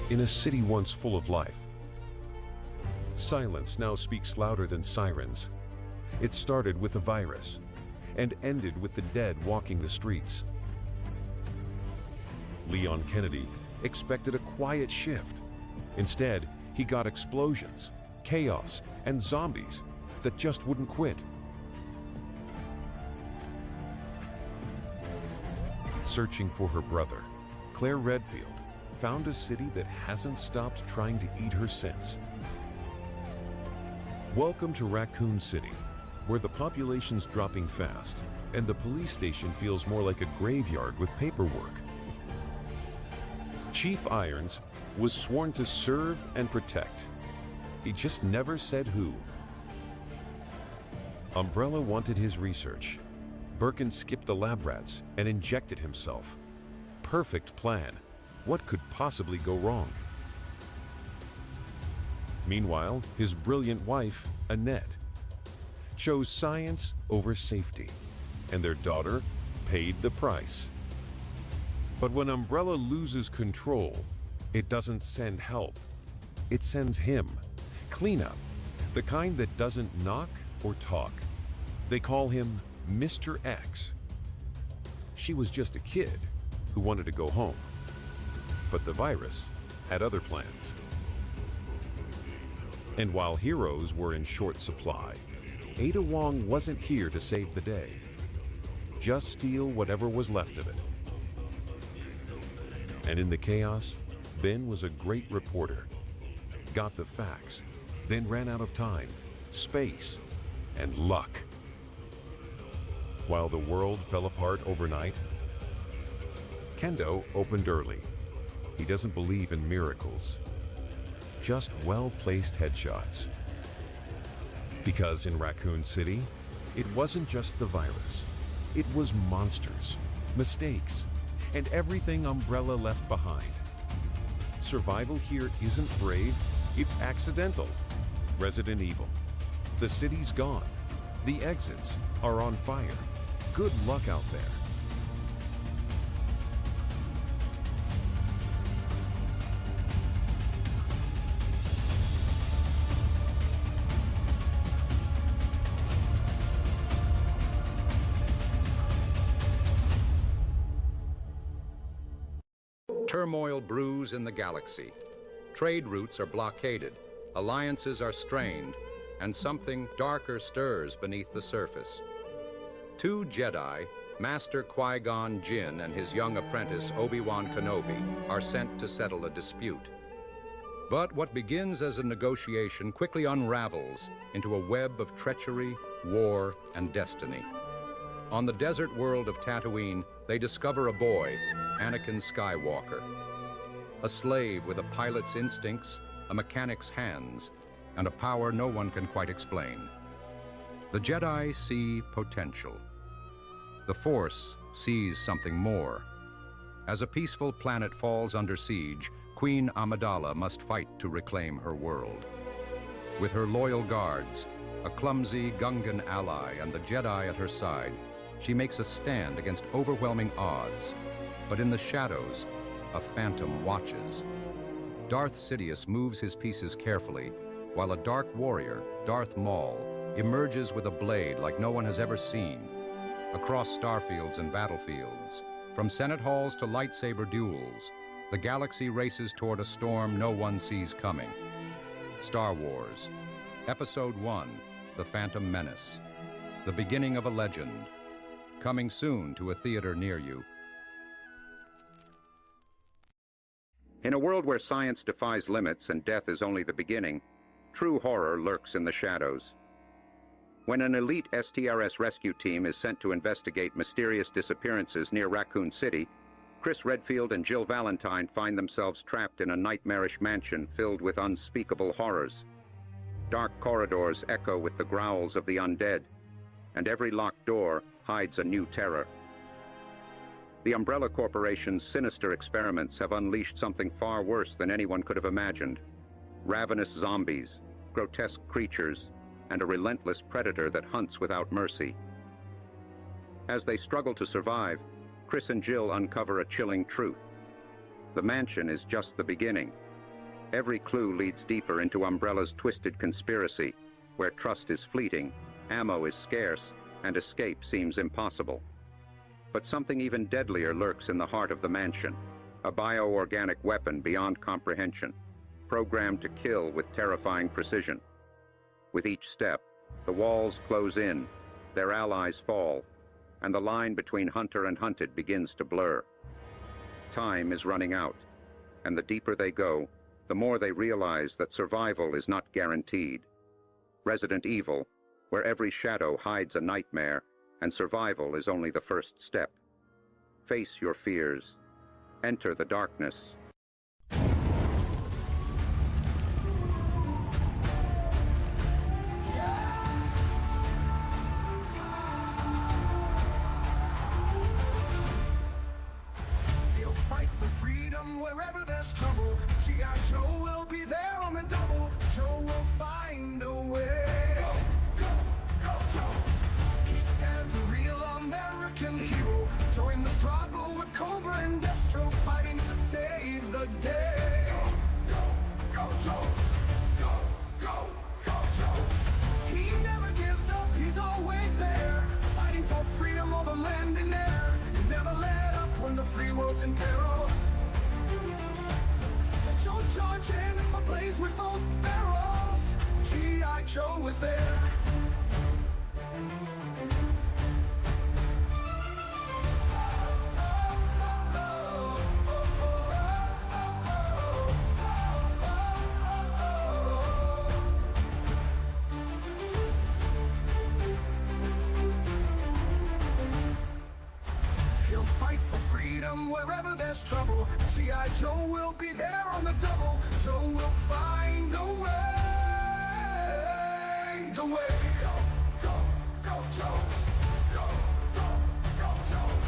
In a city once full of life, silence now speaks louder than sirens. It started with a virus and ended with the dead walking the streets. Leon Kennedy expected a quiet shift. Instead, he got explosions, chaos, and zombies that just wouldn't quit. Searching for her brother, Claire Redfield found a city that hasn't stopped trying to eat her since. Welcome to Raccoon City, where the population's dropping fast and the police station feels more like a graveyard with paperwork. Chief Irons was sworn to serve and protect. He just never said who. Umbrella wanted his research. Birkin skipped the lab rats and injected himself. Perfect plan. What could possibly go wrong? Meanwhile, his brilliant wife, Annette, chose science over safety, and their daughter paid the price. But when Umbrella loses control, it doesn't send help. It sends him. Cleanup, the kind that doesn't knock or talk. They call him Mr. X. She was just a kid who wanted to go home. But the virus had other plans. And while heroes were in short supply, Ada Wong wasn't here to save the day. Just steal whatever was left of it. And in the chaos, Ben was a great reporter. Got the facts, then ran out of time, space, and luck. While the world fell apart overnight, Kendo opened early. He doesn't believe in miracles, just well-placed headshots. Because in Raccoon City, it wasn't just the virus. It was monsters, mistakes, and everything Umbrella left behind. Survival here isn't brave, it's accidental. Resident Evil. The city's gone. The exits are on fire. Good luck out there. Turmoil brews in the galaxy. Trade routes are blockaded, alliances are strained, and something darker stirs beneath the surface. Two Jedi, Master Qui-Gon Jinn and his young apprentice Obi-Wan Kenobi, are sent to settle a dispute. But what begins as a negotiation quickly unravels into a web of treachery, war, and destiny. On the desert world of Tatooine, they discover a boy, Anakin Skywalker. A slave with a pilot's instincts, a mechanic's hands, and a power no one can quite explain. The Jedi see potential. The Force sees something more. As a peaceful planet falls under siege, Queen Amidala must fight to reclaim her world. With her loyal guards, a clumsy Gungan ally, and the Jedi at her side, she makes a stand against overwhelming odds. But in the shadows, a phantom watches. Darth Sidious moves his pieces carefully, while a dark warrior, Darth Maul, emerges with a blade like no one has ever seen. Across starfields and battlefields, from Senate halls to lightsaber duels, the galaxy races toward a storm no one sees coming. Star Wars, Episode 1, The Phantom Menace, the beginning of a legend, coming soon to a theater near you. In a world where science defies limits and death is only the beginning, true horror lurks in the shadows. When an elite STRS rescue team is sent to investigate mysterious disappearances near Raccoon City, Chris Redfield and Jill Valentine find themselves trapped in a nightmarish mansion filled with unspeakable horrors. Dark corridors echo with the growls of the undead, and every locked door hides a new terror. The Umbrella Corporation's sinister experiments have unleashed something far worse than anyone could have imagined. Ravenous zombies, grotesque creatures, and a relentless predator that hunts without mercy. As they struggle to survive, Chris and Jill uncover a chilling truth. The mansion is just the beginning. Every clue leads deeper into Umbrella's twisted conspiracy, where trust is fleeting, ammo is scarce, and escape seems impossible. But something even deadlier lurks in the heart of the mansion, a bioorganic weapon beyond comprehension, programmed to kill with terrifying precision. With each step, the walls close in, their allies fall, and the line between hunter and hunted begins to blur. Time is running out, and the deeper they go, the more they realize that survival is not guaranteed. Resident Evil, where every shadow hides a nightmare, and survival is only the first step. Face your fears. Enter the darkness. He'll fight for freedom wherever there's trouble. G.I. Joe will be there on the double. Joe will find a way. Go, go, go, Joe. He stands a real American hero. Join the struggle with Cobra and Destro, fighting to save the day. Go, go, go, Joe. Go, go, go, Joe. He never gives up, he's always there, fighting for freedom over land and air. He never let up when the free world's in peril. Let Joe charge in, ablaze with both barrels. G.I. Joe is there. He'll fight for freedom wherever there's trouble. G.I. Joe will be there on the double. Joe will find a way. The way. Go, go, go, Joes. Go, go, go, Joes.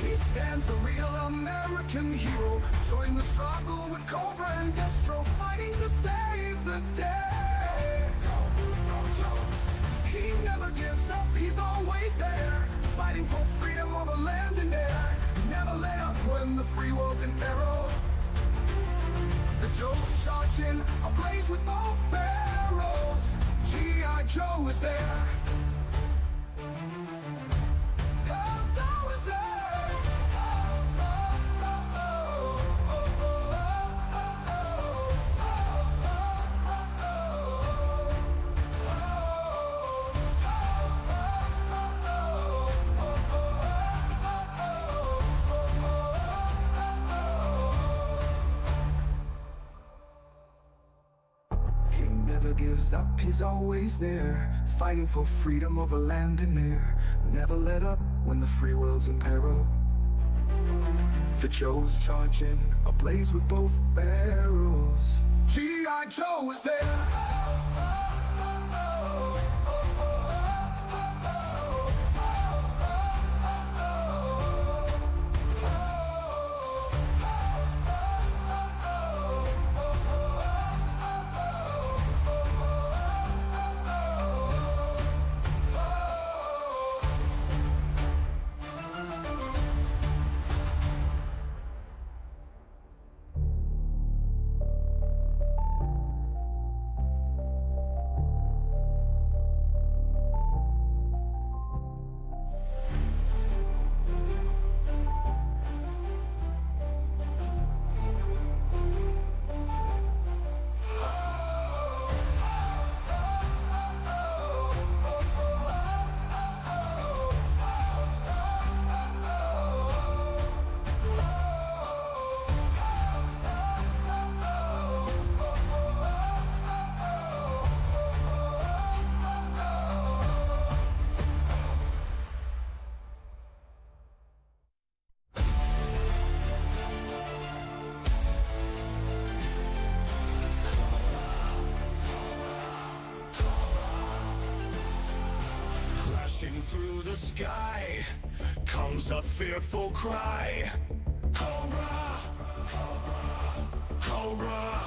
He stands a real American hero. Join the struggle with Cobra and Destro, fighting to save the day. Go, go, go, Joes. He never gives up, he's always there, fighting for freedom over land and air. Never let up when the free world's in peril. The Joes charge in, ablaze with both barrels. G.I. Joe is there. Joe is there. He never gives up, he's always there, fighting for freedom over land and air. Never let up when the free world's in peril. The Joes charge in, ablaze with both barrels. G.I. Joe is there. through the sky comes a fearful cry. Cobra! Cobra! Cobra!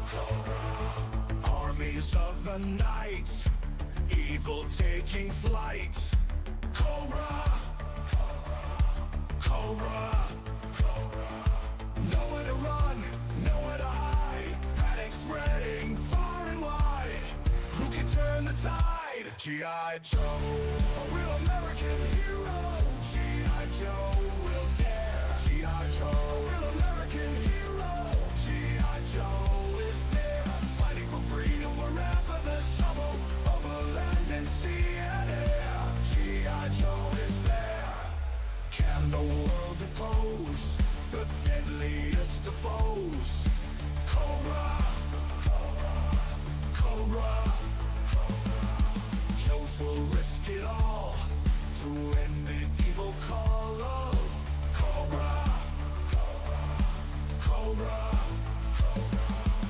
Cobra! Armies of the night, evil taking flight. Cobra! Cobra! Cobra! Nowhere to run, nowhere to hide. Panic spreading far and wide. Who can turn the tide? G.I. Joe, a real American hero. G.I. Joe will dare. G.I. Joe, real American hero. G.I. Joe is there, fighting for freedom wherever there's trouble, over land and sea and air. G.I. Joe is there. Can the world oppose the deadliest of foes? Cobra, Cobra, Cobra. Joes will risk it all to end the evil call of Cobra, Cobra, Cobra.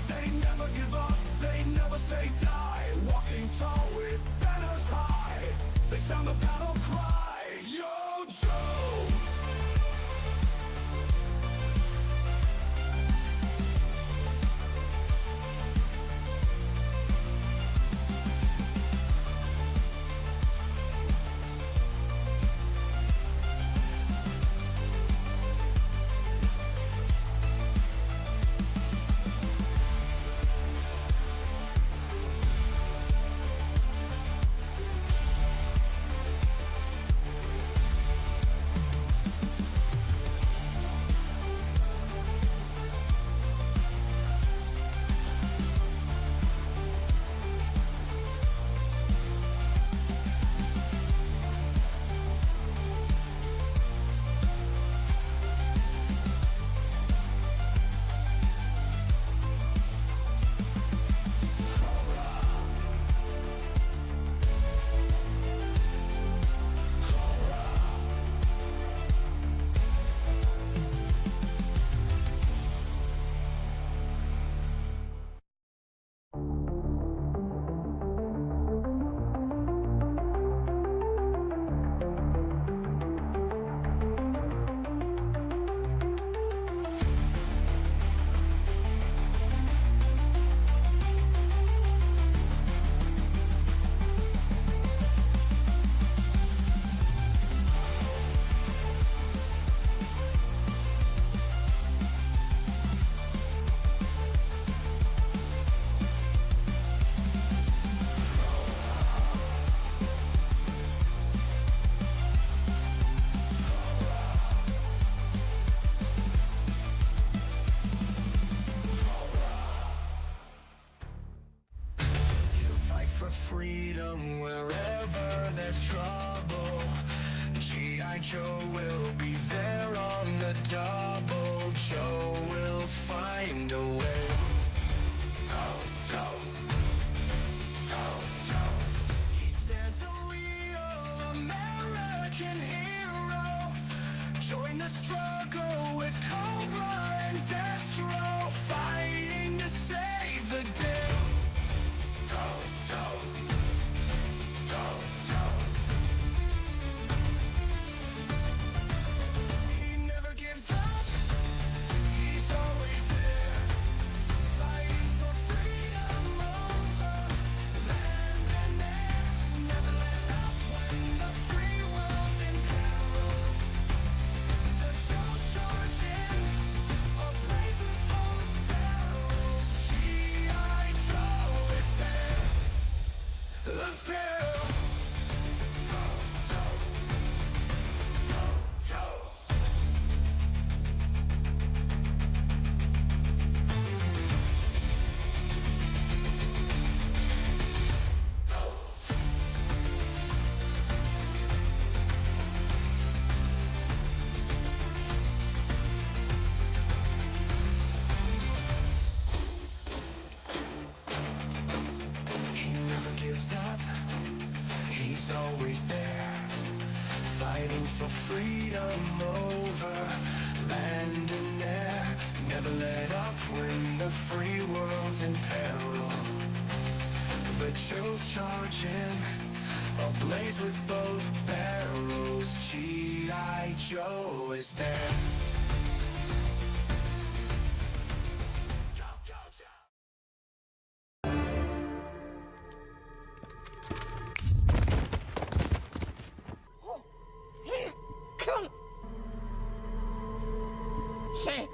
They never give up, they never say die. Walking tall with banners high, they sound the battle cry. Yo, Joe! Freedom wherever there's trouble. G.I. Joe will be there on the double. Joe will find a way. Go, Joe. Go, Joe. He stands a real American hero. Join the struggle with Cobra and Destro, fighting to save the day. Go, Joe. He never gives up. He's always there, fighting for freedom over land and air. Never let up when the free world's in peril. The Joe charge in, ablaze with both barrels. G.I. Joe is there. Let's go. He never gives up. He's always there, fighting for freedom over land and air. Never let up when the free world's in peril. The Joes charge in, ablaze with both barrels. G.I. Joe is there. Come. Say.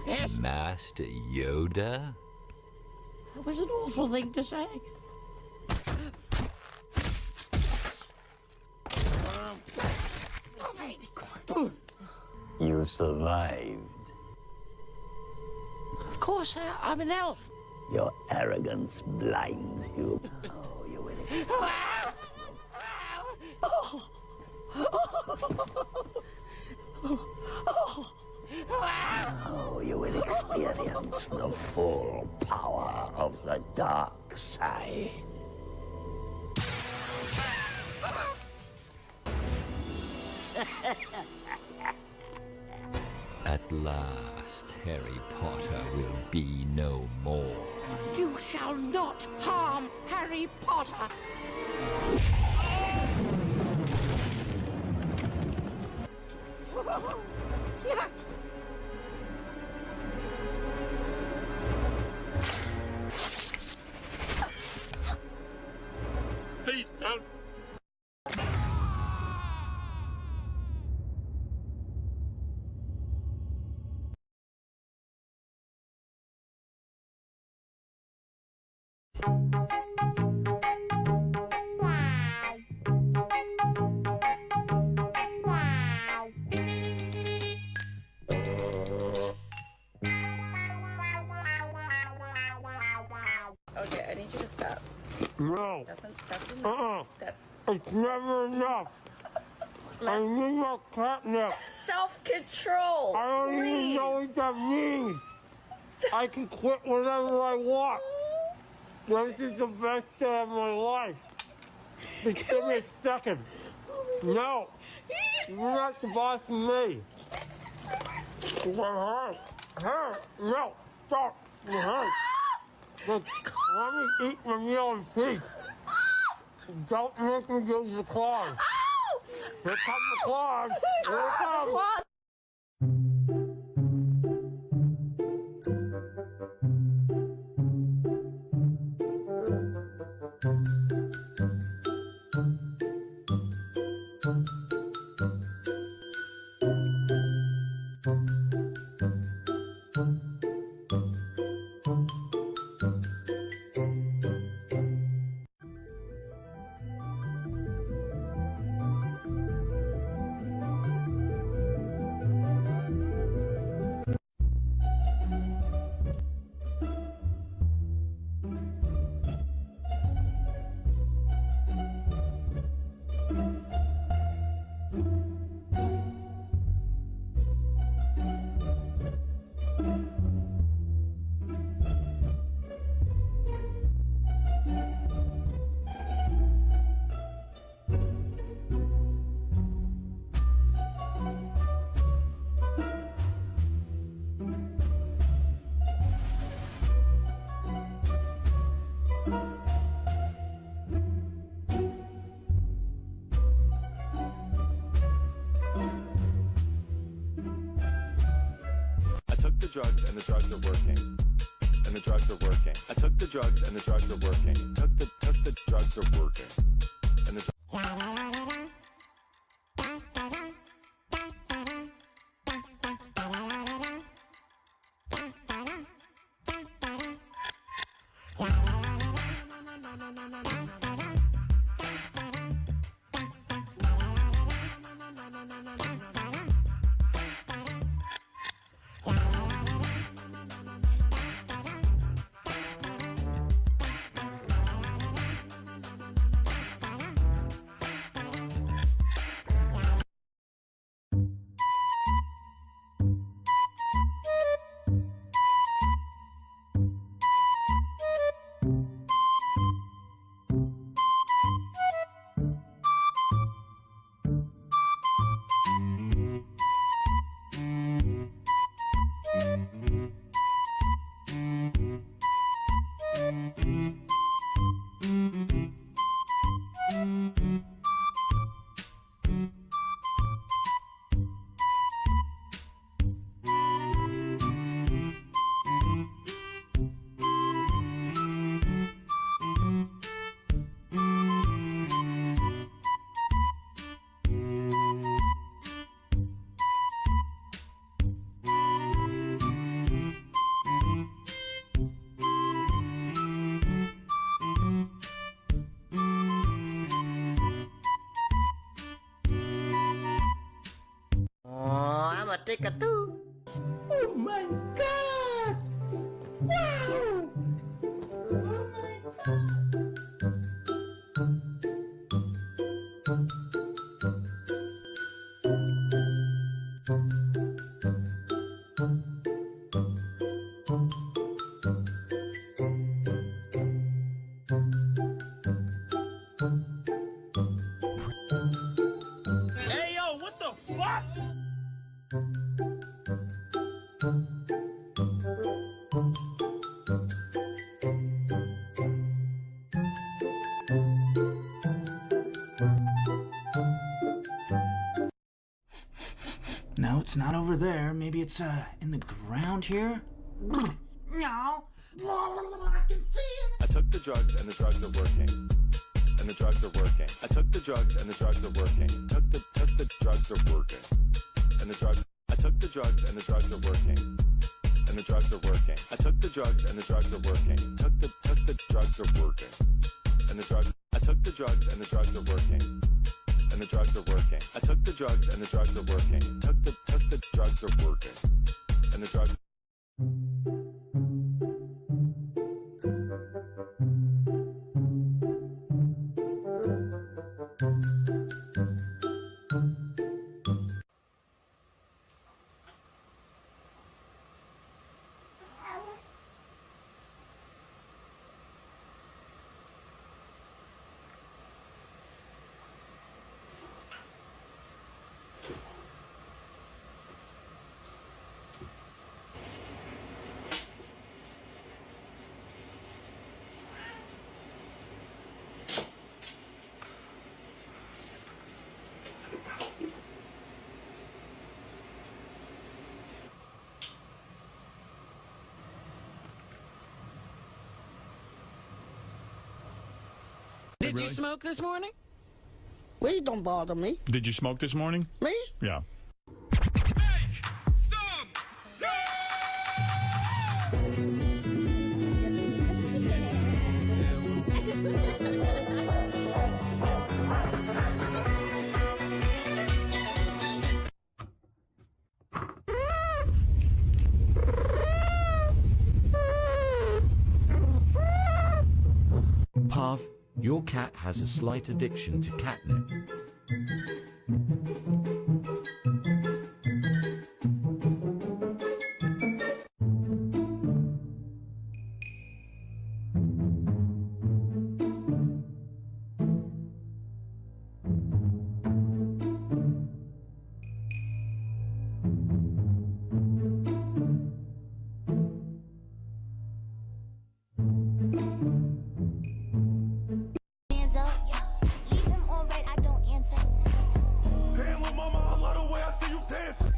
Yes. Master Yoda? That was an awful thing to say. You survived. Of course, I'm an elf. Your arrogance blinds you. Oh, you will Oh, you will experience the full power of the dark side. At last, Harry Potter will be no more. You shall not harm Harry Potter. Please don't. Okay, I need you to stop. No. That's enough. That's It's never enough. I need more catnip. self-control. I don't even know what that means. I can quit whenever I want. This is the best day of my life. Just give me a second. No. You're not the boss of me. It hurt. Hurt. No. Stop. It hurts. Look, let me eat my meal in peace. Don't make me use the claws. Here come the claws. Here it comes. drugs and the drugs are working. And the drugs are working. I took the drugs and the drugs are working. Took the drugs are working. And the take a two. Oh my god! Wow! Oh my god! Hey, yo, what the fuck? No, it's not over there. Maybe it's in the ground here. No. I took the drugs and the drugs are working. And the drugs are working. I took the drugs and the drugs are working. Took the drugs are working. And the drugs. I took the drugs and the drugs are working. And the drugs are working. I took the drugs and the drugs are working. Took the drugs are working. And the drugs. I took the drugs and the drugs are working. And the drugs are working. I took the drugs and the drugs are working. Took the drugs are working. And the drugs. Did you smoke this morning? Weed don't bother me. Did you smoke this morning? Me? Yeah. Pav, your cat has a slight addiction to catnip. Hands up. Leave him on red, I don't answer. Damn, little mama, I love the way I see you dancing.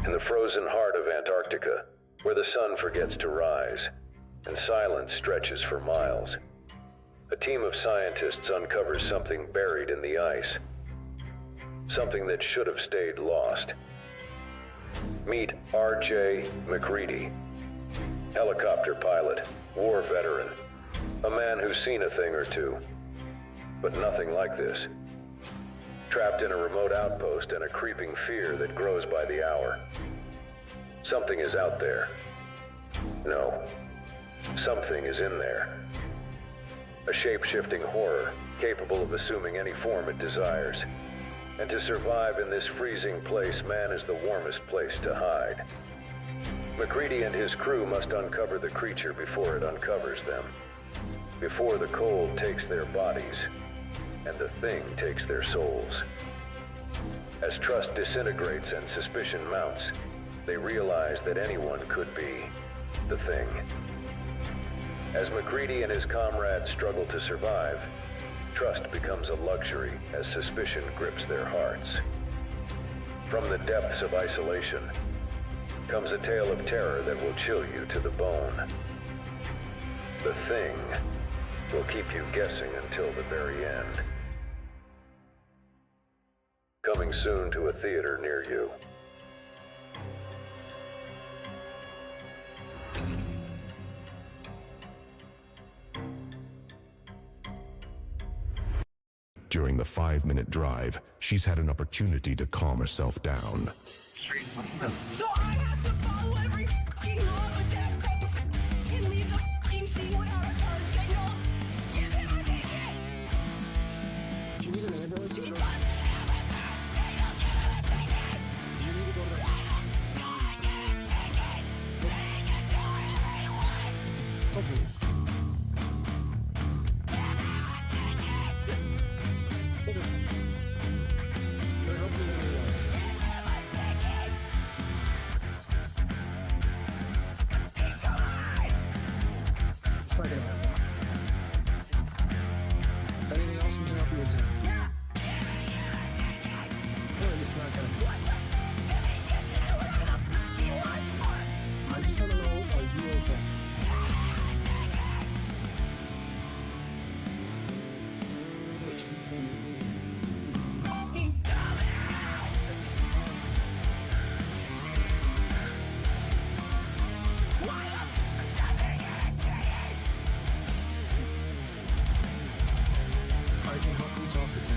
In the frozen heart of Antarctica, where the sun forgets to rise, and silence stretches for miles, a team of scientists uncovers something buried in the ice. Something that should have stayed lost. Meet R.J. McCready, helicopter pilot, war veteran, a man who's seen a thing or two, but nothing like this. Trapped in a remote outpost and a creeping fear that grows by the hour. Something is out there. No, something is in there. A shape-shifting horror, capable of assuming any form it desires. And to survive in this freezing place, man is the warmest place to hide. McCready and his crew must uncover the creature before it uncovers them. Before the cold takes their bodies, and the thing takes their souls. As trust disintegrates and suspicion mounts, they realize that anyone could be the thing. As McCready and his comrades struggle to survive, trust becomes a luxury as suspicion grips their hearts. From the depths of isolation comes a tale of terror that will chill you to the bone. The thing will keep you guessing until the very end. Coming soon to a theater near you. During the 5-minute drive, she's had an opportunity to calm herself down. So I have to follow every f***ing law with that coach and leave the f***ing scene without a turn signal? Give it or take it! Do you need an ambulance? He busted everything! They don't give it or take it! Do you need to go to the... No, I can't take it! Take it to everyone! Okay. Anything else we can help you with today? Yeah. It's not gonna. I just want to know, are you okay? I can help you talk to Sam.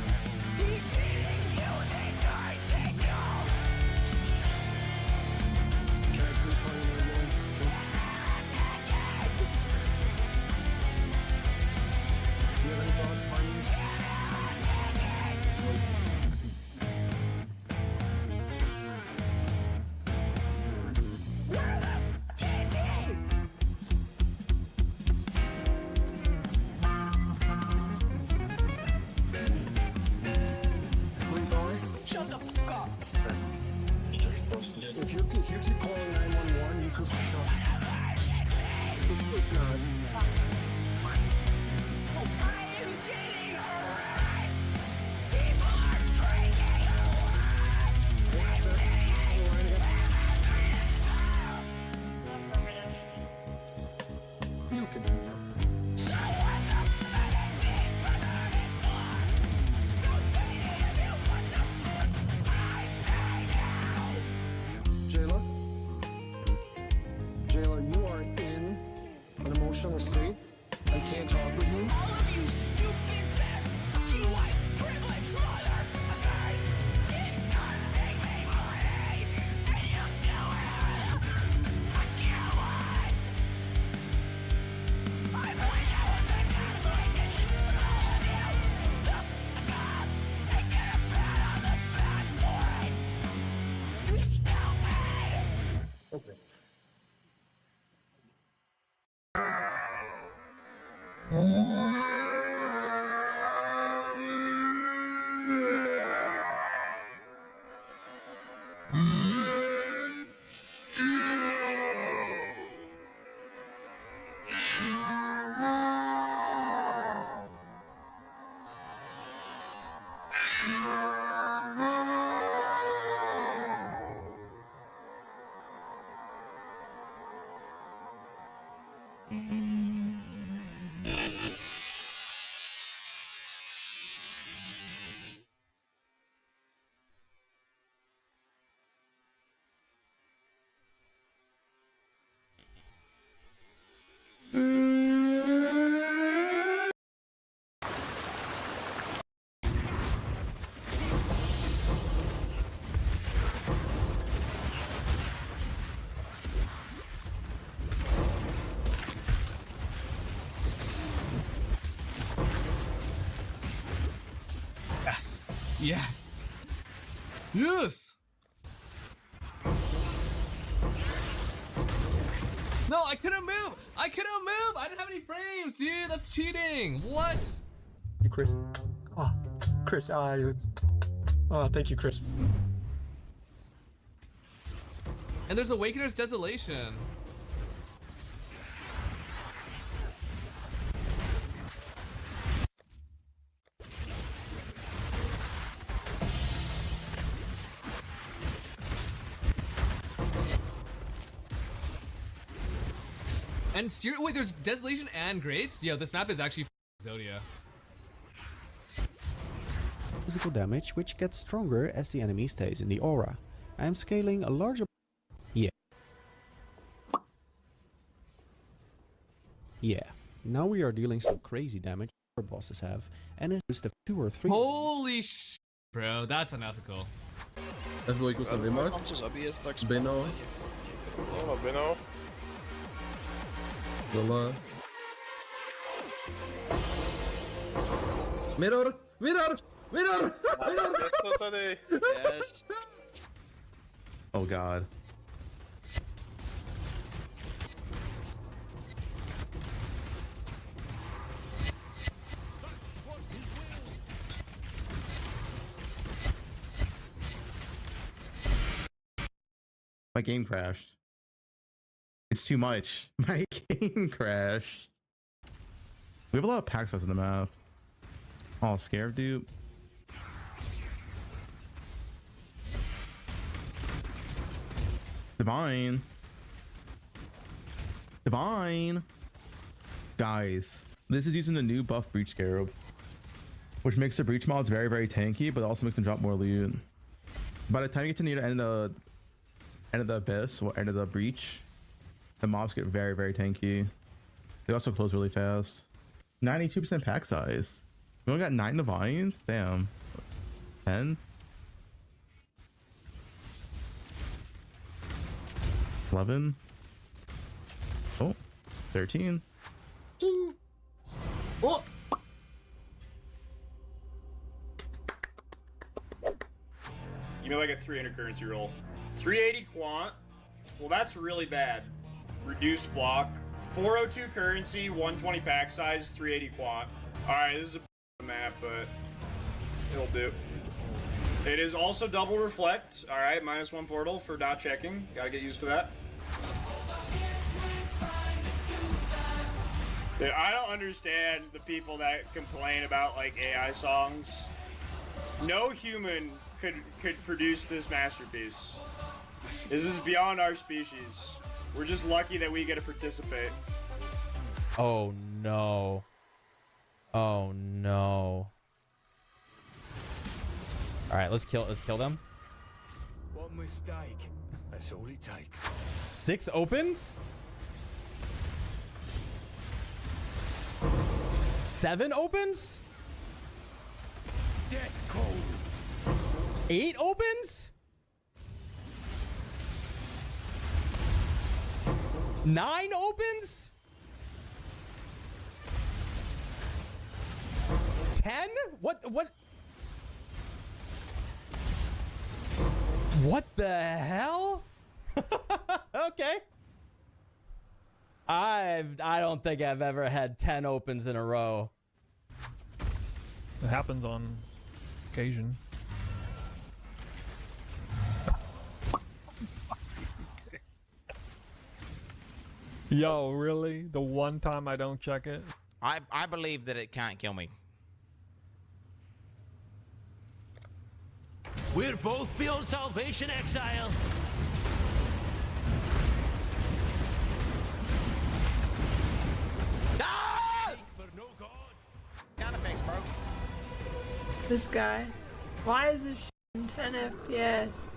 Can I please call you an ambulance? Do you have any thoughts, findings? Shut the fuck up. If you keep calling 911, you could fuck up. It's not. Are you kidding? Alright. People are freaking out. What's that? You can hang up. So what the fuck is this running for? Don't say any of you what the fuck I say now. Jayla, you are in an emotional state. I can't talk with you. All of you stupid fucking white privileged mother, okay? You can't take me money, and you do it. I can't wait. I wish I was a cop so I could shoot all of you. Look, God, they get a pat on the back for it. You stupid. Okay. Yes. Yes. No, I couldn't move. I couldn't move. I didn't have any frames, dude. That's cheating. What? Hey, Chris. Oh, Chris. Oh, thank you, Chris. And there's Awakener's Desolation. And wait, there's Desolation and Greats? Yo, this map is actually Zodia. Physical damage, which gets stronger as the enemy stays in the aura. I am scaling a larger... Yeah. Yeah. Now we are dealing some crazy damage our bosses have, and it is the 2 or 3... Holy sh... Bro, that's unethical. Even ik was dan weer maar. Benno. Oh, Benno. Mirror! Mirror! Mirror! Yes. Oh god. My game crashed. It's too much. My game crashed. We have a lot of pack size on the map. Oh, scared dude. Divine. Divine. Guys, this is using the new buff Breach Scarab, which makes the Breach mods very, very tanky, but also makes them drop more loot. By the time you get to near the end of the Abyss or end of the Breach, the mobs get very, very tanky. They also close really fast. 92% pack size. We only got 9 Divines? Damn. 10? 11? Oh, 13. Oh! Give me like a 300 currency roll. 380 quant. Well, that's really bad. Reduced block. 402 currency, 120 pack size, 380 quant. Alright, this is a map, but it'll do. It is also double reflect. Alright, -1 portal for not checking. Gotta get used to that. Dude, I don't understand the people that complain about like AI songs. No human could produce this masterpiece. This is beyond our species. We're just lucky that we get to participate. Oh no. Oh no. All right, let's kill them. One mistake. That's all it takes. 6 opens? 7 opens? Death cold. 8 opens? 9 opens? 10? What the hell? Okay. I don't think I've ever had 10 opens in a row. It happens on occasion. Yo, really? The one time I don't check it? I believe that it can't kill me. We're both beyond salvation, exile. This guy. Why is this in 10 FPS?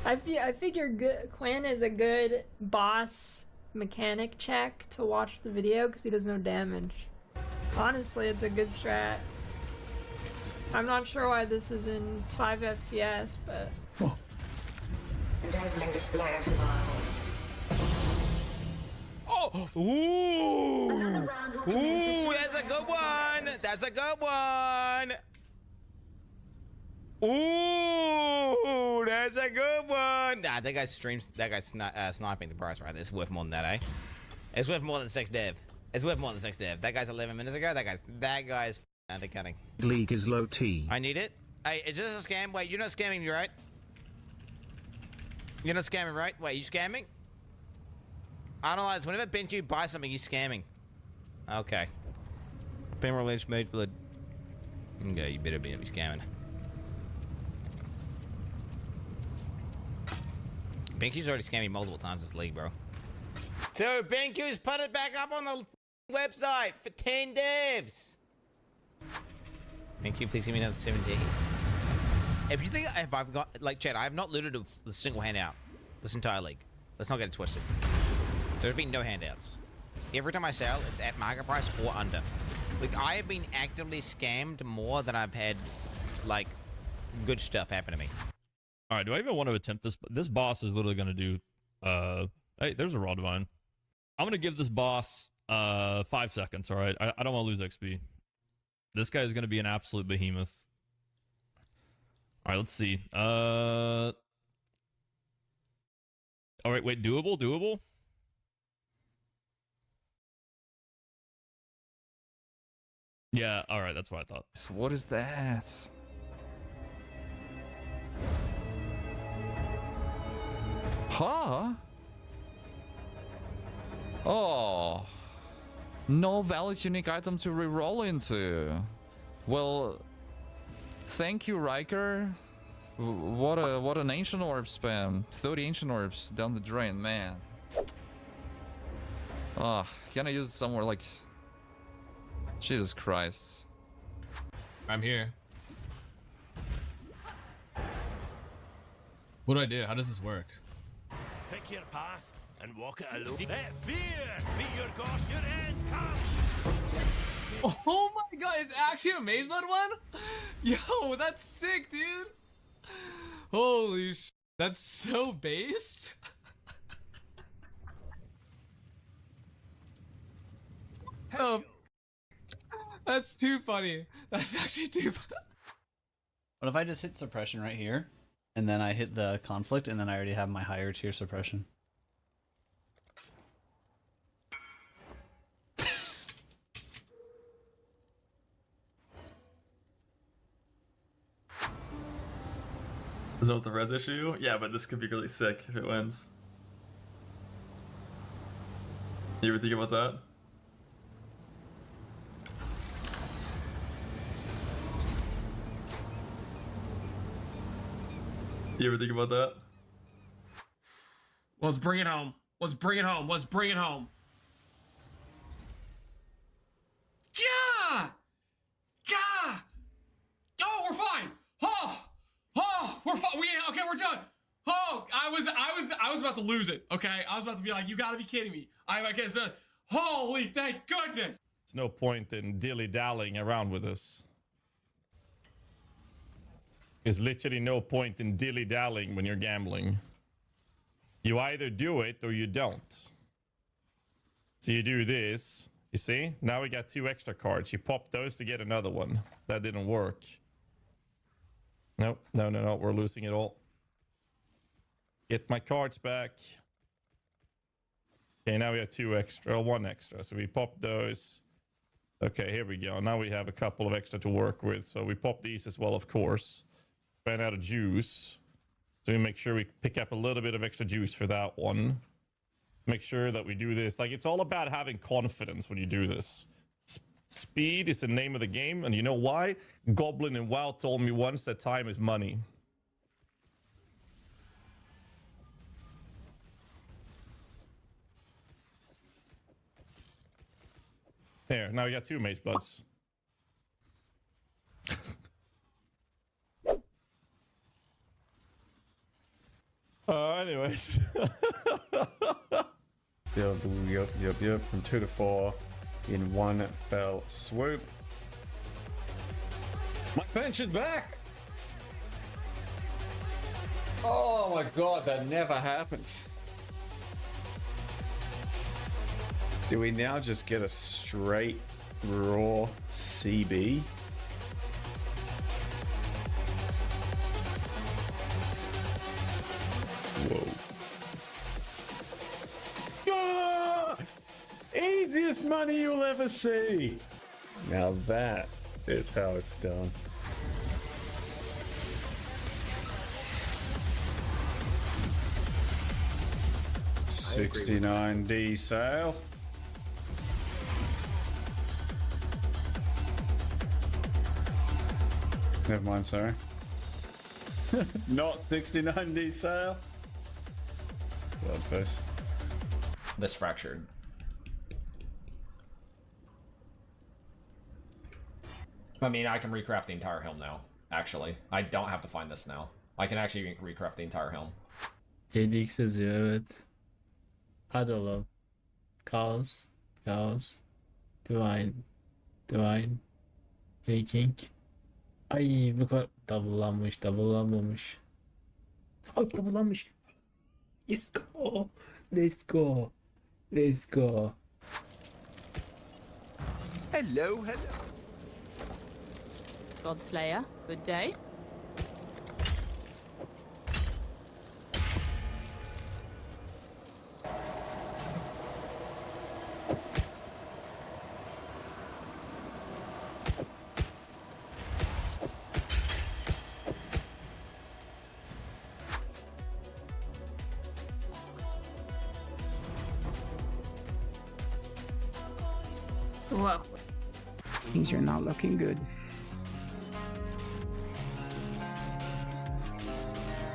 I figure Quinn is a good boss mechanic check to watch the video because he does no damage. Honestly, it's a good strat. I'm not sure why this is in 5 FPS, but... A dazzling display of survival. Oh! Ooh! Ooh, that's a good one! That's a good one! Ooh, that's a good one. Nah, that guy streams. That guy's sniping the price right there. It's worth more than that, eh? It's worth more than 6 dev. It's worth more than 6 dev. That guy's 11 minutes ago. That guy's undercutting. League is low T. I need it. Hey, is this a scam? Wait, you're not scamming me, right? You're not scamming, right? Wait, you scamming? I don't like this. Whenever BenQ buys something, he's scamming. Okay. Been released, made blood. Okay, you better be scamming. BenQ's already scammed me multiple times this league, bro. Dude, BenQ's put it back up on the website for 10 devs. BenQ, please give me another 7 days. If you think if I've got, like, Chad, I have not looted a single handout this entire league. Let's not get it twisted. There's been no handouts. Every time I sell, it's at market price or under. Like, I have been actively scammed more than I've had, like, good stuff happen to me. All right, do I even want to attempt this? This boss is literally going to do... hey, there's a Raw Divine. I'm going to give this boss 5 seconds, all right? I don't want to lose XP. This guy is going to be an absolute behemoth. All right, let's see. All right, wait, doable? Yeah, all right, that's what I thought. So what is that? Huh? Oh. No valid unique item to reroll into. Well, thank you, Riker. What an ancient orb spam. 30 ancient orbs down the drain, man. Oh, can I use it somewhere like... Jesus Christ. I'm here. What do I do? How does this work? Pick your path and walk it alone. Let fear be your gosh, your end comes. Oh my god, is actually a Mage Blood one? Yo, that's sick, dude. Holy sh... That's so based. That's too funny. That's actually too funny. What if I just hit suppression right here, and then I hit the conflict, and then I already have my higher tier suppression? Is that the res issue? Yeah, but this could be really sick if it wins. You ever think about that? You ever think about that? Let's bring it home. Let's bring it home. Let's bring it home. Yeah! Yeah! Oh, we're fine. Oh, we're fine. Okay, we're done. Oh, I was about to lose it. Okay, I was about to be like, you gotta be kidding me. I guess. Holy, thank goodness. There's no point in dilly-dallying around with this. There's literally no point in dilly-dallying when you're gambling. You either do it or you don't. So you do this. You see? Now we got 2 extra cards. You pop those to get another one. That didn't work. Nope. No. We're losing it all. Get my cards back. Okay, now we have 2 extra. 1 extra. So we pop those. Okay, here we go. Now we have a couple of extra to work with. So we pop these as well, of course. Ran out of juice. So we make sure we pick up a little bit of extra juice for that one. Make sure that we do this. Like, it's all about having confidence when you do this. Speed is the name of the game. And you know why? Goblin and WoW told me once that time is money. There, now we got 2 Mage Bloods. Anyways. Yep. From 2 to 4 in 1 fell swoop. My bench is back. Oh my god, that never happens. Do we now just get a straight raw CB? money you'll ever see. Now that is how it's done. $69D sale. Never mind, sorry. Not 69D sale. Blood face. This fractured. I mean, I can recraft the entire helm now, actually. I don't have to find this now. I can actually recraft the entire helm. 7x yazıyor, evet. Hadi oğlum. Chaos. Chaos. Divine. Divine. Viking. Ay bu kadar. Double'lanmış. Double'lanmamış. Ay double'lanmış. Let's go. Let's go. Let's go. Hello, hello. Godslayer, good day. Whoa. Things are not looking good.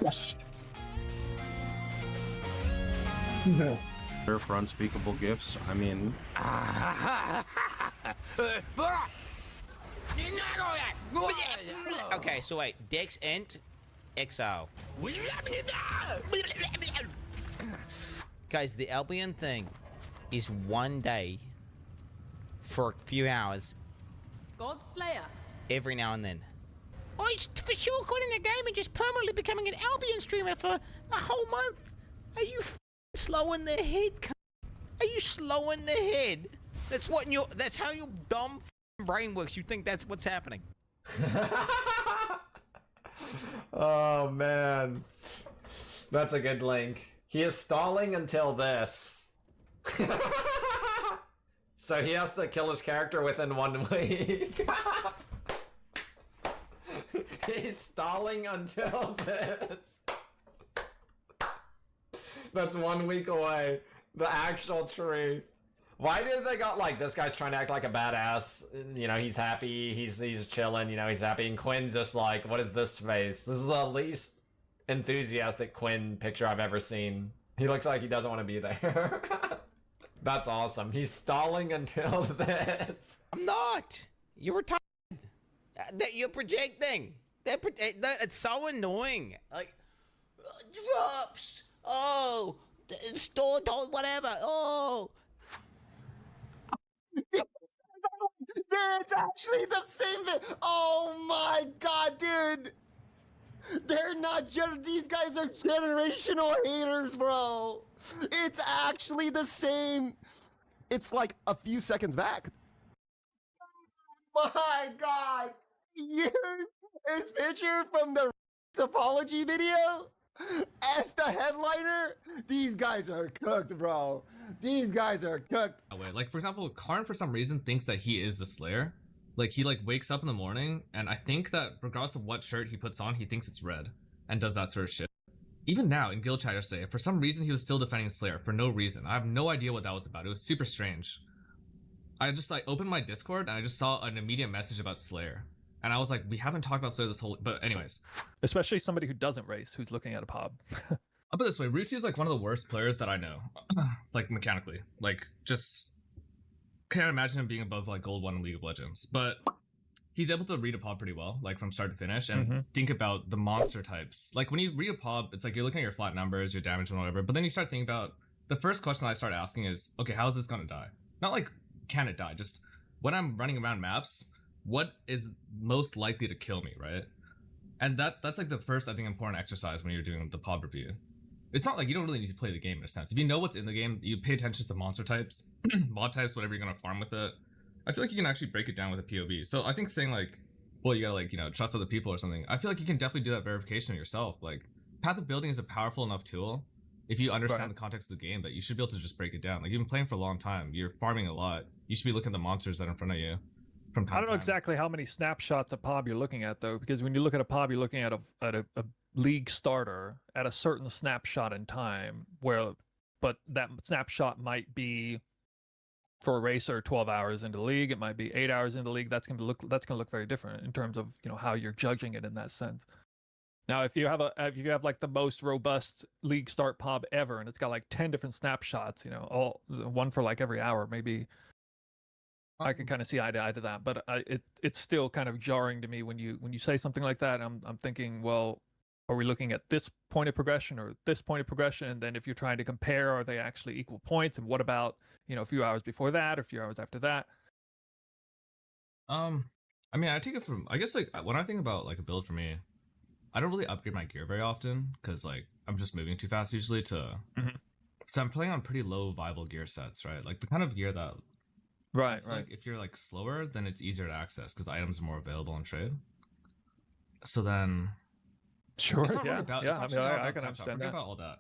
Yes. For unspeakable gifts, I mean... Okay, so wait, Dex Int, Exile. Guys, the Albion thing is one day for a few hours Godslayer. every now and then. Oh, it's for sure quitting the game and just permanently becoming an Albion streamer for a whole month. Are you slow in the head? Are you slow in the head? That's what your. That's how your dumb brain works. You think that's what's happening. Oh man, that's a good link. He is stalling until this. So he has to kill his character within 1 week. He's stalling until this. That's 1 week away. The actual truth. Why did they got like this guy's trying to act like a badass? You know, he's happy, he's chilling, you know, he's happy, and Quinn's just like, what is this face? This is the least enthusiastic Quinn picture I've ever seen. He looks like he doesn't want to be there. That's awesome. He's stalling until this. I'm not. You're retarded. That you're projecting. It's so annoying. Like drops. Oh, store told whatever. Oh. It's actually the same thing. Oh my god, dude. They're not these guys are generational haters, bro. It's actually the same. It's like a few seconds back. My god. Use this picture from the apology video as the headliner. These guys are cooked, bro. These guys are cooked. Like, for example, Karn for some reason thinks that he is the Slayer. Like, he like wakes up in the morning, and I think that regardless of what shirt he puts on, he thinks it's red and does that sort of shit. Even now in guild chat yesterday, for some reason he was still defending Slayer for no reason. I have no idea what that was about. It was super strange. I just like opened my Discord and I just saw an immediate message about Slayer. And I was like, we haven't talked about Slayer this whole... But anyways. Especially somebody who doesn't race, who's looking at a pub. I'll put it this way, Ruti is like one of the worst players that I know. Like mechanically. Like just... Can't imagine him being above like Gold 1 in League of Legends. But he's able to read a pod pretty well, like from start to finish, and think about the monster types. Like when you read a pod, it's like you're looking at your flat numbers, your damage and whatever, but then you start thinking about... The first question I start asking is, okay, how is this gonna die? Not like, can it die? Just when I'm running around maps, what is most likely to kill me, right? And that's like the first, I think, important exercise when you're doing the pod review. It's not like you don't really need to play the game in a sense. If you know what's in the game, you pay attention to the monster types, mod types, whatever you're gonna farm with it. I feel like you can actually break it down with a POV. So I think saying like, well, you gotta like, you know, trust other people or something. I feel like you can definitely do that verification yourself. Like, path of building is a powerful enough tool if you understand the context of the game, that you should be able to just break it down. Like, you've been playing for a long time, you're farming a lot. You should be looking at the monsters that are in front of you from time I don't know to time. exactly how many snapshots of POB you're looking at though, because when you look at a POB, you're looking at a league starter at a certain snapshot in time, but that snapshot might be for a racer 12 hours into the league. It might be 8 hours into the league. That's gonna look very different in terms of how you're judging it in that sense. Now, if you have like the most robust league start POB ever, and it's got like 10 different snapshots, all one for like every hour, maybe I could kind of see eye to eye to that. But it's still kind of jarring to me when you say something like that. I'm thinking, well, are we looking at this point of progression or this point of progression? And then if you're trying to compare, are they actually equal points? And what about a few hours before that or a few hours after that? I mean, I take it from, I guess, like, when I think about like a build for me, I don't really upgrade my gear very often because like I'm just moving too fast usually to. So I'm playing on pretty low viable gear sets, right? Like the kind of gear that. Right. Like if you're like slower, then it's easier to access because the items are more available in trade. So then. Sure. It's not Yeah. really about, Yeah. it's I not mean, really I about can snapshot. understand Forget that. about all that.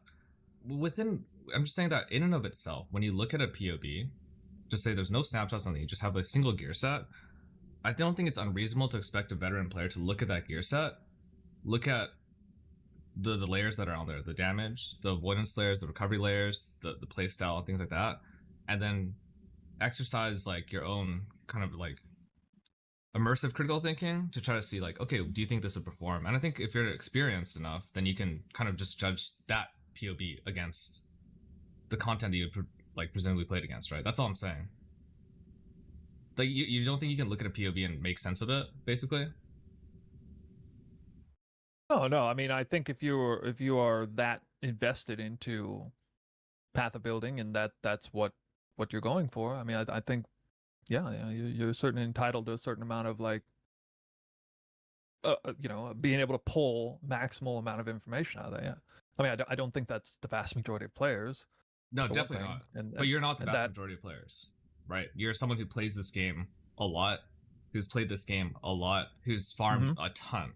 I'm just saying that in and of itself, when you look at a POB, just say there's no snapshots on it, you just have a single gear set. I don't think it's unreasonable to expect a veteran player to look at that gear set, look at the layers that are on there, the damage, the avoidance layers, the recovery layers, the play style, things like that, and then exercise like your own kind of like immersive critical thinking to try to see like, okay, do you think this would perform? And I think if you're experienced enough, then you can kind of just judge that POB against the content that you presumably played against, right? That's all I'm saying. Like, you don't think you can look at a POB and make sense of it, basically? No. I mean, I think if you are that invested into path of building and that's what you're going for, I mean, I think, yeah, you're certainly entitled to a certain amount of like, being able to pull maximal amount of information out of that. Yeah. I mean, I don't think that's the vast majority of players. No, definitely not. But you're not the vast majority of players, right? You're someone who plays this game a lot, who's played this game a lot, who's farmed a ton.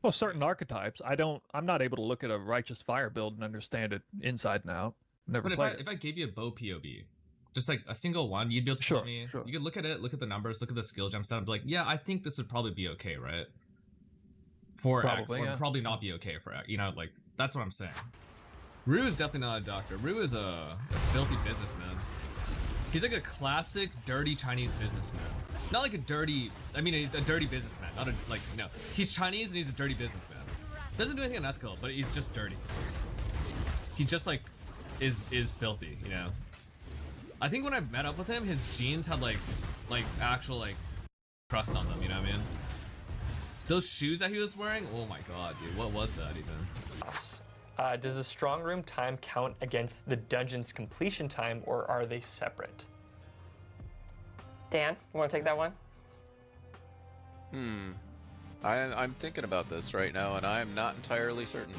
Well, certain archetypes, I'm not able to look at a Righteous Fire build and understand it inside and out. Never played it. If I gave you a bow POB, just like a single one, you'd be able to tell me. You could look at it, look at the numbers, look at the skill gem set, and be like, yeah, I think this would probably be okay, right? For X, or probably not be okay for X. Like, that's what I'm saying. Rue is definitely not a doctor. Rue is a filthy businessman. He's like a classic dirty Chinese businessman. Not like a dirty businessman. Not he's Chinese and he's a dirty businessman. Doesn't do anything unethical, but he's just dirty. He just like is filthy, I think when I met up with him, his jeans had like actual like crust on them, you know what I mean? Those shoes that he was wearing, oh my god, dude, what was that even? Does the strong room time count against the dungeon's completion time, or are they separate? Dan, you want to take that one? I'm thinking about this right now, and I am not entirely certain.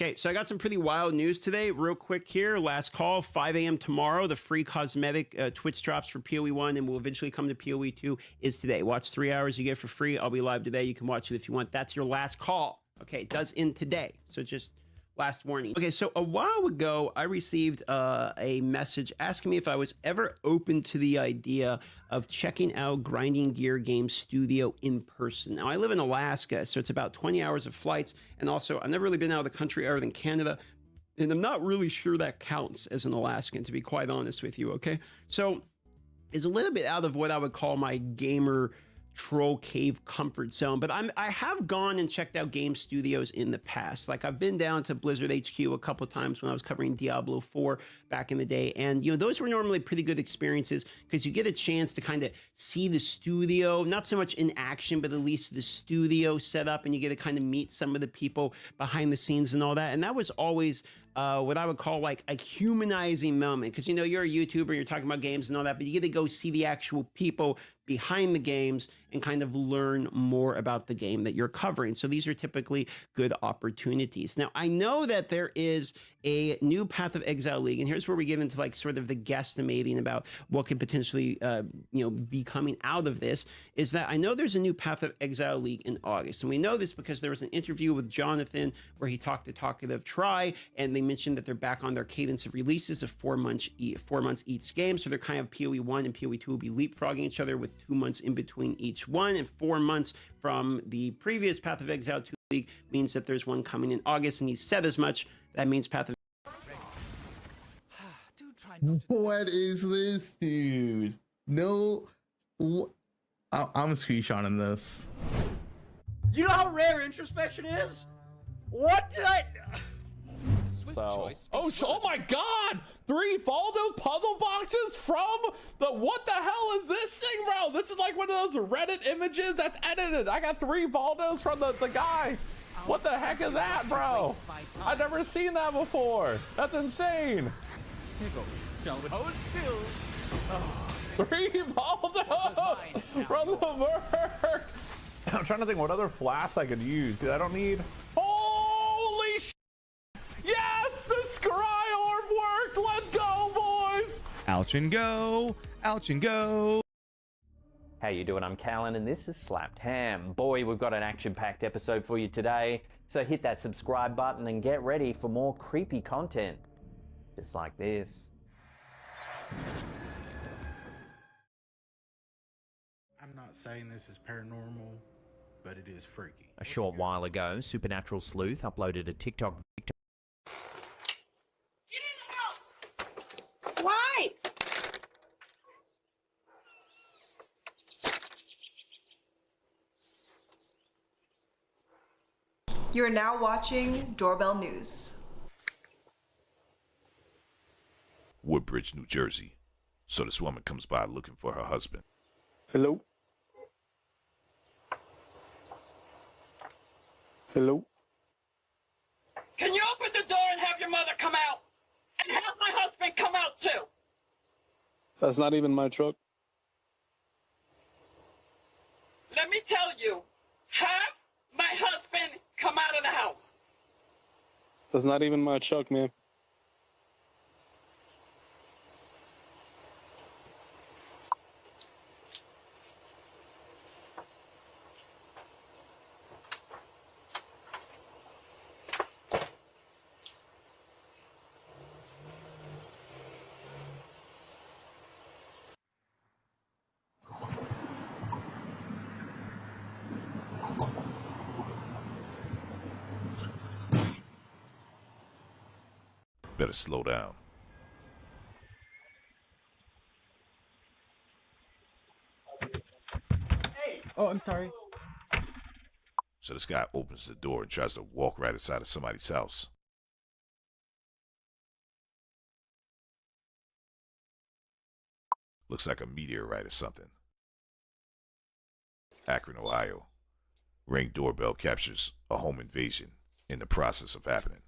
Okay, so I got some pretty wild news today. Real quick here, last call, 5 a.m. tomorrow. The free cosmetic Twitch drops for PoE 1 and will eventually come to PoE 2 is today. Watch 3 hours, you get for free. I'll be live today. You can watch it if you want. That's your last call. Okay, it does end today. So just last warning. Okay, so a while ago, I received a message asking me if I was ever open to the idea of checking out Grinding Gear Games Studio in person. Now, I live in Alaska, so it's about 20 hours of flights, and also I've never really been out of the country other than Canada, and I'm not really sure that counts as an Alaskan, to be quite honest with you, okay? So it's a little bit out of what I would call my gamer troll cave comfort zone, but I have gone and checked out game studios in the past. Like, I've been down to Blizzard HQ a couple times when I was covering Diablo 4 back in the day, and those were normally pretty good experiences because you get a chance to kind of see the studio, not so much in action, but at least the studio set up, and you get to kind of meet some of the people behind the scenes and all that. And that was always what I would call like a humanizing moment. Because, you know, you're a YouTuber, you're talking about games and all that, but you get to go see the actual people behind the games and kind of learn more about the game that you're covering. So these are typically good opportunities. Now, I know that there is a new Path of Exile League, and here's where we get into like sort of the guesstimating about what could potentially, be coming out of this, is that I know there's a new Path of Exile League in August. And we know this because there was an interview with Jonathan where he talked to Talkative Try, and they mentioned that they're back on their cadence of releases of 4 months each game. So they're kind of PoE 1 and PoE 2 will be leapfrogging each other with 2 months in between each one, and 4 months from the previous Path of Exile 2 League means that there's one coming in August, and he said as much. That means Path of What is this, dude? No, I'm screenshotting this. You know how rare introspection is? What did I... So, oh my god! 3 Valdo puzzle boxes from the, what the hell is this thing, bro? This is like one of those Reddit images that's edited. I got 3 Valdos from the guy. What the heck is that, bro? I've never seen that before. That's insane. Hold still. 3 Valdos from the Merc. I'm trying to think what other flasks I could use, because I don't need... Holy sh! Yes! The Scry Orb worked! Let's go, boys! Ouch and go! Ouch and go! How you doing? I'm Callan and this is Slapped Ham. Boy, we've got an action-packed episode for you today, so hit that subscribe button and get ready for more creepy content. Just like this. I'm not saying this is paranormal, but it is freaky. A short while ago, Supernatural Sleuth uploaded a TikTok. Why? You are now watching Doorbell News. Woodbridge, New Jersey. So this woman comes by looking for her husband. Hello? Hello? Can you open the door and have your mother come out? And have my husband come out too? That's not even my truck. Let me tell you, have my husband come out of the house. That's not even my truck, man. Better slow down. Oh, I'm sorry. So this guy opens the door and tries to walk right inside of somebody's house. Looks like a meteorite or something. Akron, Ohio. Ring doorbell captures a home invasion in the process of happening.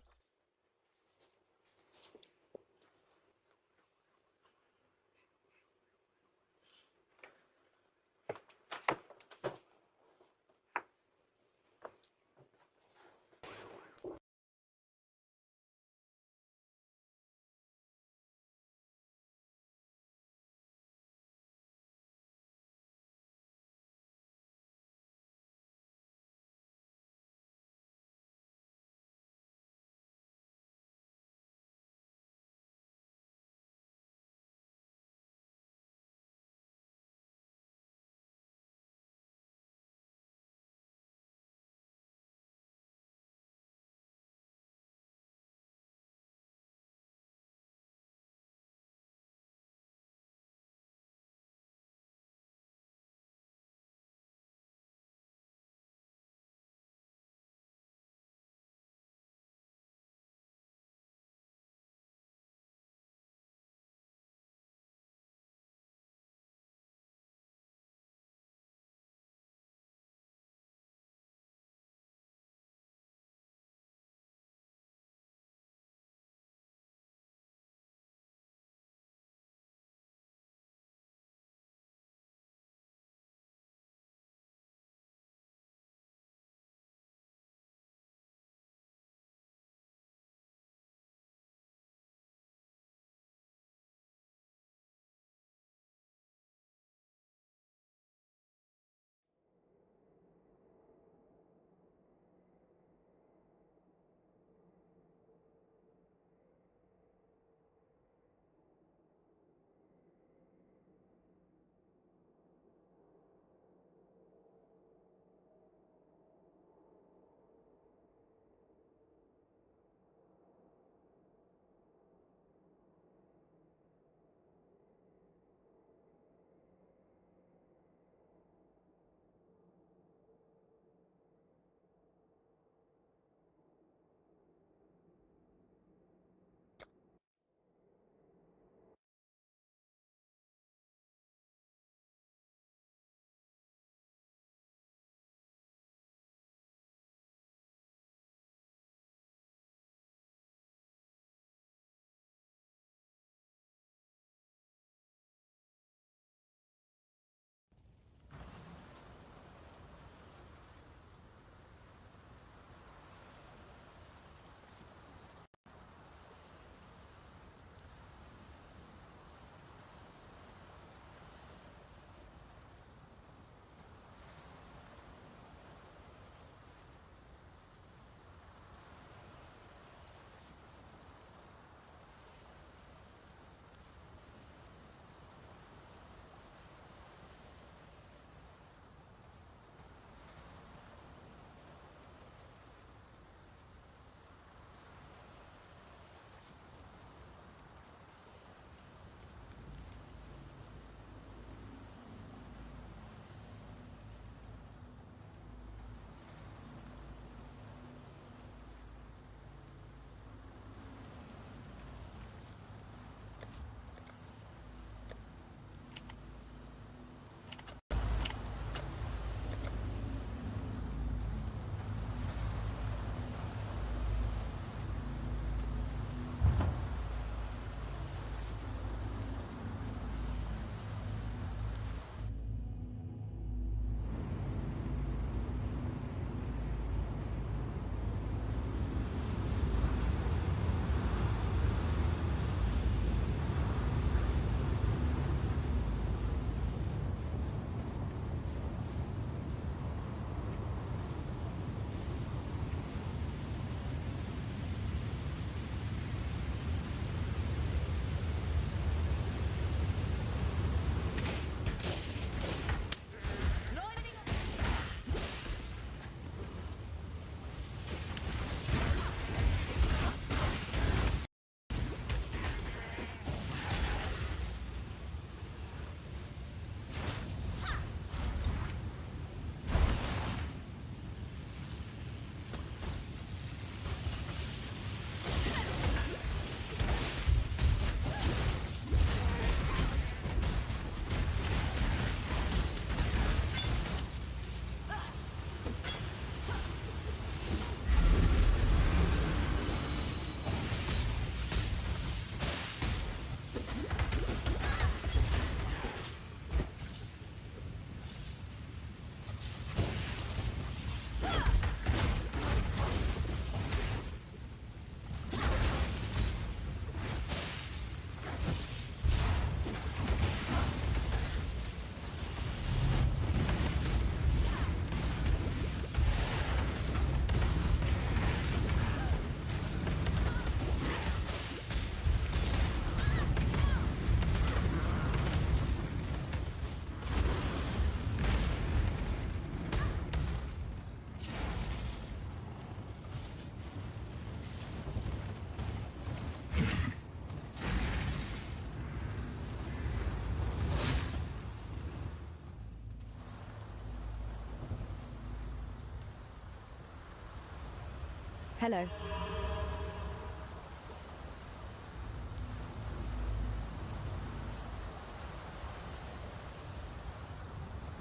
Hello.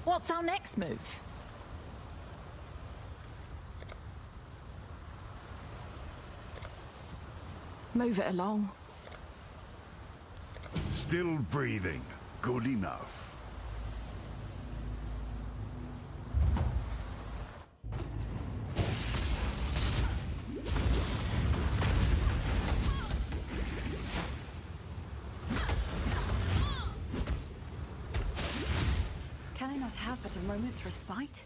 What's our next move? Move it along. Still breathing. Good enough. Can I not have but a moment's respite?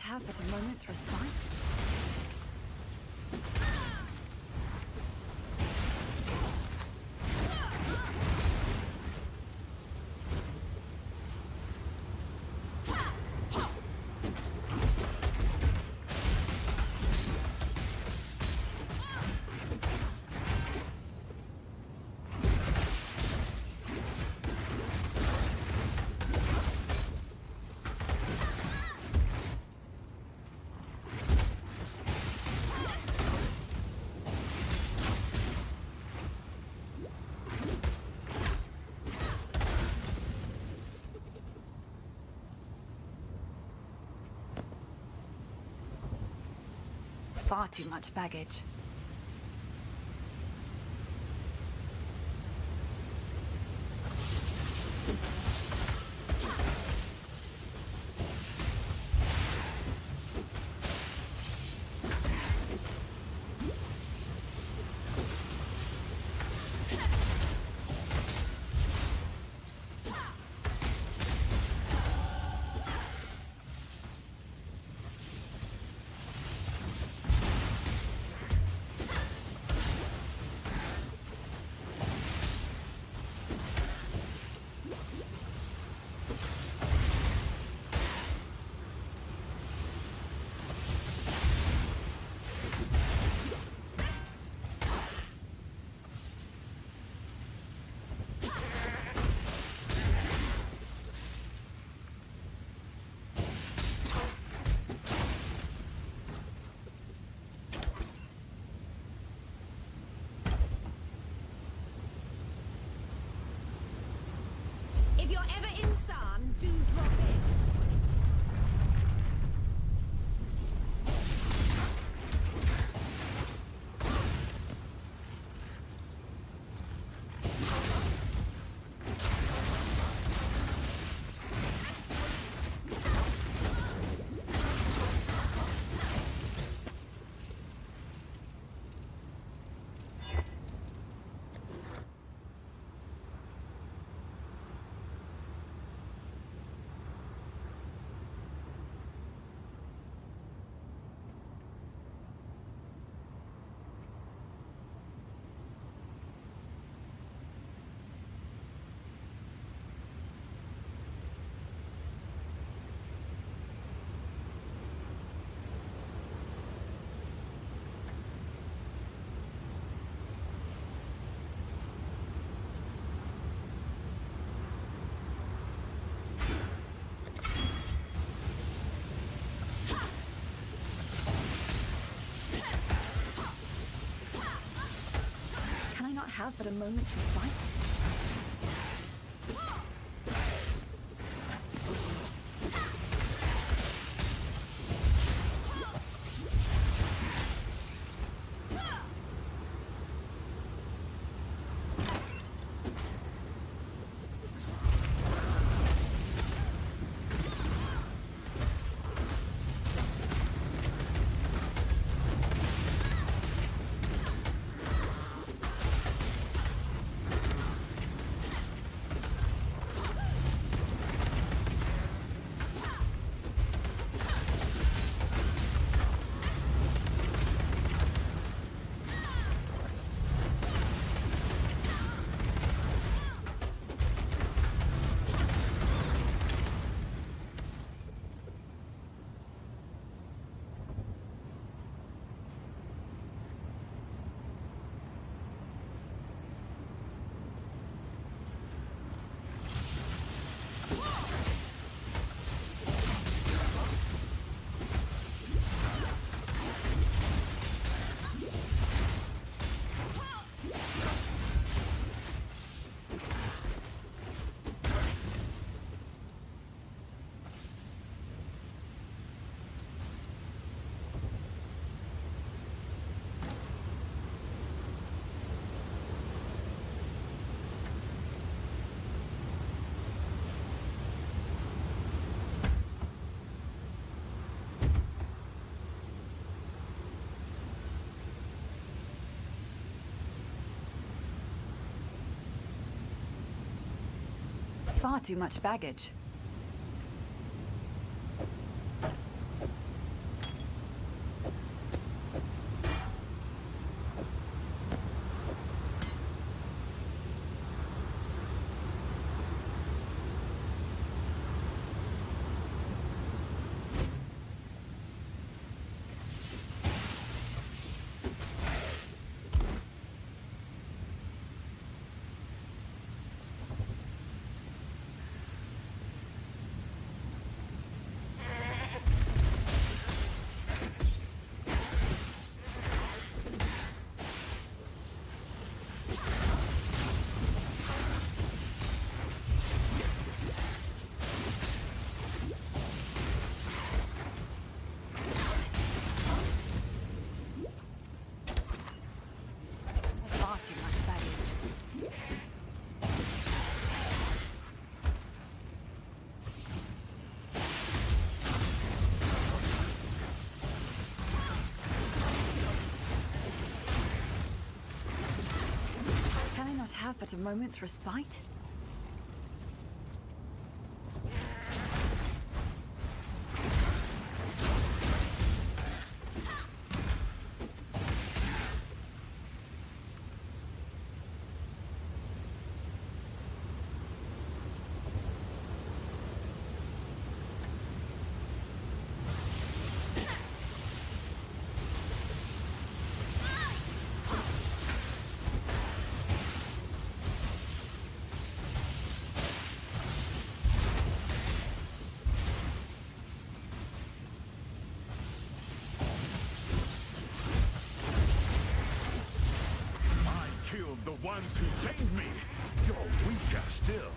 Have but a moment's respite? Far too much baggage. have but a moment's respite? Far too much baggage. Far too much baggage. Can I not have but a moment's respite? The ones who tamed me. You're weaker still.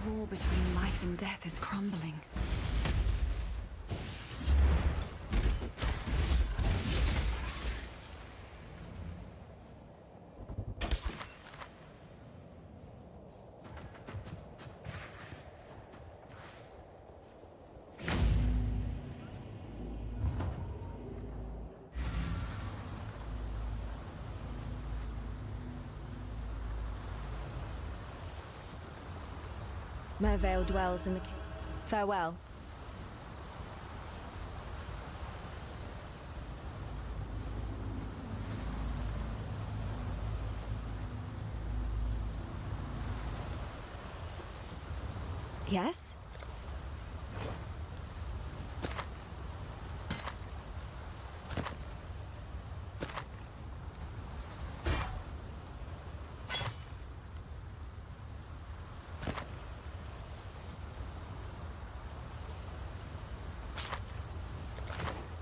The wall between life and death is crumbling. Mervale dwells in the cave. Farewell. Yes?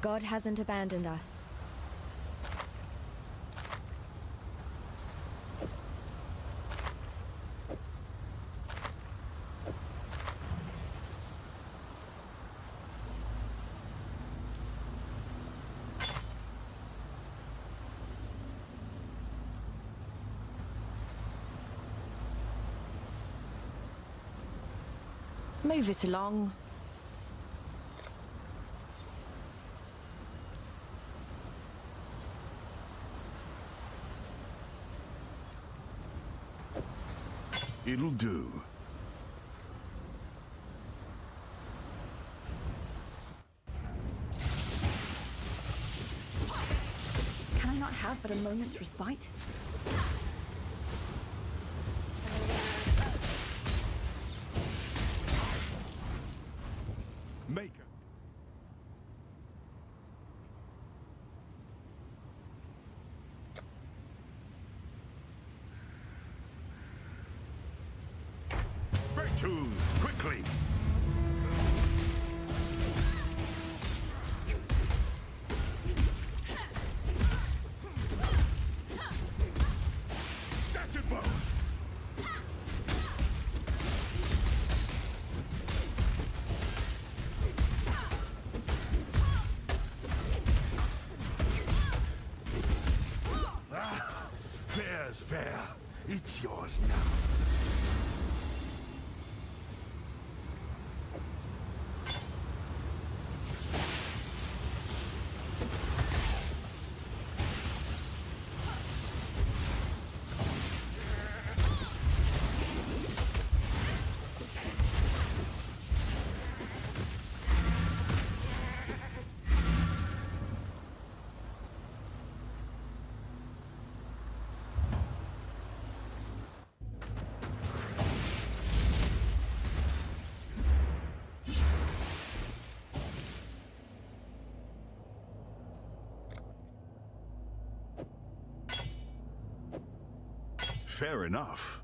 God hasn't abandoned us. Move it along. It'll do. Can I not have but a moment's respite? Make it. Breakthroughs, quickly! Shattered bones! Ah, fair's fair. It's yours now. Fair enough.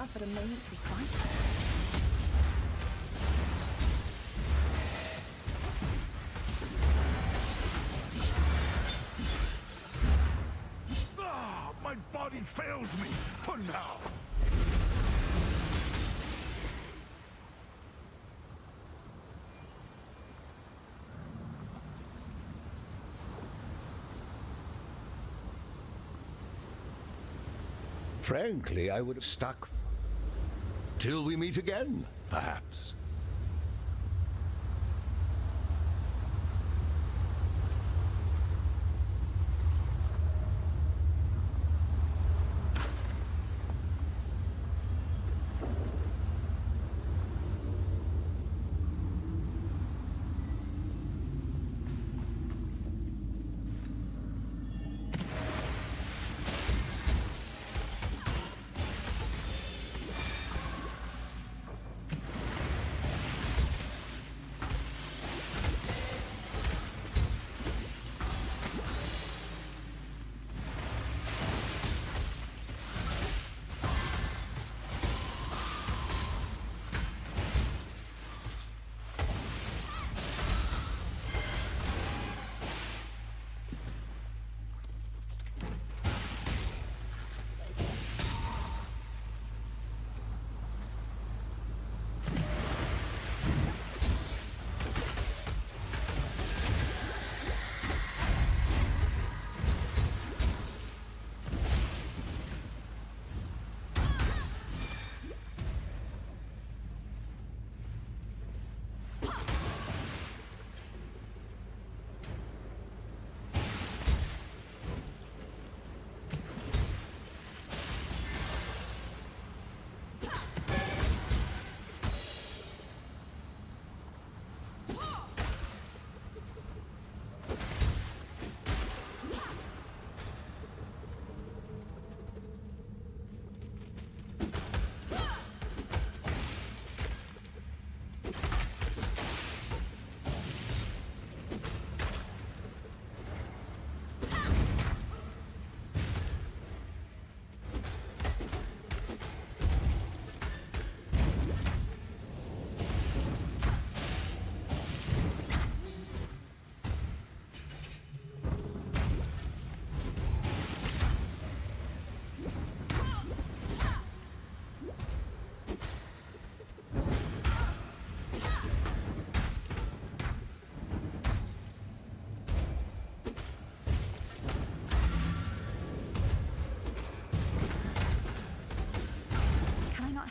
have but a moment's respite? Ah, my body fails me for now. Frankly, I would have stuck. Till we meet again, perhaps.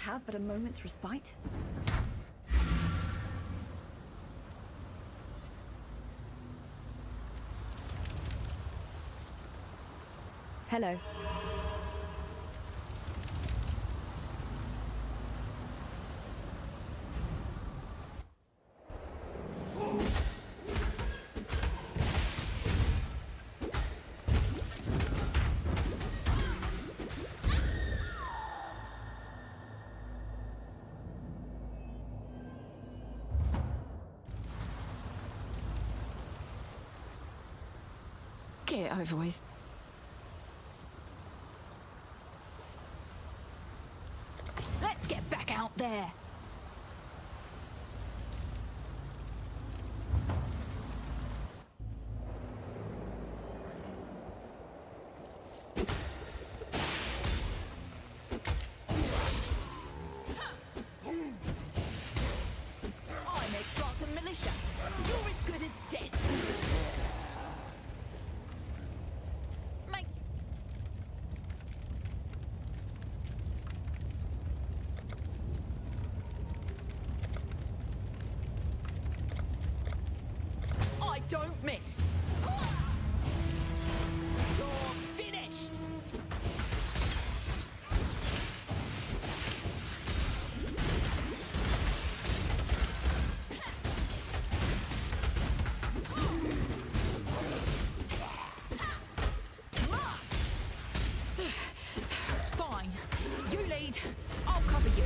Have but a moment's respite? Hello. Get it over with. Let's get back out there. I'm ex-Spartan militia. You're as good as dead. Don't miss. You're finished. Fine. You lead. I'll cover you.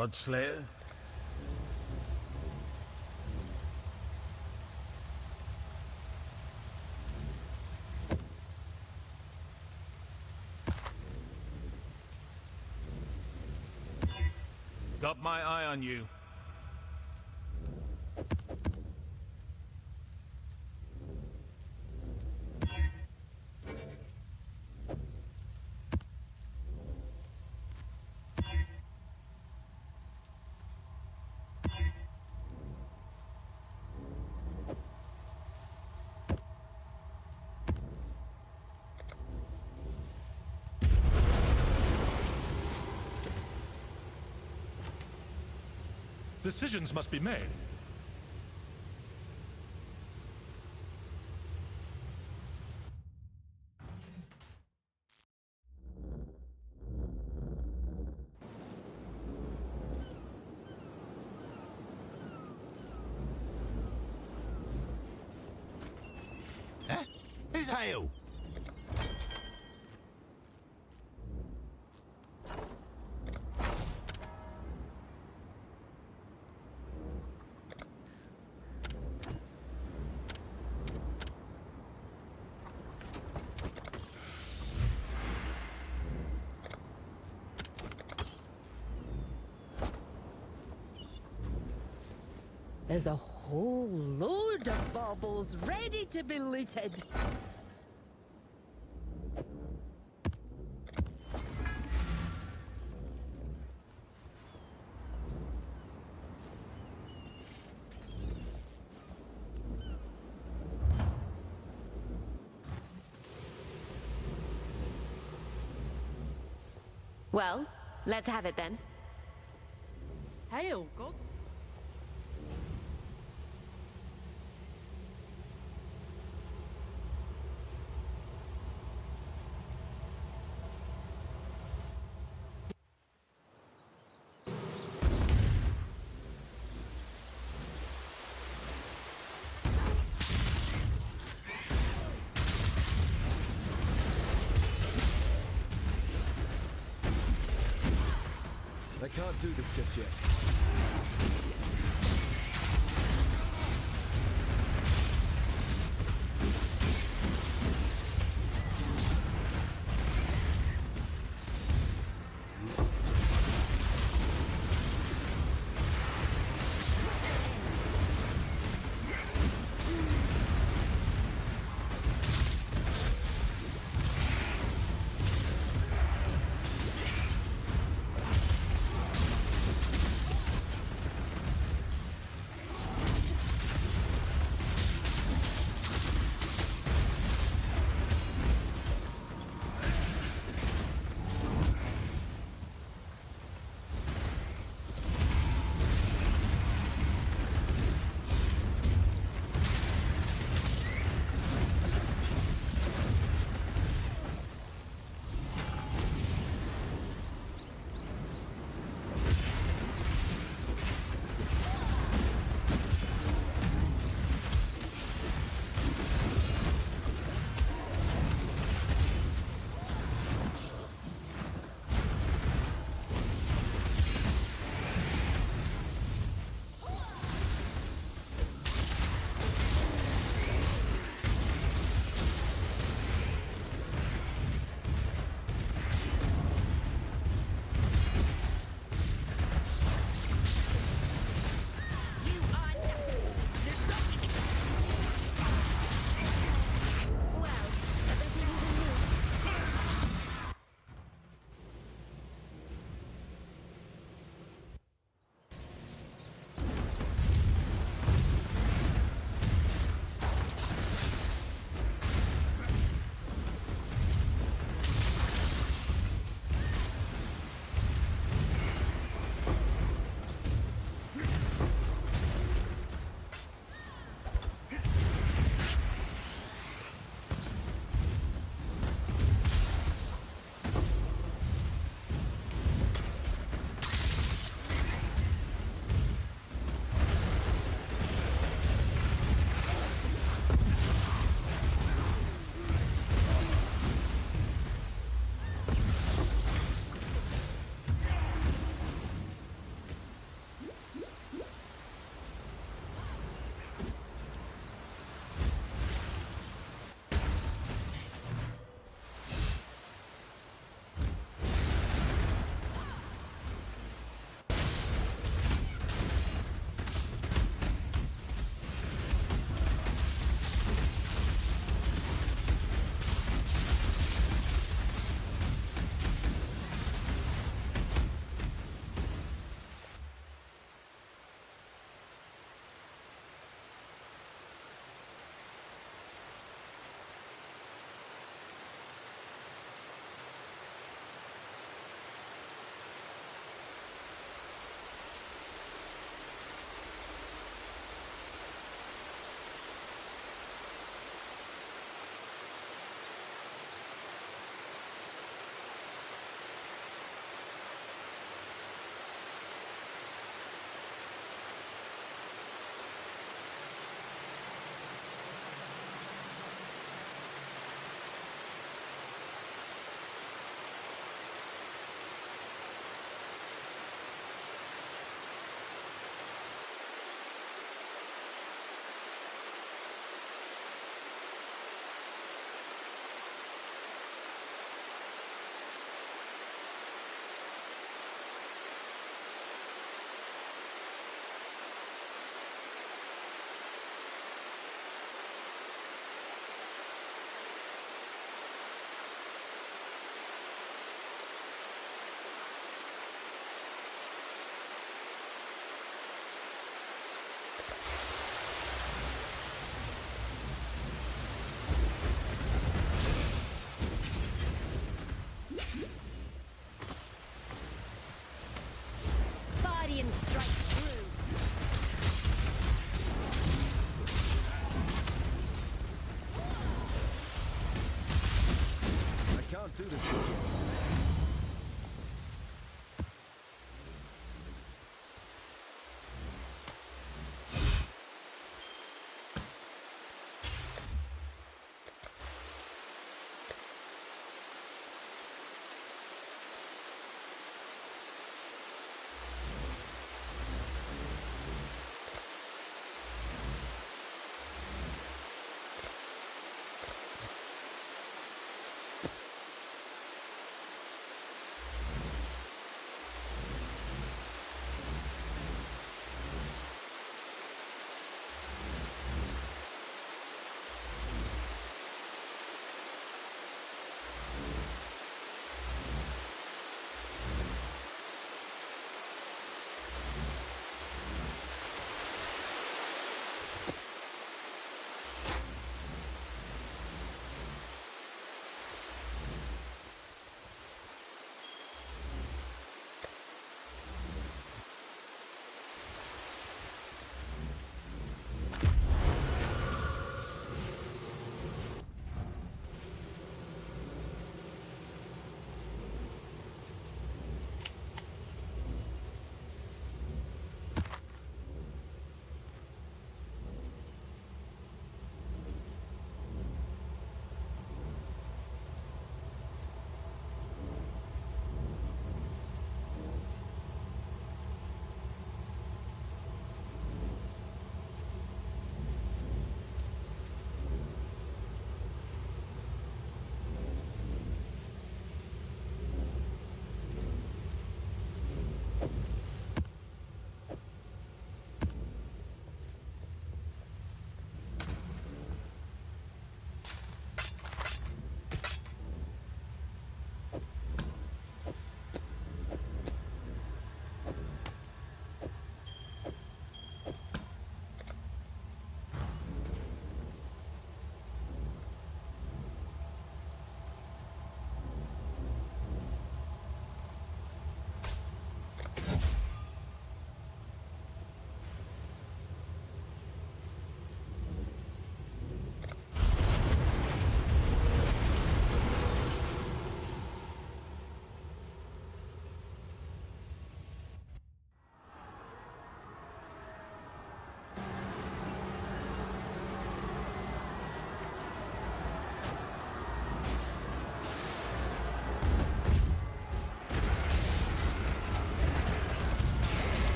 Godslayer? Got my eye on you. Decisions must be made. Huh? Who's Hale? There's a whole load of baubles ready to be looted. Well, let's have it then. Hail, God. I can't do this just yet. do this just yet.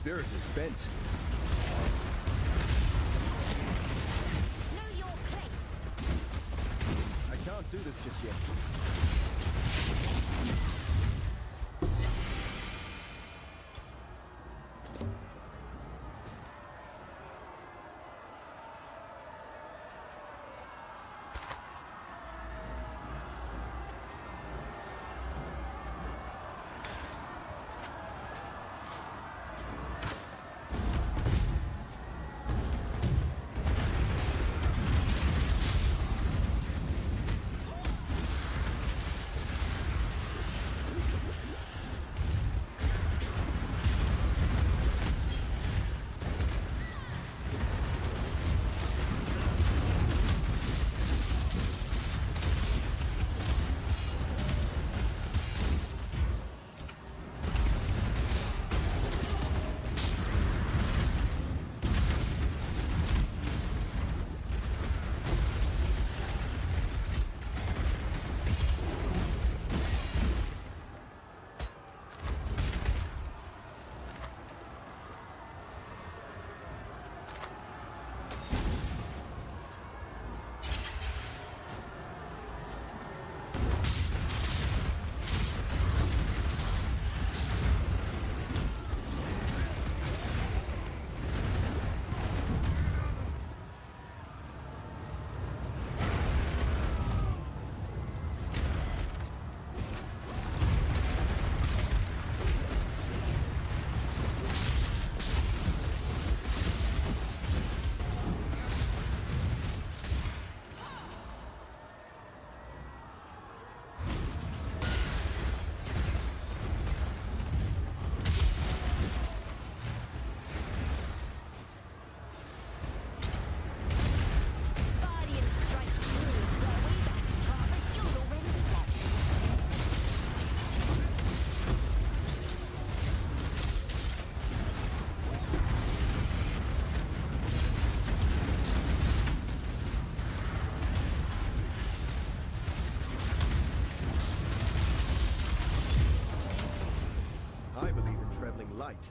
Spirit is spent. Know your place. I can't do this just yet. I believe in traveling light.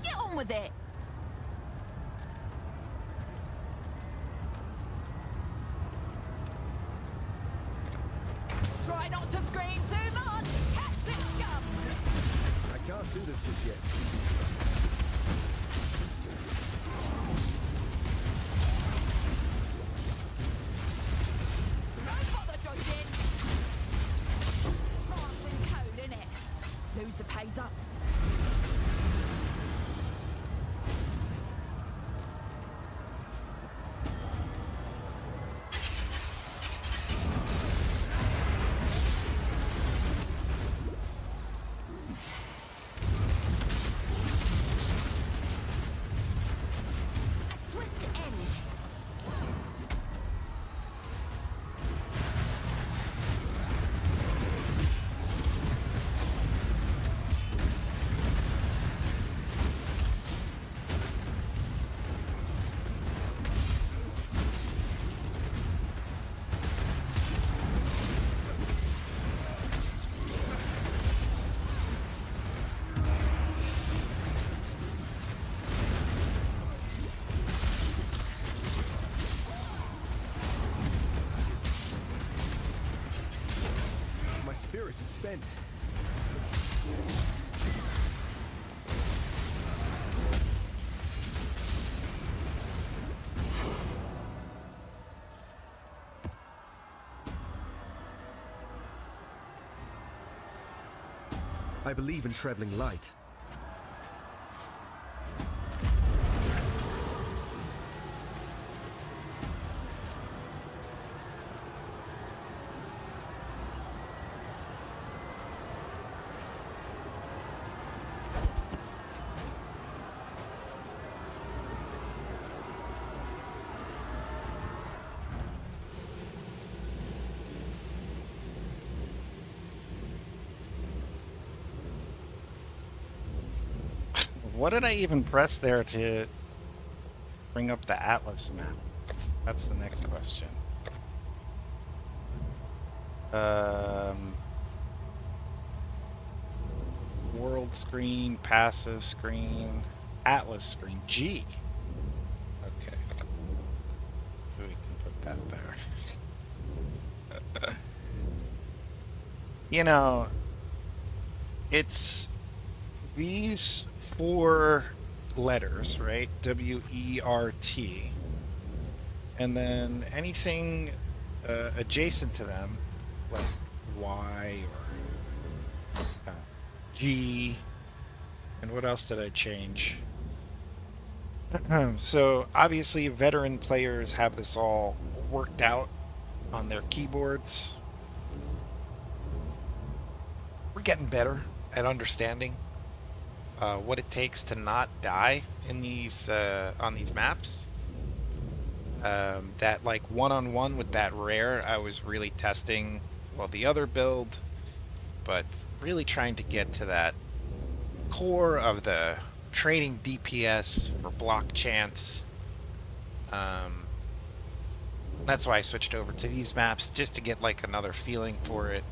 Get on with it. Try not to scream too much. Catch this scum. I can't do this just yet. Don't bother dodging. Martin code, innit? Loser pays up. A swift end. My spirit is spent. I believe in traveling light. What did I even press there to bring up the Atlas map? That's the next question. World screen, passive screen, Atlas screen, G. Okay. We can put that there. You know, it's these 4 letters, right? W-E-R-T. And then anything adjacent to them, like Y or G. And what else did I change? So obviously veteran players have this all worked out on their keyboards. We're getting better at understanding what it takes to not die in these on these maps. That like one-on-one with that rare, I was really testing, well, the other build, but really trying to get to that core of the trading DPS for block chance. That's why I switched over to these maps, just to get like another feeling for it,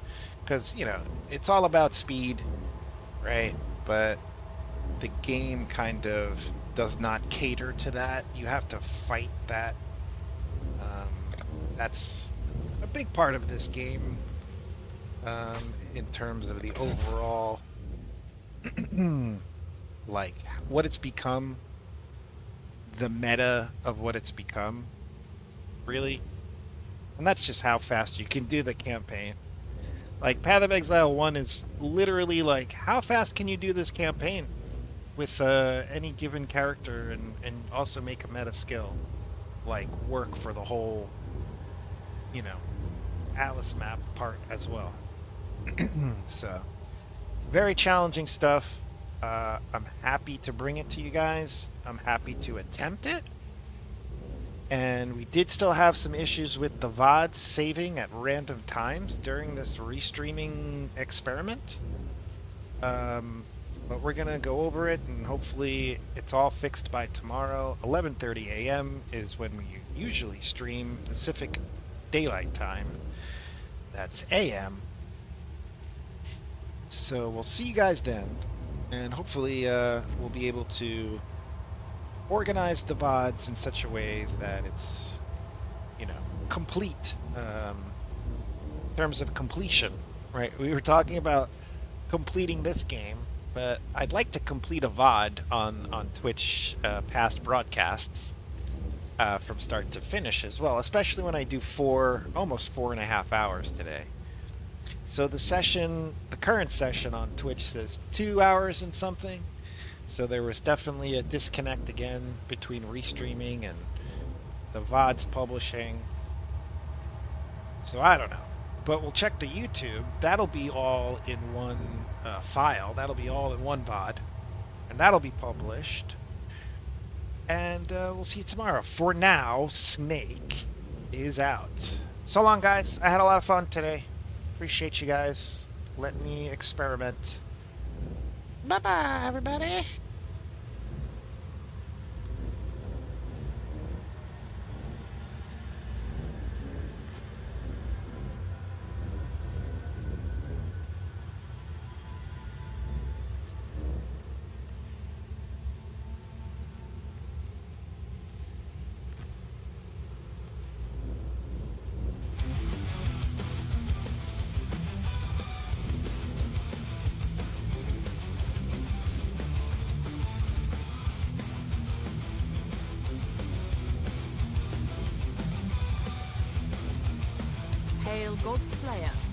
because you know it's all about speed, right? But the game kind of does not cater to that. You have to fight that. That's a big part of this game in terms of the overall like what it's become, the meta of what it's become, really. And that's just how fast you can do the campaign. Like, Path of Exile 1 is literally like, how fast can you do this campaign with any given character and also make a meta skill, like, work for the whole, you know, Alice map part as well. So, very challenging stuff. I'm happy to bring it to you guys. I'm happy to attempt it. And we did still have some issues with the VOD saving at random times during this restreaming experiment. But we're going to go over it, and hopefully it's all fixed by tomorrow. 11:30 a.m. is when we usually stream Pacific Daylight Time. That's a.m. So we'll see you guys then, and hopefully we'll be able to organize the VODs in such a way that it's, you know, complete in terms of completion, right? We were talking about completing this game, but I'd like to complete a VOD on Twitch past broadcasts from start to finish as well, especially when I do almost 4.5 hours today. So the current session on Twitch says 2 hours and something. So there was definitely a disconnect again between restreaming and the VODs publishing. So I don't know. But we'll check the YouTube. That'll be all in one file. That'll be all in one VOD. And that'll be published. And we'll see you tomorrow. For now, Snake is out. So long, guys. I had a lot of fun today. Appreciate you guys letting me experiment. Bye-bye, everybody. Hail God Slayer.